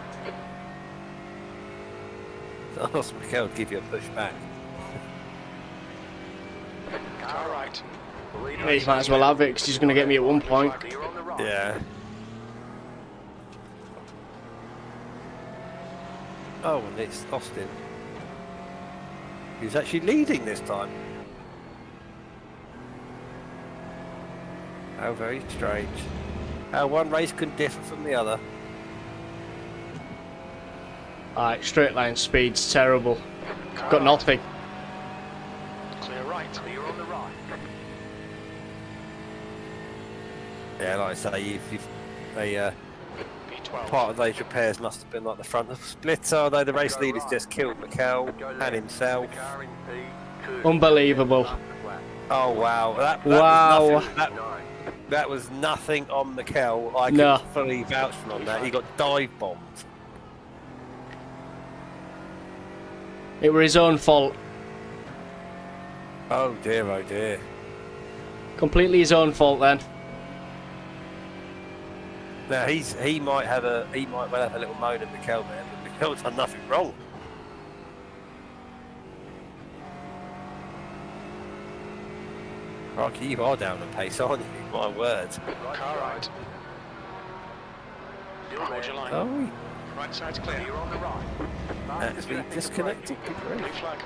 Speaker 2: I asked Mikael to give you a push back.
Speaker 5: Car right.
Speaker 1: He might as well have it because he's going to get me at one point.
Speaker 4: You're on the right.
Speaker 2: Yeah. Oh, and it's Austin. He's actually leading this time. How very strange. How one race can differ from the other.
Speaker 1: Alright, straight line speed's terrible.
Speaker 5: Car
Speaker 1: Got
Speaker 5: right.
Speaker 1: nothing.
Speaker 5: Clear right.
Speaker 4: Clear on the right.
Speaker 2: Yeah, like I say,
Speaker 5: B12.
Speaker 2: part of those repairs must have been like the front of the splitter, although the race leaders just killed Mikel
Speaker 4: Go
Speaker 2: and
Speaker 4: left.
Speaker 2: himself.
Speaker 4: The car in P2.
Speaker 1: Unbelievable.
Speaker 4: Up the flat.
Speaker 2: Oh wow, that
Speaker 1: Wow.
Speaker 2: was nothing,
Speaker 4: 9.
Speaker 2: that was nothing on Mikel. I
Speaker 1: No.
Speaker 2: can fully vouch for on that. He got dive bombed.
Speaker 1: It was his own fault.
Speaker 2: Oh dear, oh dear.
Speaker 1: Completely his own fault then.
Speaker 2: Now he might well have a little moan at Mikel there, but Mikel's done nothing wrong. Rocky, you are down on pace, aren't you? My word.
Speaker 5: Car right.
Speaker 4: Still
Speaker 5: Hold
Speaker 4: there.
Speaker 5: your line.
Speaker 2: Oh,
Speaker 5: Right side's clear.
Speaker 4: Clear on the right.
Speaker 2: actually disconnected. Good
Speaker 5: Blue
Speaker 2: grief.
Speaker 5: flag.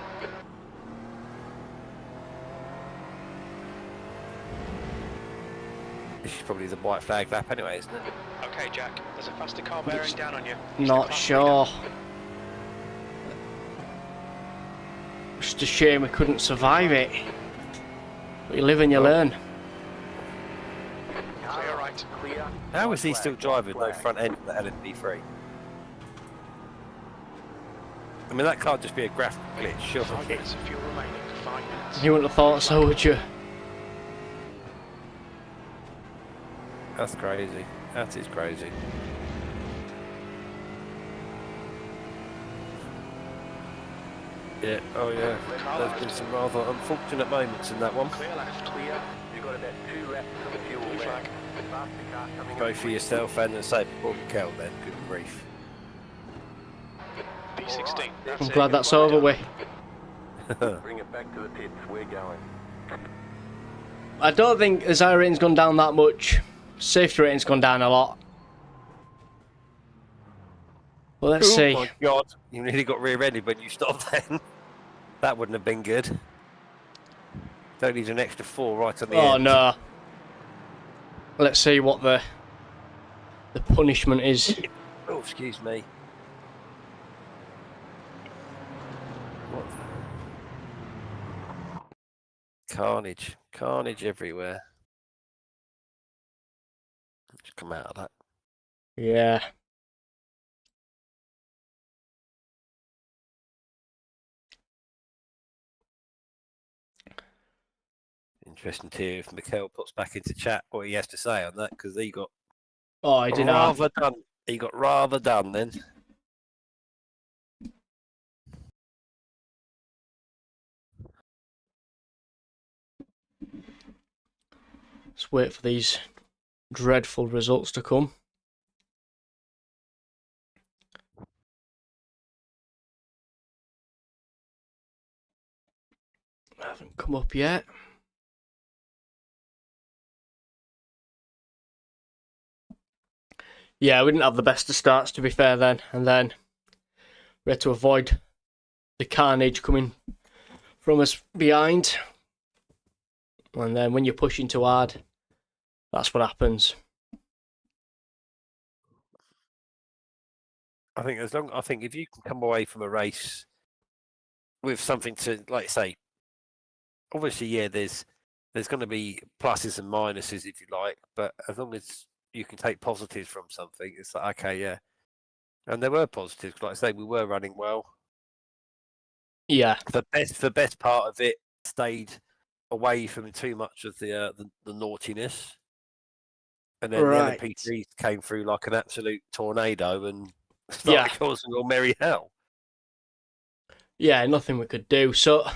Speaker 2: This is probably the white flag lap anyway, isn't it?
Speaker 5: Okay, Jack. There's a faster car bearing down on you.
Speaker 1: Not sure. Just a shame we couldn't survive it. But you live and you learn.
Speaker 5: Clear right.
Speaker 4: Clear.
Speaker 2: How is he
Speaker 4: Flag,
Speaker 2: still
Speaker 4: white
Speaker 2: driving no
Speaker 4: flag.
Speaker 2: front end of the LMP3? I mean, that can't just be a graphical glitch,
Speaker 5: 5
Speaker 2: surely.
Speaker 5: minutes of fuel remaining. 5 minutes.
Speaker 1: You wouldn't have thought so, would you?
Speaker 2: That's crazy. That is crazy. Yeah, oh yeah. There's been some rather unfortunate moments in that one.
Speaker 5: Clear left.
Speaker 4: Clear. You've got about 2 laps of the fuel
Speaker 5: Blue
Speaker 4: left.
Speaker 5: flag.
Speaker 4: Faster car coming
Speaker 2: Both
Speaker 4: up
Speaker 2: for
Speaker 4: quick.
Speaker 2: yourself and the same for Mikel then, good grief.
Speaker 5: B16. That's
Speaker 1: I'm
Speaker 5: it.
Speaker 1: glad that's over with.
Speaker 4: Bring it back to the pits. We're going.
Speaker 1: I don't think his iRating's gone down that much. Safety rating's gone down a lot. Well, let's
Speaker 2: Oh
Speaker 1: see.
Speaker 2: my god, you nearly got rear-ended when you stopped then. That wouldn't have been good. Don't need an extra 4 right on the
Speaker 1: Oh
Speaker 2: end.
Speaker 1: no. Let's see what the punishment is.
Speaker 2: Oh, excuse me. What? Carnage. Carnage everywhere. Just come out of that.
Speaker 1: Yeah.
Speaker 2: Interesting to hear if Mikel puts back into chat what he has to say on that, because he got
Speaker 1: Oh, I did not.
Speaker 2: rather done. He got rather done then.
Speaker 1: Let's wait for these dreadful results to come. Haven't come up yet. Yeah, we didn't have the best of starts, to be fair, then. And then we had to avoid the carnage coming from us behind. And then when you're pushing too hard, that's what happens.
Speaker 2: I think if you can come away from a race with something to, like say, obviously, yeah, there's going to be pluses and minuses if you like, but as long as you can take positives from something, it's like, okay, yeah. And there were positives, like I say, we were running well.
Speaker 1: Yeah.
Speaker 2: The best part of it stayed away from too much of the naughtiness, and then
Speaker 1: Right.
Speaker 2: the LMP3s came through like an absolute tornado and started causing all merry hell.
Speaker 1: Yeah, nothing we could do. So,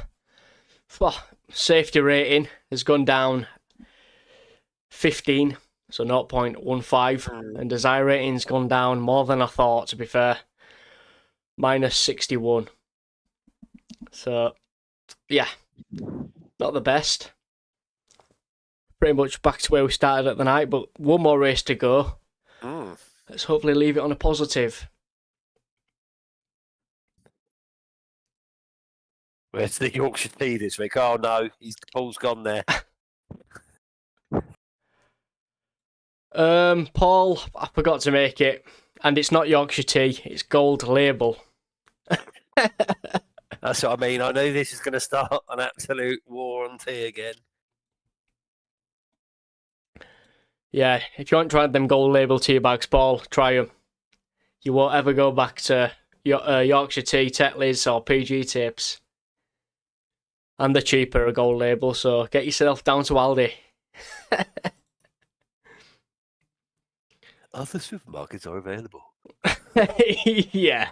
Speaker 1: safety rating has gone down 15, so 0.15, and desire rating's gone down more than I thought, to be fair, minus 61. So, yeah, not the best. Pretty much back to where we started at the night, but one more race to go. Let's hopefully leave it on a positive.
Speaker 2: Where's the Yorkshire tea this week? Oh no, Paul's gone there.
Speaker 1: Paul, I forgot to make it, and it's not Yorkshire tea. It's gold label.
Speaker 2: That's what I mean. I know this is going to start an absolute war on tea again.
Speaker 1: Yeah, if you haven't tried them gold label tea bags, Paul, try them. You won't ever go back to Yorkshire tea, Tetley's, or PG tips. And they're cheaper, a gold label, so get yourself down to Aldi.
Speaker 2: Other supermarkets are available.
Speaker 1: Yeah.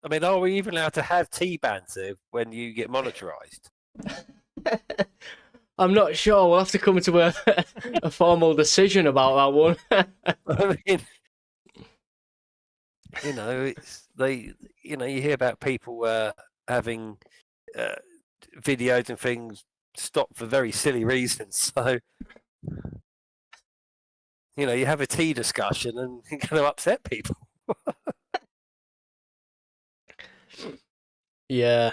Speaker 2: I mean, are we even allowed to have tea banter when you get monetarized?
Speaker 1: I'm not sure. We'll have to come to a formal decision about that one.
Speaker 2: I mean, you know, you hear about people having videos and things stopped for very silly reasons. So, you have a tea discussion and you're going to upset people.
Speaker 1: Yeah.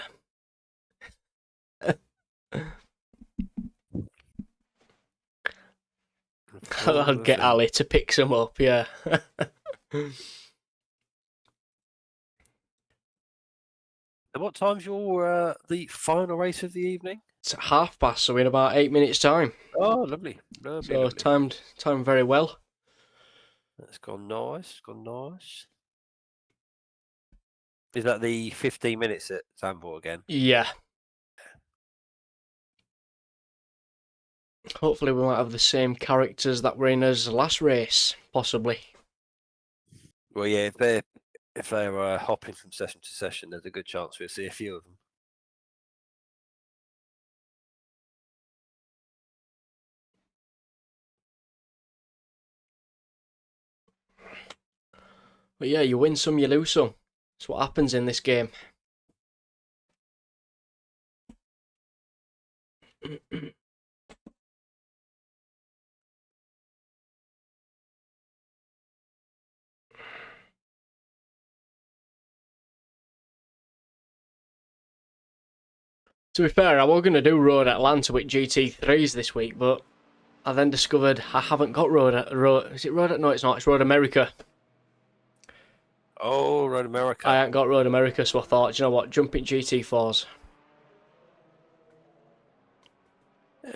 Speaker 1: I'll get Ali to pick some up, yeah.
Speaker 2: And what time's your the final race of the evening?
Speaker 1: It's past, so in about 8 minutes' time.
Speaker 2: Oh, lovely.
Speaker 1: So timed very well.
Speaker 2: That's gone nice. Is that the 15 minutes at Zandvoort again?
Speaker 1: Yeah. Hopefully we might have the same characters that were in as last race, possibly.
Speaker 2: Well, yeah, if they're hopping from session to session, there's a good chance we'll see a few of them.
Speaker 1: But yeah, you win some, you lose some. That's what happens in this game. To be fair, I was going to do Road Atlanta with GT3s this week, but I then discovered I haven't got is it Road? No, it's not. It's Road America.
Speaker 2: Oh, Road America.
Speaker 1: I ain't got Road America, so I thought, you know what, jump in GT4s.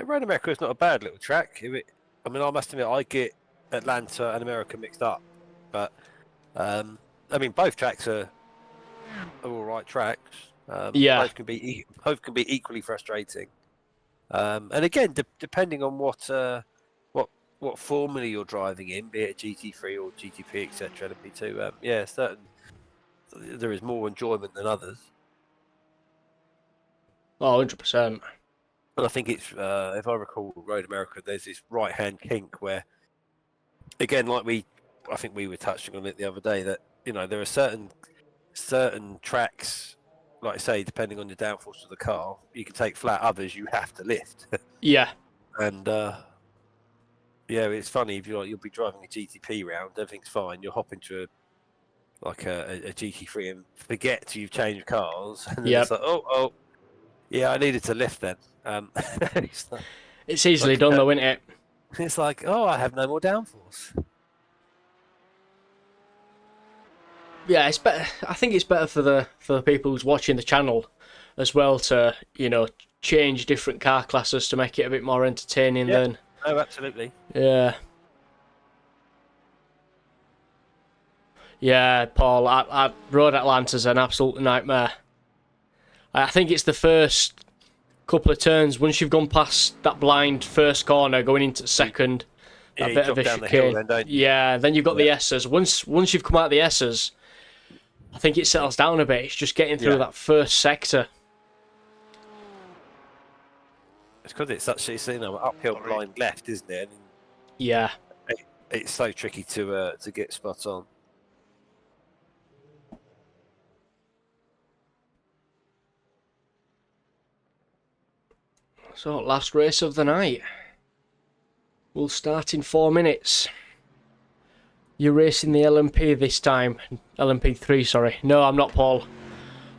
Speaker 2: Road America is not a bad little track. I must admit, I get Atlanta and America mixed up, but both tracks are all right tracks.
Speaker 1: Yeah.
Speaker 2: Both can be equally frustrating. And again, depending on what formula you're driving in, be it GT3 or GTP, etc., LMP2, there is more enjoyment than others.
Speaker 1: Oh, 100%.
Speaker 2: And I think it's, if I recall, Road America, there's this right-hand kink where, again, I think we were touching on it the other day, that there are certain tracks, like I say, depending on the downforce of the car, you can take flat. Others you have to lift.
Speaker 1: Yeah.
Speaker 2: And it's funny, if you'll be driving a GTP round, everything's fine. You'll hop into a GT3 and forget you've changed cars, and then it's like, oh, yeah, I needed to lift then.
Speaker 1: It's easily done though, isn't it?
Speaker 2: It's like, oh, I have no more downforce.
Speaker 1: Yeah, it's better. I think it's better for the people who's watching the channel as well to change different car classes to make it a bit more entertaining. Then.
Speaker 2: Oh, absolutely.
Speaker 1: Yeah. Yeah, Paul. Road Atlanta's an absolute nightmare. I think it's the first couple of turns. Once you've gone past that blind first corner, going into second, a bit of a chicane. Then you've got the S's. Once you've come out of the S's, I think it settles down a bit. It's just getting through that first sector.
Speaker 2: It's because it's uphill blind left, isn't it? And
Speaker 1: yeah.
Speaker 2: It's so tricky to get spot on.
Speaker 1: So, last race of the night. We'll start in 4 minutes. You're racing the LMP this time. LMP3, sorry. No, I'm not, Paul.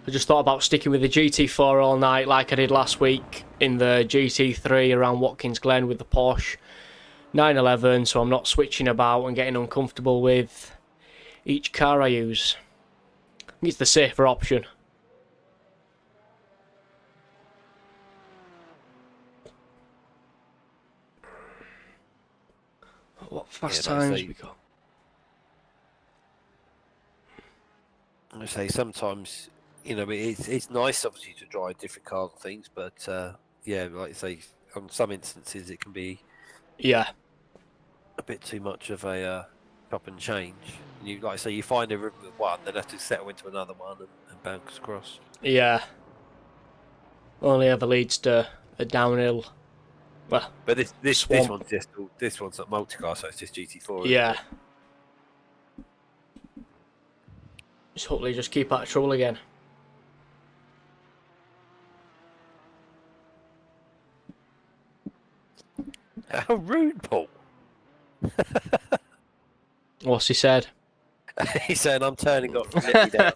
Speaker 1: I just thought about sticking with the GT4 all night like I did last week in the GT3 around Watkins Glen with the Porsche 911, so I'm not switching about and getting uncomfortable with each car I use. I think it's the safer option. What fast times we got?
Speaker 2: I say sometimes, you know, it's nice obviously to drive different cars and things, but yeah, like I say, on some instances it can be
Speaker 1: Yeah.
Speaker 2: a bit too much of a chop and change. And you, like I say, you find a route with one, then have to settle into another one and bounce across.
Speaker 1: Yeah. Only ever leads to a downhill. Well,
Speaker 2: But this
Speaker 1: swamp.
Speaker 2: one's not Multiclass, so it's just GT4.
Speaker 1: Yeah. Just hopefully just keep out of trouble again.
Speaker 2: How rude, Paul.
Speaker 1: What's he said?
Speaker 2: He's saying I'm turning off and let me down.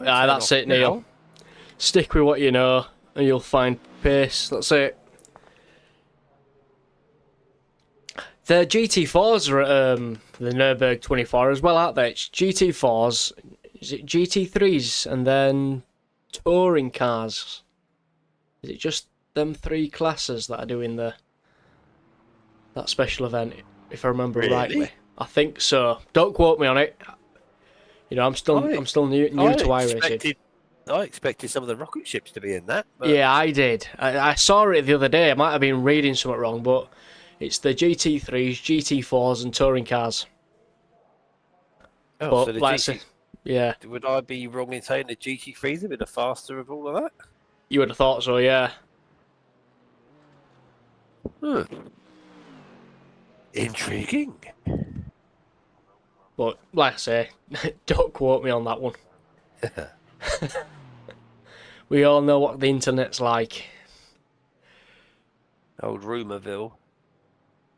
Speaker 1: Ah, that's it, Neil. Stick with what you know, and you'll find pace. That's it. The GT4s are at the Nürburgring 24 as well, aren't they? It's GT4s, is it GT3s, and then touring cars? Is it just them three classes that are doing that special event, if I remember rightly? I think so. Don't quote me on it. You know, I'm still new to iRacing.
Speaker 2: I expected some of the rocket ships to be in that. But...
Speaker 1: Yeah, I did. I saw it the other day. I might have been reading something wrong, but it's the GT3s, GT4s, and touring cars.
Speaker 2: Oh,
Speaker 1: but
Speaker 2: so the
Speaker 1: like
Speaker 2: GT...
Speaker 1: yeah.
Speaker 2: Would I be wrong in saying the GT3s have been the faster of all of that?
Speaker 1: You would have thought so, yeah.
Speaker 2: Intriguing.
Speaker 1: But like I say, don't quote me on that one. We all know what the internet's like.
Speaker 2: Old Rumourville.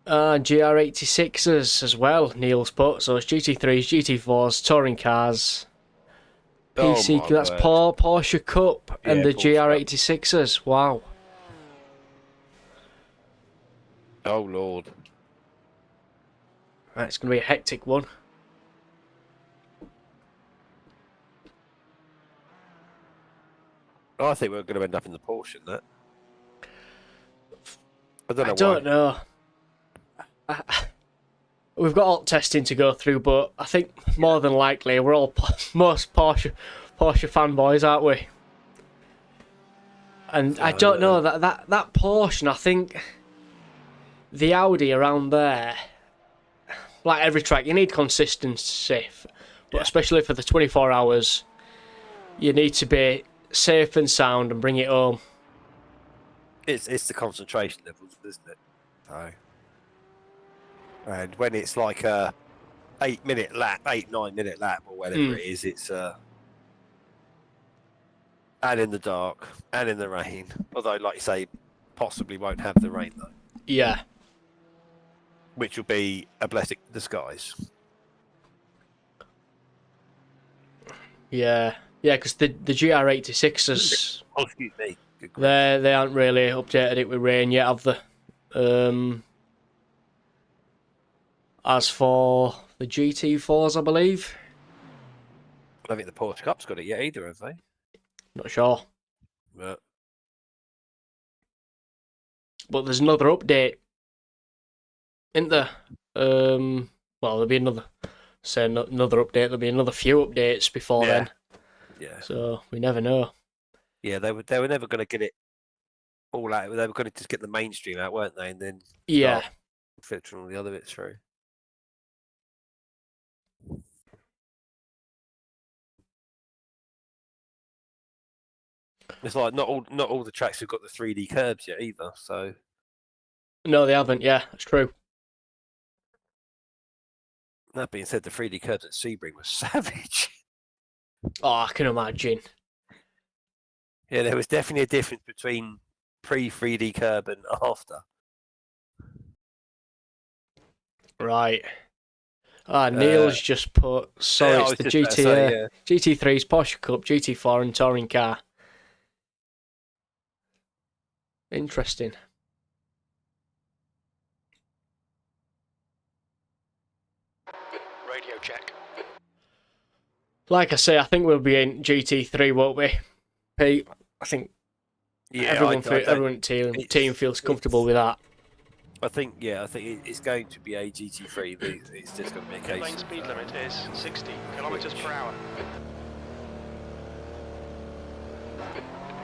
Speaker 1: GR86s as well, Neil's put. So it's GT3s, GT4s, touring cars. PC,
Speaker 2: Oh
Speaker 1: that's Porsche Cup and the
Speaker 2: Porsche
Speaker 1: GR86s. Wow.
Speaker 2: Oh, Lord.
Speaker 1: Right, it's going to be a hectic one.
Speaker 2: I think we're going to end up in the Porsche in that. I don't know.
Speaker 1: I don't know. We've got alt testing to go through, but I think more than likely we're all most Porsche fanboys, aren't we? And I don't know that Porsche. And I think the Audi around there, like every track, you need consistency, but especially for the 24 hours, you need to be safe and sound and bring it home.
Speaker 2: It's the concentration levels, isn't it? So, and when it's like a 9 minute lap or whatever it is, it's and in the dark and in the rain. Although, like you say, possibly won't have the rain though.
Speaker 1: Yeah.
Speaker 2: Which will be a blessing in disguise.
Speaker 1: Yeah, because the GR86s,
Speaker 2: Oh, excuse me.
Speaker 1: they aren't really updated it with rain yet, have they? As for the GT4s, I believe.
Speaker 2: I don't think the Porsche Cup's got it yet either, have they?
Speaker 1: Not sure.
Speaker 2: But
Speaker 1: there's another update, isn't there? Well, there'll be another update. There'll be another few updates before then.
Speaker 2: Yeah.
Speaker 1: So we never know.
Speaker 2: Yeah, they were never going to get it all out. They were going to just get the mainstream out, weren't they? And then filtering all the other bits through. It's like not all the tracks have got the 3D curbs yet either. So
Speaker 1: no, they haven't. Yeah, that's true.
Speaker 2: That being said, the 3D curbs at Sebring were savage.
Speaker 1: Oh, I can imagine.
Speaker 2: Yeah, there was definitely a difference between pre-3D curb and after.
Speaker 1: Right. Neil's just put, sorry,
Speaker 2: yeah, I
Speaker 1: it's
Speaker 2: was
Speaker 1: the
Speaker 2: just about to say, yeah.
Speaker 1: GT3's Porsche Cup, GT4 and touring car. Interesting.
Speaker 5: Radio check.
Speaker 1: Like I say, I think we'll be in GT3, won't we, Pete? I think
Speaker 2: Yeah,
Speaker 1: everyone team feels comfortable with that.
Speaker 2: I think it's going to be a GT3. It's just going to be a
Speaker 5: Pit
Speaker 2: case.
Speaker 5: lane speed limit is 60 kilometers per hour.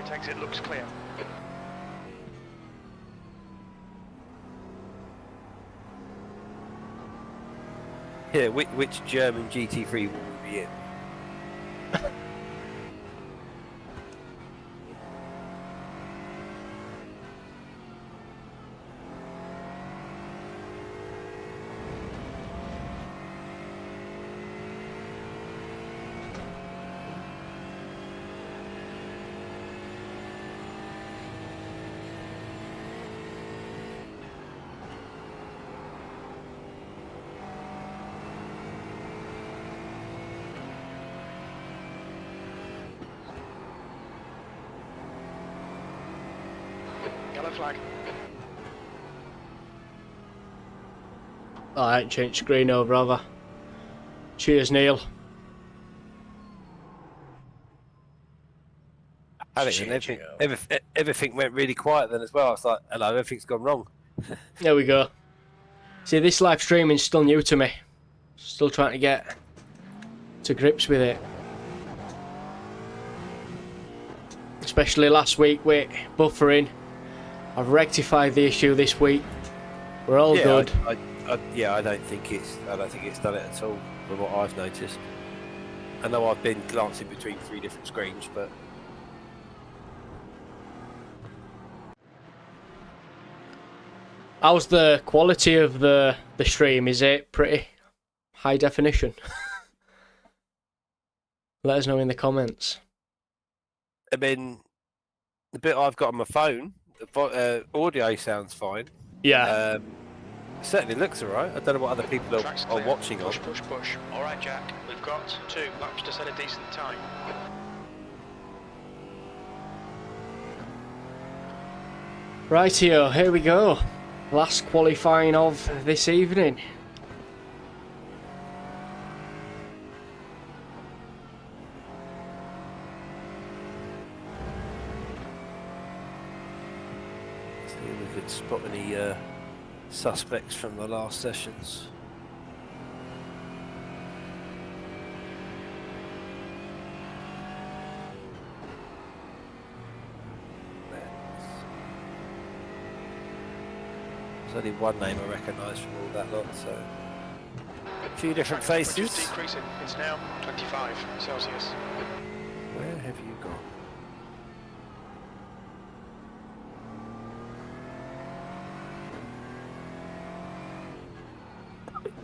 Speaker 5: Pit exit looks clear.
Speaker 2: Yeah, which German GT3 will we be in?
Speaker 5: Yellow flag.
Speaker 1: I ain't changed screen over, have I? Cheers, Neil.
Speaker 2: Everything went really quiet then as well. I was like, hello, everything's gone wrong.
Speaker 1: There we go. See, this live streaming's still new to me. Still trying to get to grips with it. Especially last week with buffering. I've rectified the issue this week. We're all good.
Speaker 2: I don't think it's done it at all from what I've noticed. I know I've been glancing between 3 different screens, but
Speaker 1: how's the quality of the stream? Is it pretty high definition? Let us know in the comments.
Speaker 2: I mean, the bit I've got on my phone, the audio sounds fine.
Speaker 1: Yeah.
Speaker 2: Certainly looks alright. I don't know what other people are watching on.
Speaker 5: Push. All right, Jack. We've got 2 laps to set a decent time.
Speaker 1: Rightio, here we go. Last qualifying of this evening.
Speaker 2: See if we could spot any suspects from the last sessions. There's only one name I recognise from all that lot, so a few different faces.
Speaker 5: Just decreasing. It's now 25 Celsius.
Speaker 2: Where have you gone?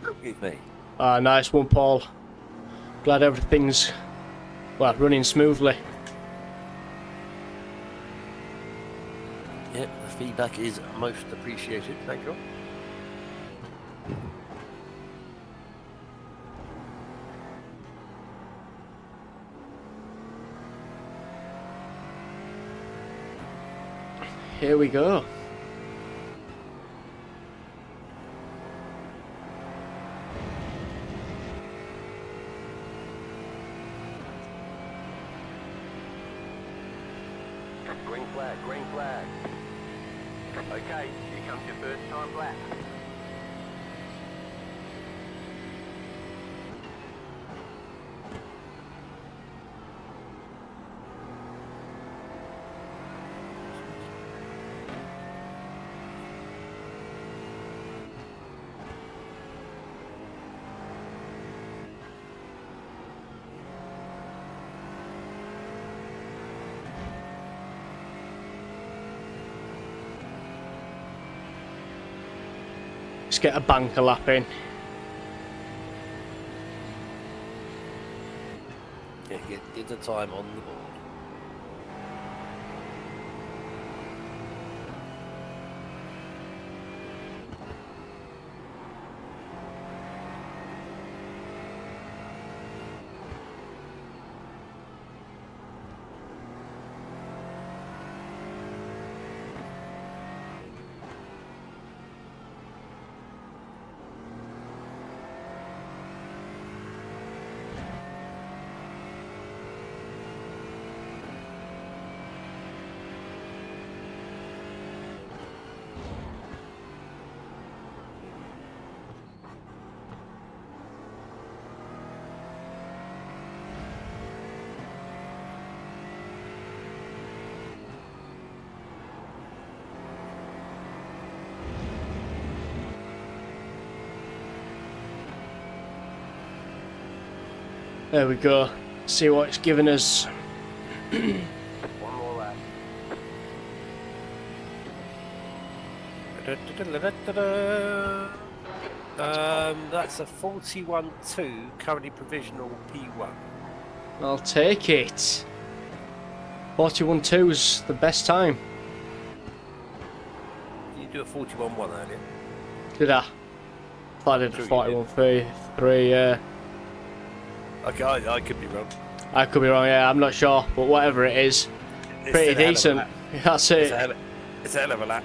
Speaker 2: Excuse me.
Speaker 1: Nice one, Paul. Glad everything's, well, running smoothly.
Speaker 2: Yeah, the feedback is most appreciated, thank you.
Speaker 1: Here we go.
Speaker 4: Green flag. Okay, here comes your first time lap.
Speaker 1: Let's get a banker lap in.
Speaker 2: Yeah, get the time on the board.
Speaker 1: There we go. See what it's given us.
Speaker 4: One more lap.
Speaker 2: That's a 41.2, currently provisional P1.
Speaker 1: I'll take it. 41.2's the best time.
Speaker 2: You do a 41.1 earlier.
Speaker 1: Did I? I thought I did a
Speaker 2: Sure you
Speaker 1: 41.3, yeah.
Speaker 2: Okay, I could be wrong.
Speaker 1: I could be wrong, yeah, I'm not sure, but whatever it is,
Speaker 2: It's
Speaker 1: pretty
Speaker 2: a hell of a
Speaker 1: decent.
Speaker 2: lap.
Speaker 1: That's
Speaker 2: It's
Speaker 1: it.
Speaker 2: it's a hell of a lap.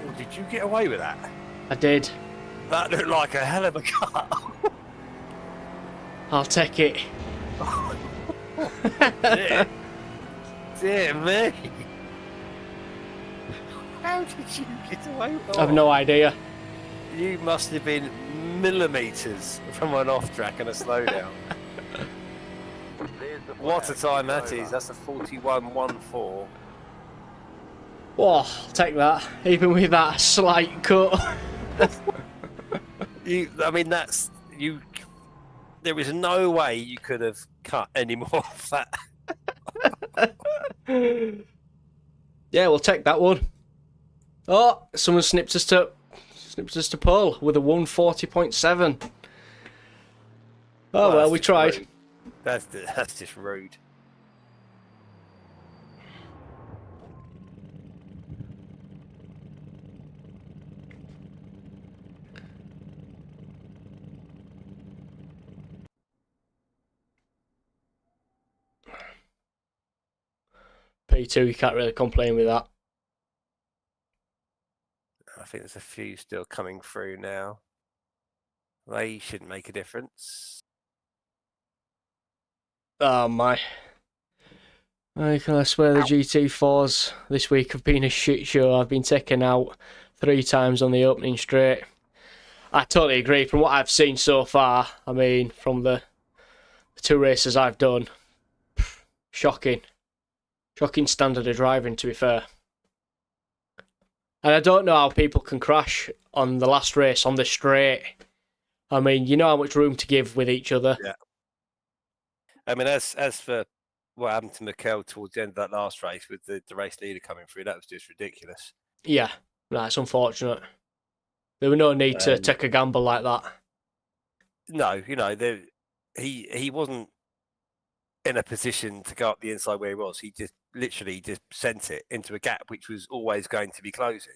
Speaker 2: Well, did you get away with that?
Speaker 1: I did.
Speaker 2: That looked like a hell of a cut.
Speaker 1: I'll take it.
Speaker 2: Dear. Dear me. How did you get away with that?
Speaker 1: I've no idea.
Speaker 2: You must have been millimetres from an off track and a slowdown.
Speaker 4: There's the
Speaker 2: What a
Speaker 4: flag.
Speaker 2: time that
Speaker 4: It's
Speaker 2: is.
Speaker 4: over.
Speaker 2: That's a 41.14.
Speaker 1: Oh, I'll take that. Even with that slight cut.
Speaker 2: I mean, that's you. There is no way you could have cut any more of that.
Speaker 1: Yeah, we'll take that one. Oh, someone snipped us to pole with a 140.7. Oh well,
Speaker 2: that's
Speaker 1: we
Speaker 2: just
Speaker 1: tried.
Speaker 2: rude. That's just rude.
Speaker 1: P2, you can't really complain with that.
Speaker 2: I think there's a few still coming through now. They shouldn't make a difference.
Speaker 1: Oh my. I swear the GT4s this week have been a shit show. I've been taken out 3 times on the opening straight. I totally agree. From what I've seen so far, I mean, from the 2 races I've done, shocking. Shocking standard of driving, to be fair. And I don't know how people can crash on the last race on the straight. I mean, you know how much room to give with each other.
Speaker 2: Yeah. I mean, as for what happened to Mikel towards the end of that last race with the race leader coming through, that was just ridiculous.
Speaker 1: Yeah, that's unfortunate. There was no need to take a gamble like that.
Speaker 2: No, you know, he wasn't in a position to go up the inside where he was. He just literally just sent it into a gap which was always going to be closing.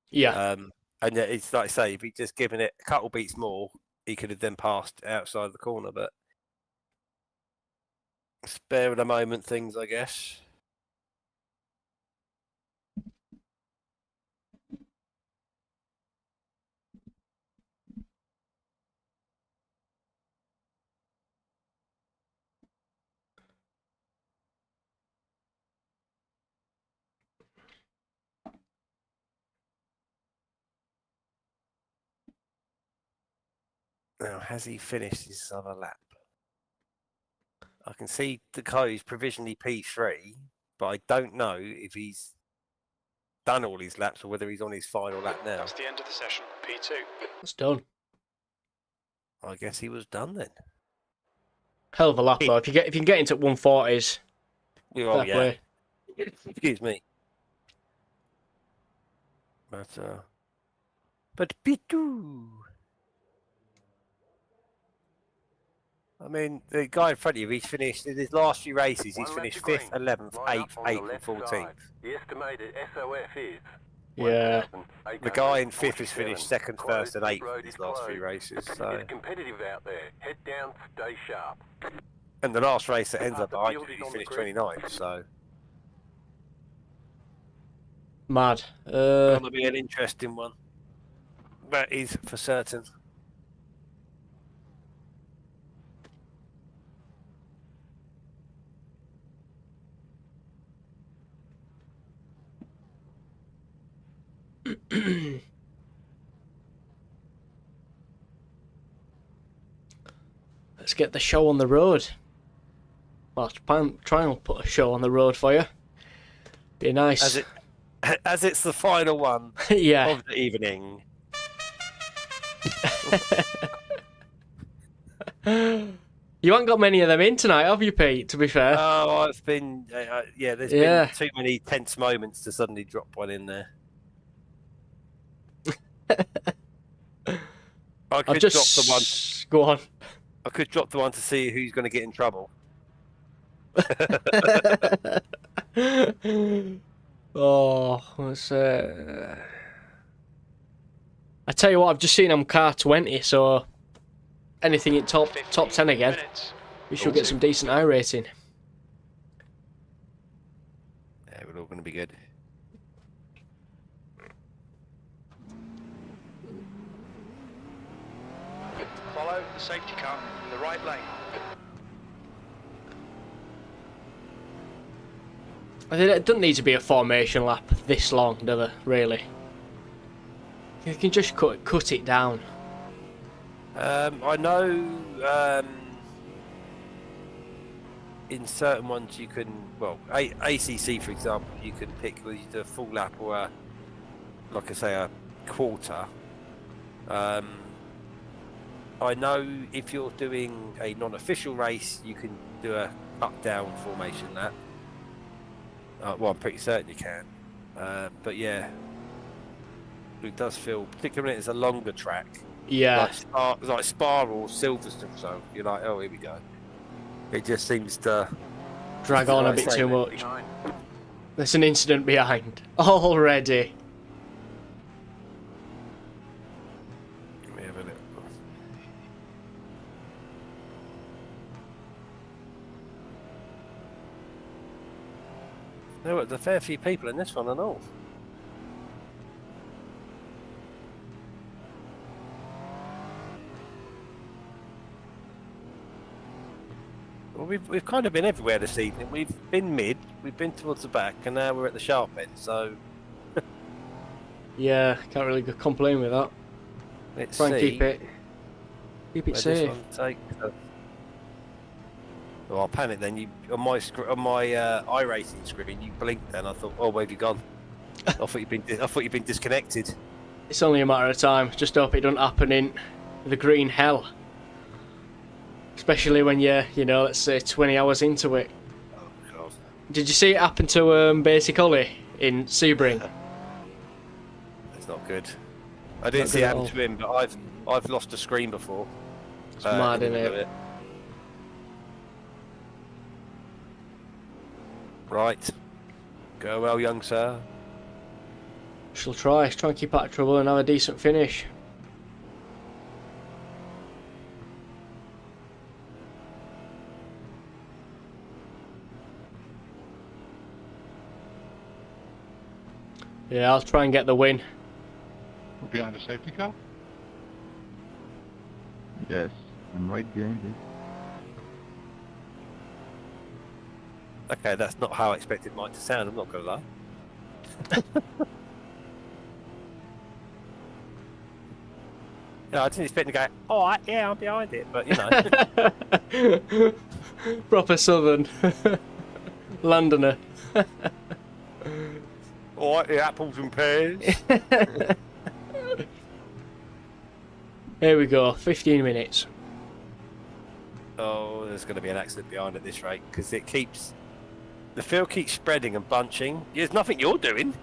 Speaker 1: Yeah.
Speaker 2: And yet it's like I say, if he'd just given it a couple beats more, he could have then passed outside the corner. But spare of the moment things, I guess. Now, has he finished his other lap? I can see the car is provisionally P3, but I don't know if he's done all his laps or whether he's on his final lap now.
Speaker 5: That's the end of the session, P2.
Speaker 1: It's done.
Speaker 2: I guess he was done then.
Speaker 1: Hell of a lap though. If you can get into 140s,
Speaker 2: Oh,
Speaker 1: fair
Speaker 2: yeah.
Speaker 1: play.
Speaker 2: Excuse me. But P2. I mean, the guy in front of you, he's finished in his last few races. He's
Speaker 4: One lap
Speaker 2: finished
Speaker 4: to green.
Speaker 2: 5th, 11th,
Speaker 4: Line up
Speaker 2: 8th,
Speaker 4: on the
Speaker 2: 8th, and
Speaker 4: left
Speaker 2: 14th.
Speaker 4: side. The estimated SOF is
Speaker 1: Yeah.
Speaker 4: 1,800
Speaker 2: The guy in 5th has finished 2nd, 1st and 8th in his last 3 races. So.
Speaker 4: It's competitive out there. Head down, stay sharp.
Speaker 2: And the last race that ends up behind you, he finished 29th, so...
Speaker 1: Mad.
Speaker 2: Gonna be an interesting one. That is for certain.
Speaker 1: Let's get the show on the road. Well, try and put a show on the road for you. Be nice.
Speaker 2: As it's the final one
Speaker 1: yeah.
Speaker 2: of the evening.
Speaker 1: You haven't got many of them in tonight, have you, Pete, to be fair?
Speaker 2: Oh, it's been... yeah, there's been too many tense moments to suddenly drop one in there. I could drop the one.
Speaker 1: Go on.
Speaker 2: I could drop the one to see who's going to get in trouble.
Speaker 1: Oh, it's, I tell you what, I've just seen him car 20, so anything in top 10 again, we should get some decent iRacing.
Speaker 2: Yeah, we're all going to be good.
Speaker 5: Follow the safety car in the right lane.
Speaker 1: I think it doesn't need to be a formation lap this long, does it, really? You can just cut it down.
Speaker 2: I know in certain ones you can, well, ACC for example, you can pick whether you do a full lap or a, like I say, a quarter. I know if you're doing a non-official race, you can do a up-down formation lap. Well, I'm pretty certain you can. But yeah, it does feel, particularly when it's a longer track.
Speaker 1: Yeah.
Speaker 2: Like Spa or Silverstone, so you're like, oh, here we go. It just seems to
Speaker 1: drag on a bit too much. There's an incident behind already.
Speaker 2: Let me have a look. There were a fair few people in this one and all. Well, we've kind of been everywhere this evening. We've been mid, we've been towards the back, and now we're at the sharp end, so...
Speaker 1: Yeah, can't really complain with that.
Speaker 2: Let's
Speaker 1: Try and
Speaker 2: see
Speaker 1: keep it safe.
Speaker 2: Oh, I panicked then. You on my iRacing screen, you blinked then. I thought, oh, where have you gone? I thought you'd been disconnected.
Speaker 1: It's only a matter of time. Just hope it doesn't happen in the green hell. Especially when you're, let's say 20 hours into it.
Speaker 2: Oh, God.
Speaker 1: Did you see it happen to Basic Ollie in Sebring?
Speaker 2: That's not good. I didn't see it happen to him, but I've lost a screen before.
Speaker 1: It's mad, isn't it?
Speaker 2: Right. Go well, young sir.
Speaker 1: Shall try and keep out of trouble and have a decent finish. Yeah, I'll try and get the win.
Speaker 8: Behind the safety car?
Speaker 3: Yes, I'm right behind you.
Speaker 2: Okay, that's not how I expected Mike to sound, I'm not going to lie. I didn't expect to go, alright, yeah, I'm behind it, but
Speaker 1: Proper southern Londoner.
Speaker 2: Alright, the apples and pears.
Speaker 1: Here we go, 15 minutes.
Speaker 2: Oh, there's going to be an accident behind at this rate, because the field keeps spreading and bunching. There's nothing you're doing,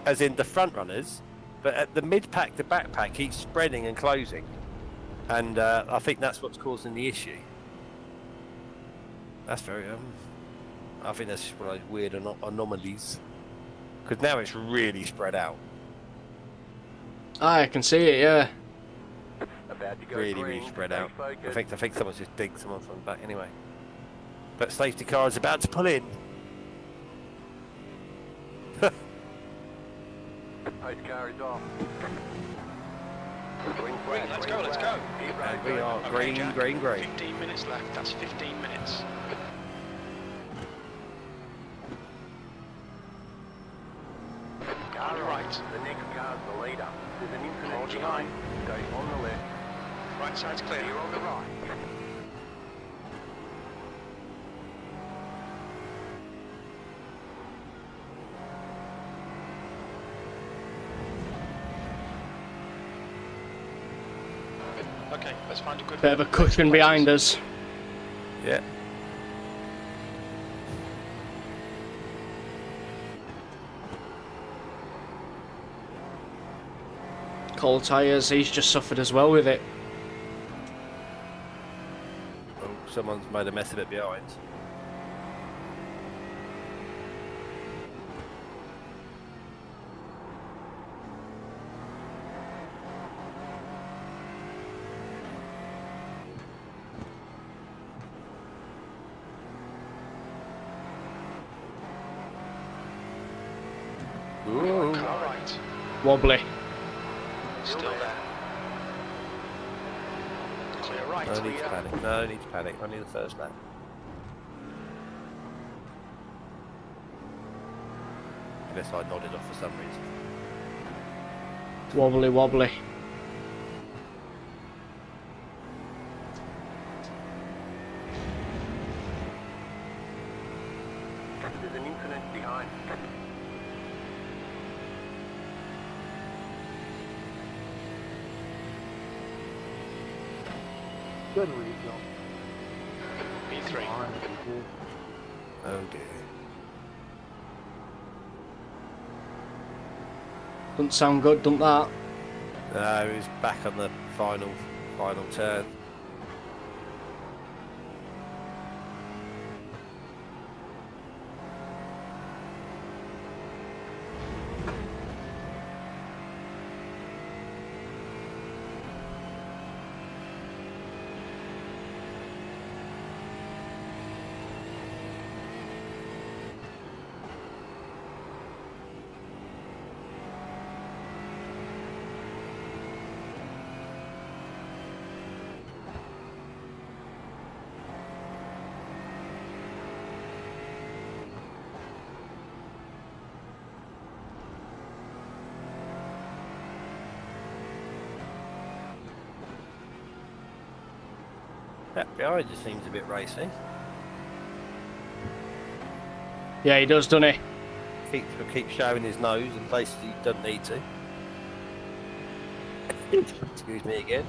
Speaker 2: as in the front runners, but at the mid-pack, the back-pack keeps spreading and closing. And I think that's what's causing the issue. That's very, I think that's just one of those weird anomalies. Because now it's really spread out.
Speaker 1: I can see it, yeah.
Speaker 4: About to go
Speaker 2: Really,
Speaker 4: green.
Speaker 2: really spread
Speaker 4: Stay
Speaker 2: out.
Speaker 4: focused.
Speaker 2: I think someone's just dinged someone from the back anyway. But safety car is about to pull in.
Speaker 4: Pace car is off. Green flag,
Speaker 5: Let's
Speaker 4: green
Speaker 5: go, let's
Speaker 4: flag.
Speaker 5: go.
Speaker 4: Keep
Speaker 2: And
Speaker 4: going.
Speaker 2: we are
Speaker 5: Okay,
Speaker 2: green,
Speaker 5: Jack,
Speaker 2: green, green.
Speaker 5: 15 minutes left. That's 15 minutes.
Speaker 4: Car
Speaker 5: On your
Speaker 4: right.
Speaker 5: right.
Speaker 4: The next car's the leader. There's an infinite
Speaker 5: Hold your
Speaker 4: behind. Go on the left.
Speaker 5: Right side's clear.
Speaker 4: Clear on the right.
Speaker 5: Okay, let's find a good
Speaker 1: Bit of a cushion behind us.
Speaker 2: Yeah.
Speaker 1: Cold tyres, he's just suffered as well with it.
Speaker 2: Oh, someone's made a mess of it behind. Ooh.
Speaker 5: Car right.
Speaker 1: Wobbly.
Speaker 5: Still there. Clear right.
Speaker 2: No need to
Speaker 5: Clear.
Speaker 2: panic. No need to panic. Only the first lap. Unless I nodded off for some reason.
Speaker 1: Wobbly, wobbly.
Speaker 4: There's an infinite behind.
Speaker 3: Good read, John.
Speaker 5: P3.
Speaker 2: Oh dear.
Speaker 1: Doesn't sound good, doesn't that?
Speaker 2: No, he's back on the final turn. That behind just seems a bit racy.
Speaker 1: Yeah, he does, doesn't he?
Speaker 2: Keep showing his nose in places he doesn't need to. Excuse me again.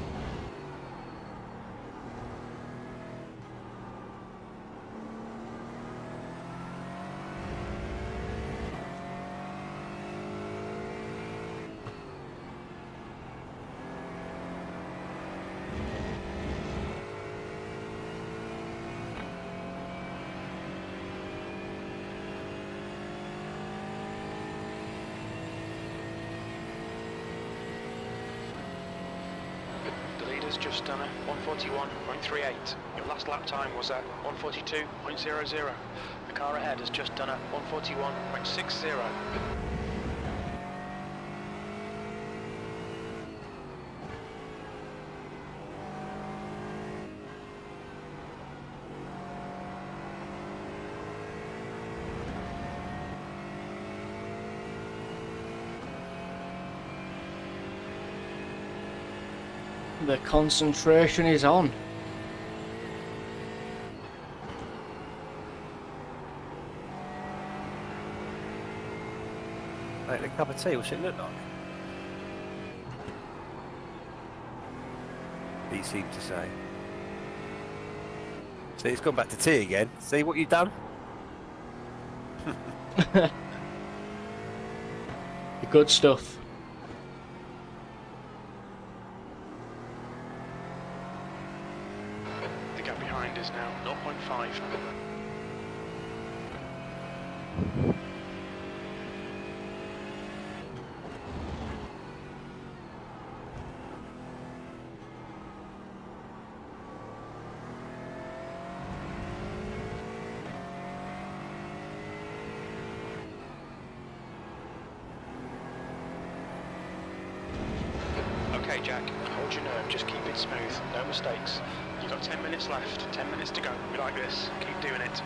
Speaker 5: The leader's just done a 141.38. Your last lap time was at 142.00. The car ahead has just done a 141.60.
Speaker 1: The concentration is on.
Speaker 2: Like a cup of tea, what's it look like? He seemed to say. See, it's gone back to tea again. See what you've done?
Speaker 1: The good stuff.
Speaker 5: The gap behind is now 0.5. Okay, Jack, hold your nerve, just keep it smooth, no mistakes. You've got 10 minutes left, 10 minutes to go. We like this, keep doing it.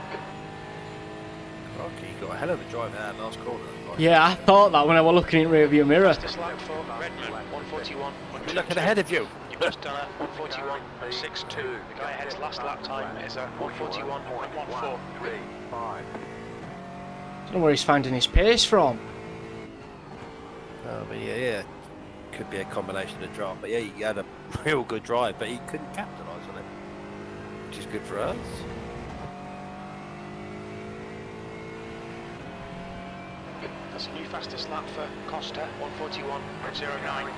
Speaker 2: Okay, you got a hell of a drive out last corner.
Speaker 1: Yeah, I thought that when I was looking in rearview mirror.
Speaker 5: Fastest lap for Redmond, 141.
Speaker 2: You're looking ahead of you.
Speaker 5: You've just done a 141.62. The guy ahead's last lap time is a 141.14.
Speaker 1: Don't know where he's finding his pace from.
Speaker 2: Oh, but yeah, could be a combination of drop. But yeah, he had a real good drive, but he couldn't capitalise on it, which is good for us.
Speaker 5: That's a new fastest lap for Costa, 141.09.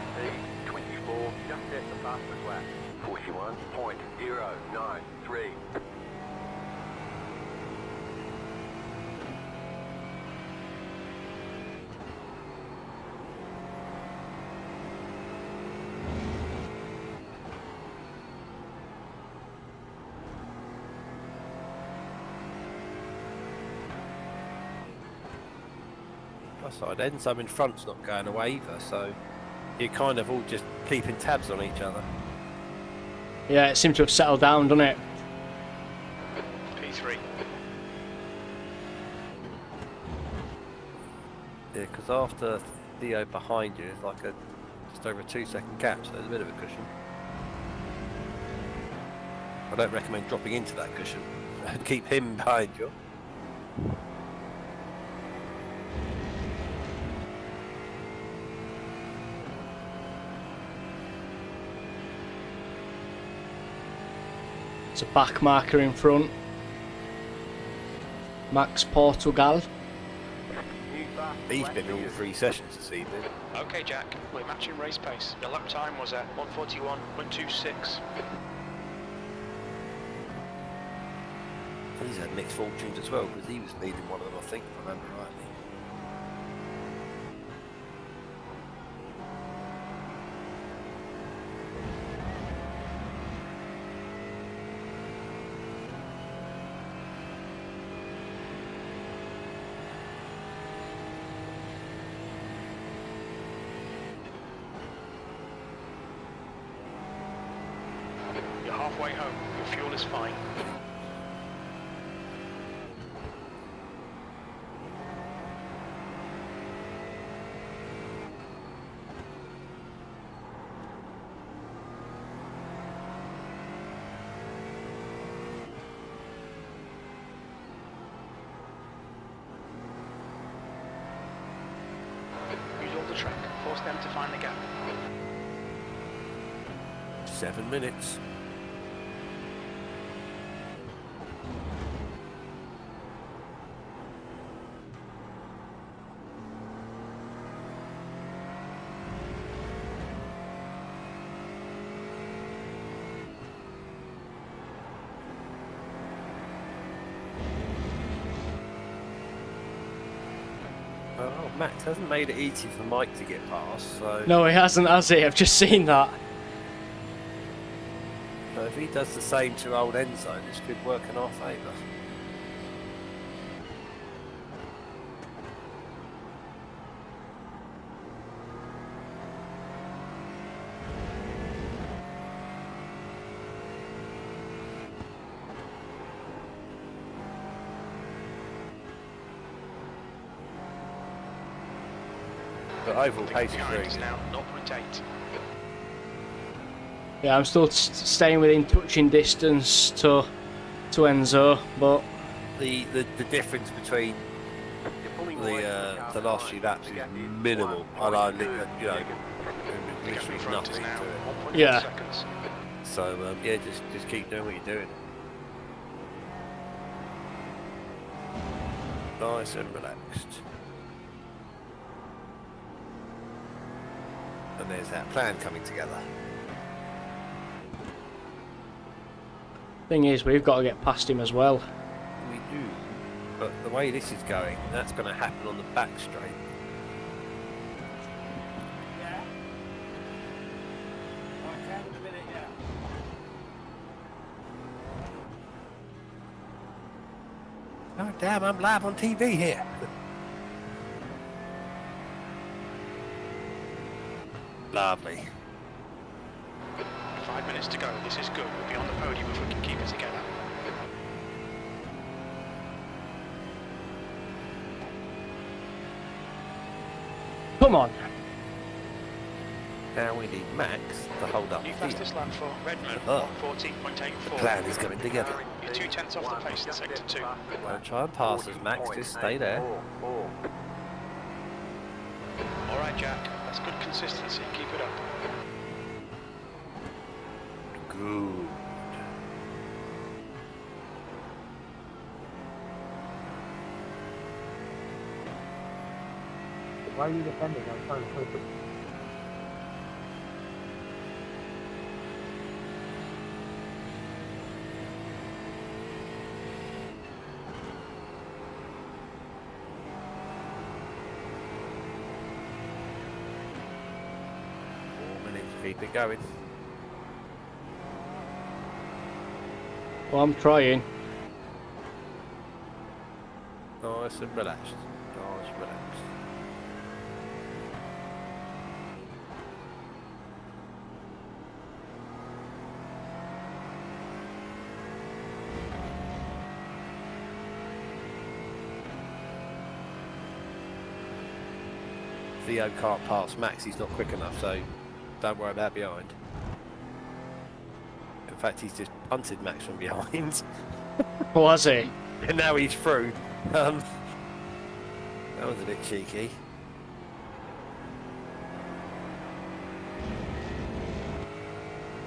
Speaker 4: 24, just at the fastest lap. 41.093.
Speaker 2: Side end, so in front's not going away either, so you're kind of all just keeping tabs on each other.
Speaker 1: Yeah, it seemed to have settled down, doesn't it?
Speaker 5: P3.
Speaker 2: Yeah, because after Theo behind you is like a just over a 2-second gap, so there's a bit of a cushion. I don't recommend dropping into that cushion. Keep him behind you.
Speaker 1: It's a back marker in front. Max Portugal.
Speaker 2: He's been in all 3 sessions this evening.
Speaker 5: Okay, Jack, we're matching race pace. The lap time was at 141.26.
Speaker 2: He's had mixed fortunes as well, because he was leading one of them, I think, if I remember rightly.
Speaker 5: You're halfway home. Your fuel is fine. Use all the track. Force them to find the gap.
Speaker 2: 7 minutes. Oh, Max hasn't made it easy for Mike to get past, so...
Speaker 1: No, he hasn't, has he? I've just seen that.
Speaker 2: So if he does the same to old Enzo, this could work in our favour. But overall pace is very good.
Speaker 5: Now 0.8.
Speaker 1: Yeah, I'm still staying within touching distance to Enzo, but
Speaker 2: The difference between the last few laps is minimal, and I think that, you know, literally nothing to it.
Speaker 1: Yeah.
Speaker 5: Seconds.
Speaker 2: So yeah, just keep doing what you're doing. Nice and relaxed. And there's that plan coming together.
Speaker 1: thing is, we've got to get past him as well.
Speaker 2: We do, but the way this is going, that's going to happen on the back straight. Oh damn, I'm live on TV here. Lovely.
Speaker 5: 5 minutes to go. This is good. We'll be on the podium if we can keep it together.
Speaker 1: Come on.
Speaker 2: Now we need Max to hold up
Speaker 5: New
Speaker 2: here.
Speaker 5: fastest lap for Redmond,
Speaker 2: Oh.
Speaker 5: 140.84.
Speaker 2: The plan is coming together.
Speaker 5: You're 2/10 off the pace in sector 2.
Speaker 2: Don't try and pass us, Max. Just stay there.
Speaker 5: All right, Jack. That's good consistency. Keep it up.
Speaker 2: Good.
Speaker 3: Why are you defending? I'm trying to push it.
Speaker 2: Keep it going.
Speaker 1: Well, I'm trying.
Speaker 2: Nice and relaxed. Nice and relaxed. Theo can't pass Max, he's not quick enough, so don't worry about behind. In fact, he's just punted Max from behind.
Speaker 1: Was he?
Speaker 2: And now he's through. That was a bit cheeky.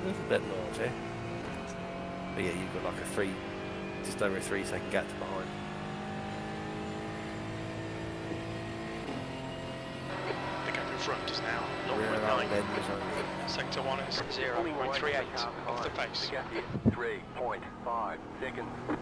Speaker 2: That's a bit naughty. But yeah, you've got like just over a 3-second gap to behind.
Speaker 5: The gap in front is now
Speaker 2: Rear
Speaker 5: 0.9.
Speaker 2: end was only
Speaker 5: Sector 1 is 0.38 off the pace.
Speaker 4: The gap is 3.5 seconds.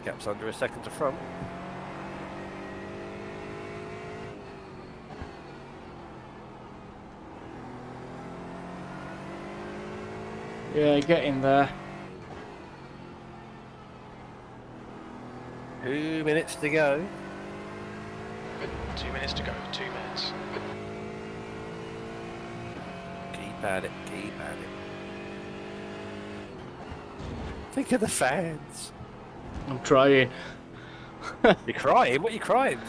Speaker 2: Gap's under a second to front.
Speaker 1: Yeah, getting there.
Speaker 2: 2 minutes to go.
Speaker 5: 2 minutes to go. 2 minutes.
Speaker 2: Keep at it, keep at it. Think of the fans.
Speaker 1: I'm trying.
Speaker 2: You're crying? What are you crying?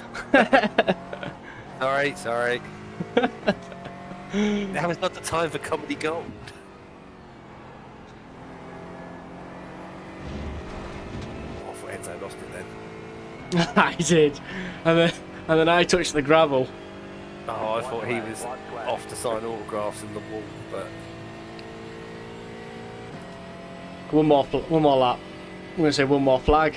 Speaker 2: Sorry. Now is not the time for comedy gold. Oh, I thought Enzo lost it then.
Speaker 1: I did. And then I touched the gravel.
Speaker 2: Oh, I thought he was off to sign autographs in the wall, but
Speaker 1: One more lap. I'm going to say one more flag.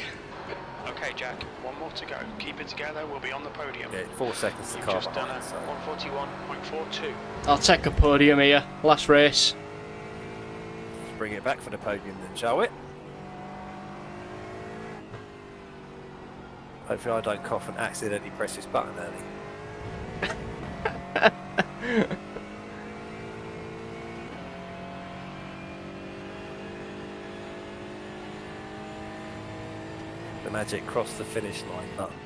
Speaker 5: Okay, Jack. One more to go. Keep it together. We'll be on the podium.
Speaker 2: yeah, 4 seconds to
Speaker 5: You've
Speaker 2: car
Speaker 5: just done
Speaker 2: behind,
Speaker 5: a
Speaker 2: so
Speaker 5: 141.42.
Speaker 1: I'll take a podium here. Last race.
Speaker 2: let's bring it back for the podium then, shall we? Hopefully I don't cough and accidentally press this button early. The magic crossed the finish line button.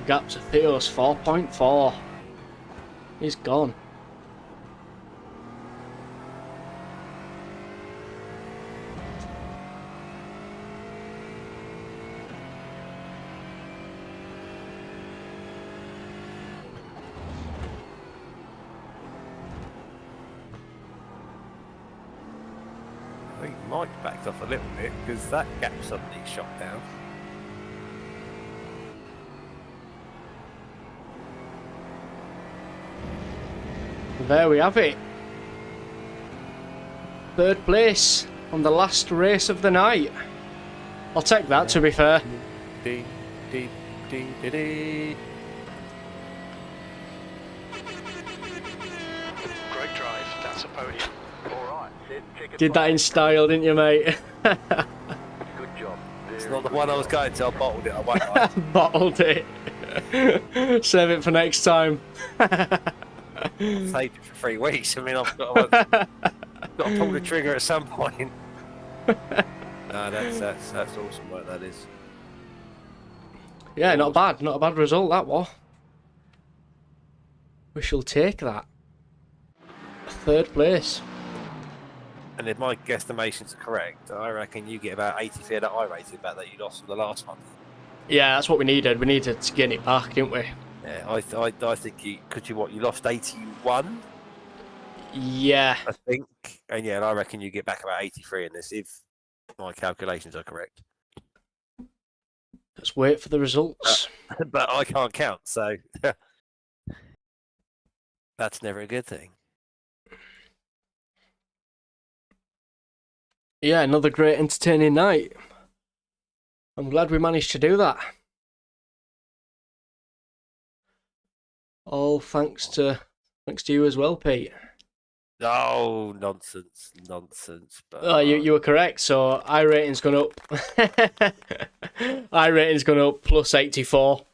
Speaker 1: Gap to Theo's 4.4. He's gone.
Speaker 2: I think Mike backed off a little bit because that gap suddenly shot down.
Speaker 1: there we have it. 3rd place on the last race of the night. I'll take that, to be fair.
Speaker 2: Dee, dee, dee, dee, dee.
Speaker 5: Great drive. That's a podium.
Speaker 4: Alright, check it.
Speaker 1: Did that in style, didn't you, mate?
Speaker 4: Good job.
Speaker 2: It's not the one I was going to. I bottled it. I won't lie.
Speaker 1: Bottled it. Save it for next time.
Speaker 2: Saved it for 3 weeks. I mean, I've got to pull the trigger at some point. No, that's awesome work, that is.
Speaker 1: Yeah, not bad. Not a bad result, that was. We shall take that. 3rd place.
Speaker 2: And if my guesstimations are correct, I reckon you get about 80 for that iRacing back that you lost from the last one.
Speaker 1: Yeah, that's what we needed. We needed to get it back, didn't we?
Speaker 2: Yeah, I think you lost 81,
Speaker 1: Yeah.
Speaker 2: I think, and I reckon you get back about 83 in this if my calculations are correct.
Speaker 1: Let's wait for the results.
Speaker 2: But I can't count, so that's never a good thing.
Speaker 1: Yeah, another great entertaining night. I'm glad we managed to do that. All thanks to you as well, Pete.
Speaker 2: Oh, nonsense. But
Speaker 1: Oh, you were correct. So iRating's gone up. iRating's gone up plus 84.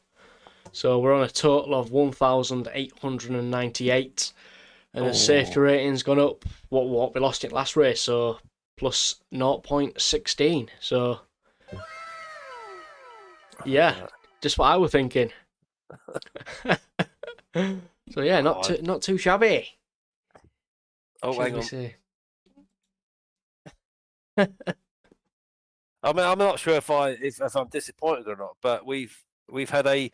Speaker 1: So we're on a total of 1,898. And the safety rating's gone up. What we lost it last race, so plus 0.16. So yeah, just what I was thinking. So yeah, not too shabby.
Speaker 2: Oh, hang on.
Speaker 1: Say.
Speaker 2: I mean, I'm not sure if I'm disappointed or not, but we've had a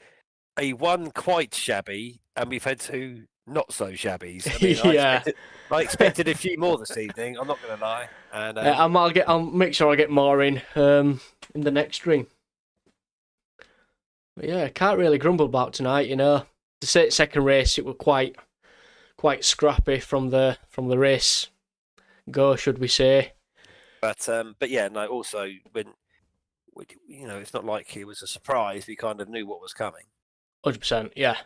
Speaker 2: one quite shabby, and we've had 2 not so shabbies. I mean,
Speaker 1: Yeah.
Speaker 2: I expected a few more this evening. I'm not going to lie. And
Speaker 1: I'll make sure I get more in the next stream. But yeah, can't really grumble about tonight. You know, the second race it was quite scrappy from the race go, should we say?
Speaker 2: But yeah, no. Also, when it's not like it was a surprise. We kind of knew what was coming.
Speaker 1: 100%. Yeah.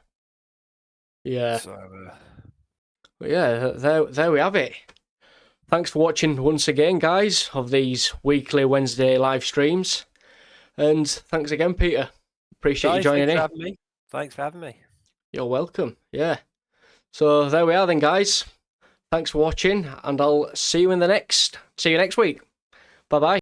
Speaker 1: Yeah.
Speaker 2: So,
Speaker 1: but yeah, there we have it. Thanks for watching once again, guys, of these weekly Wednesday live streams. And thanks again, Peter. Appreciate you joining in.
Speaker 2: Thanks for having me.
Speaker 1: You're welcome. Yeah. So there we are then, guys. Thanks for watching, and I'll see you next week. Bye-bye.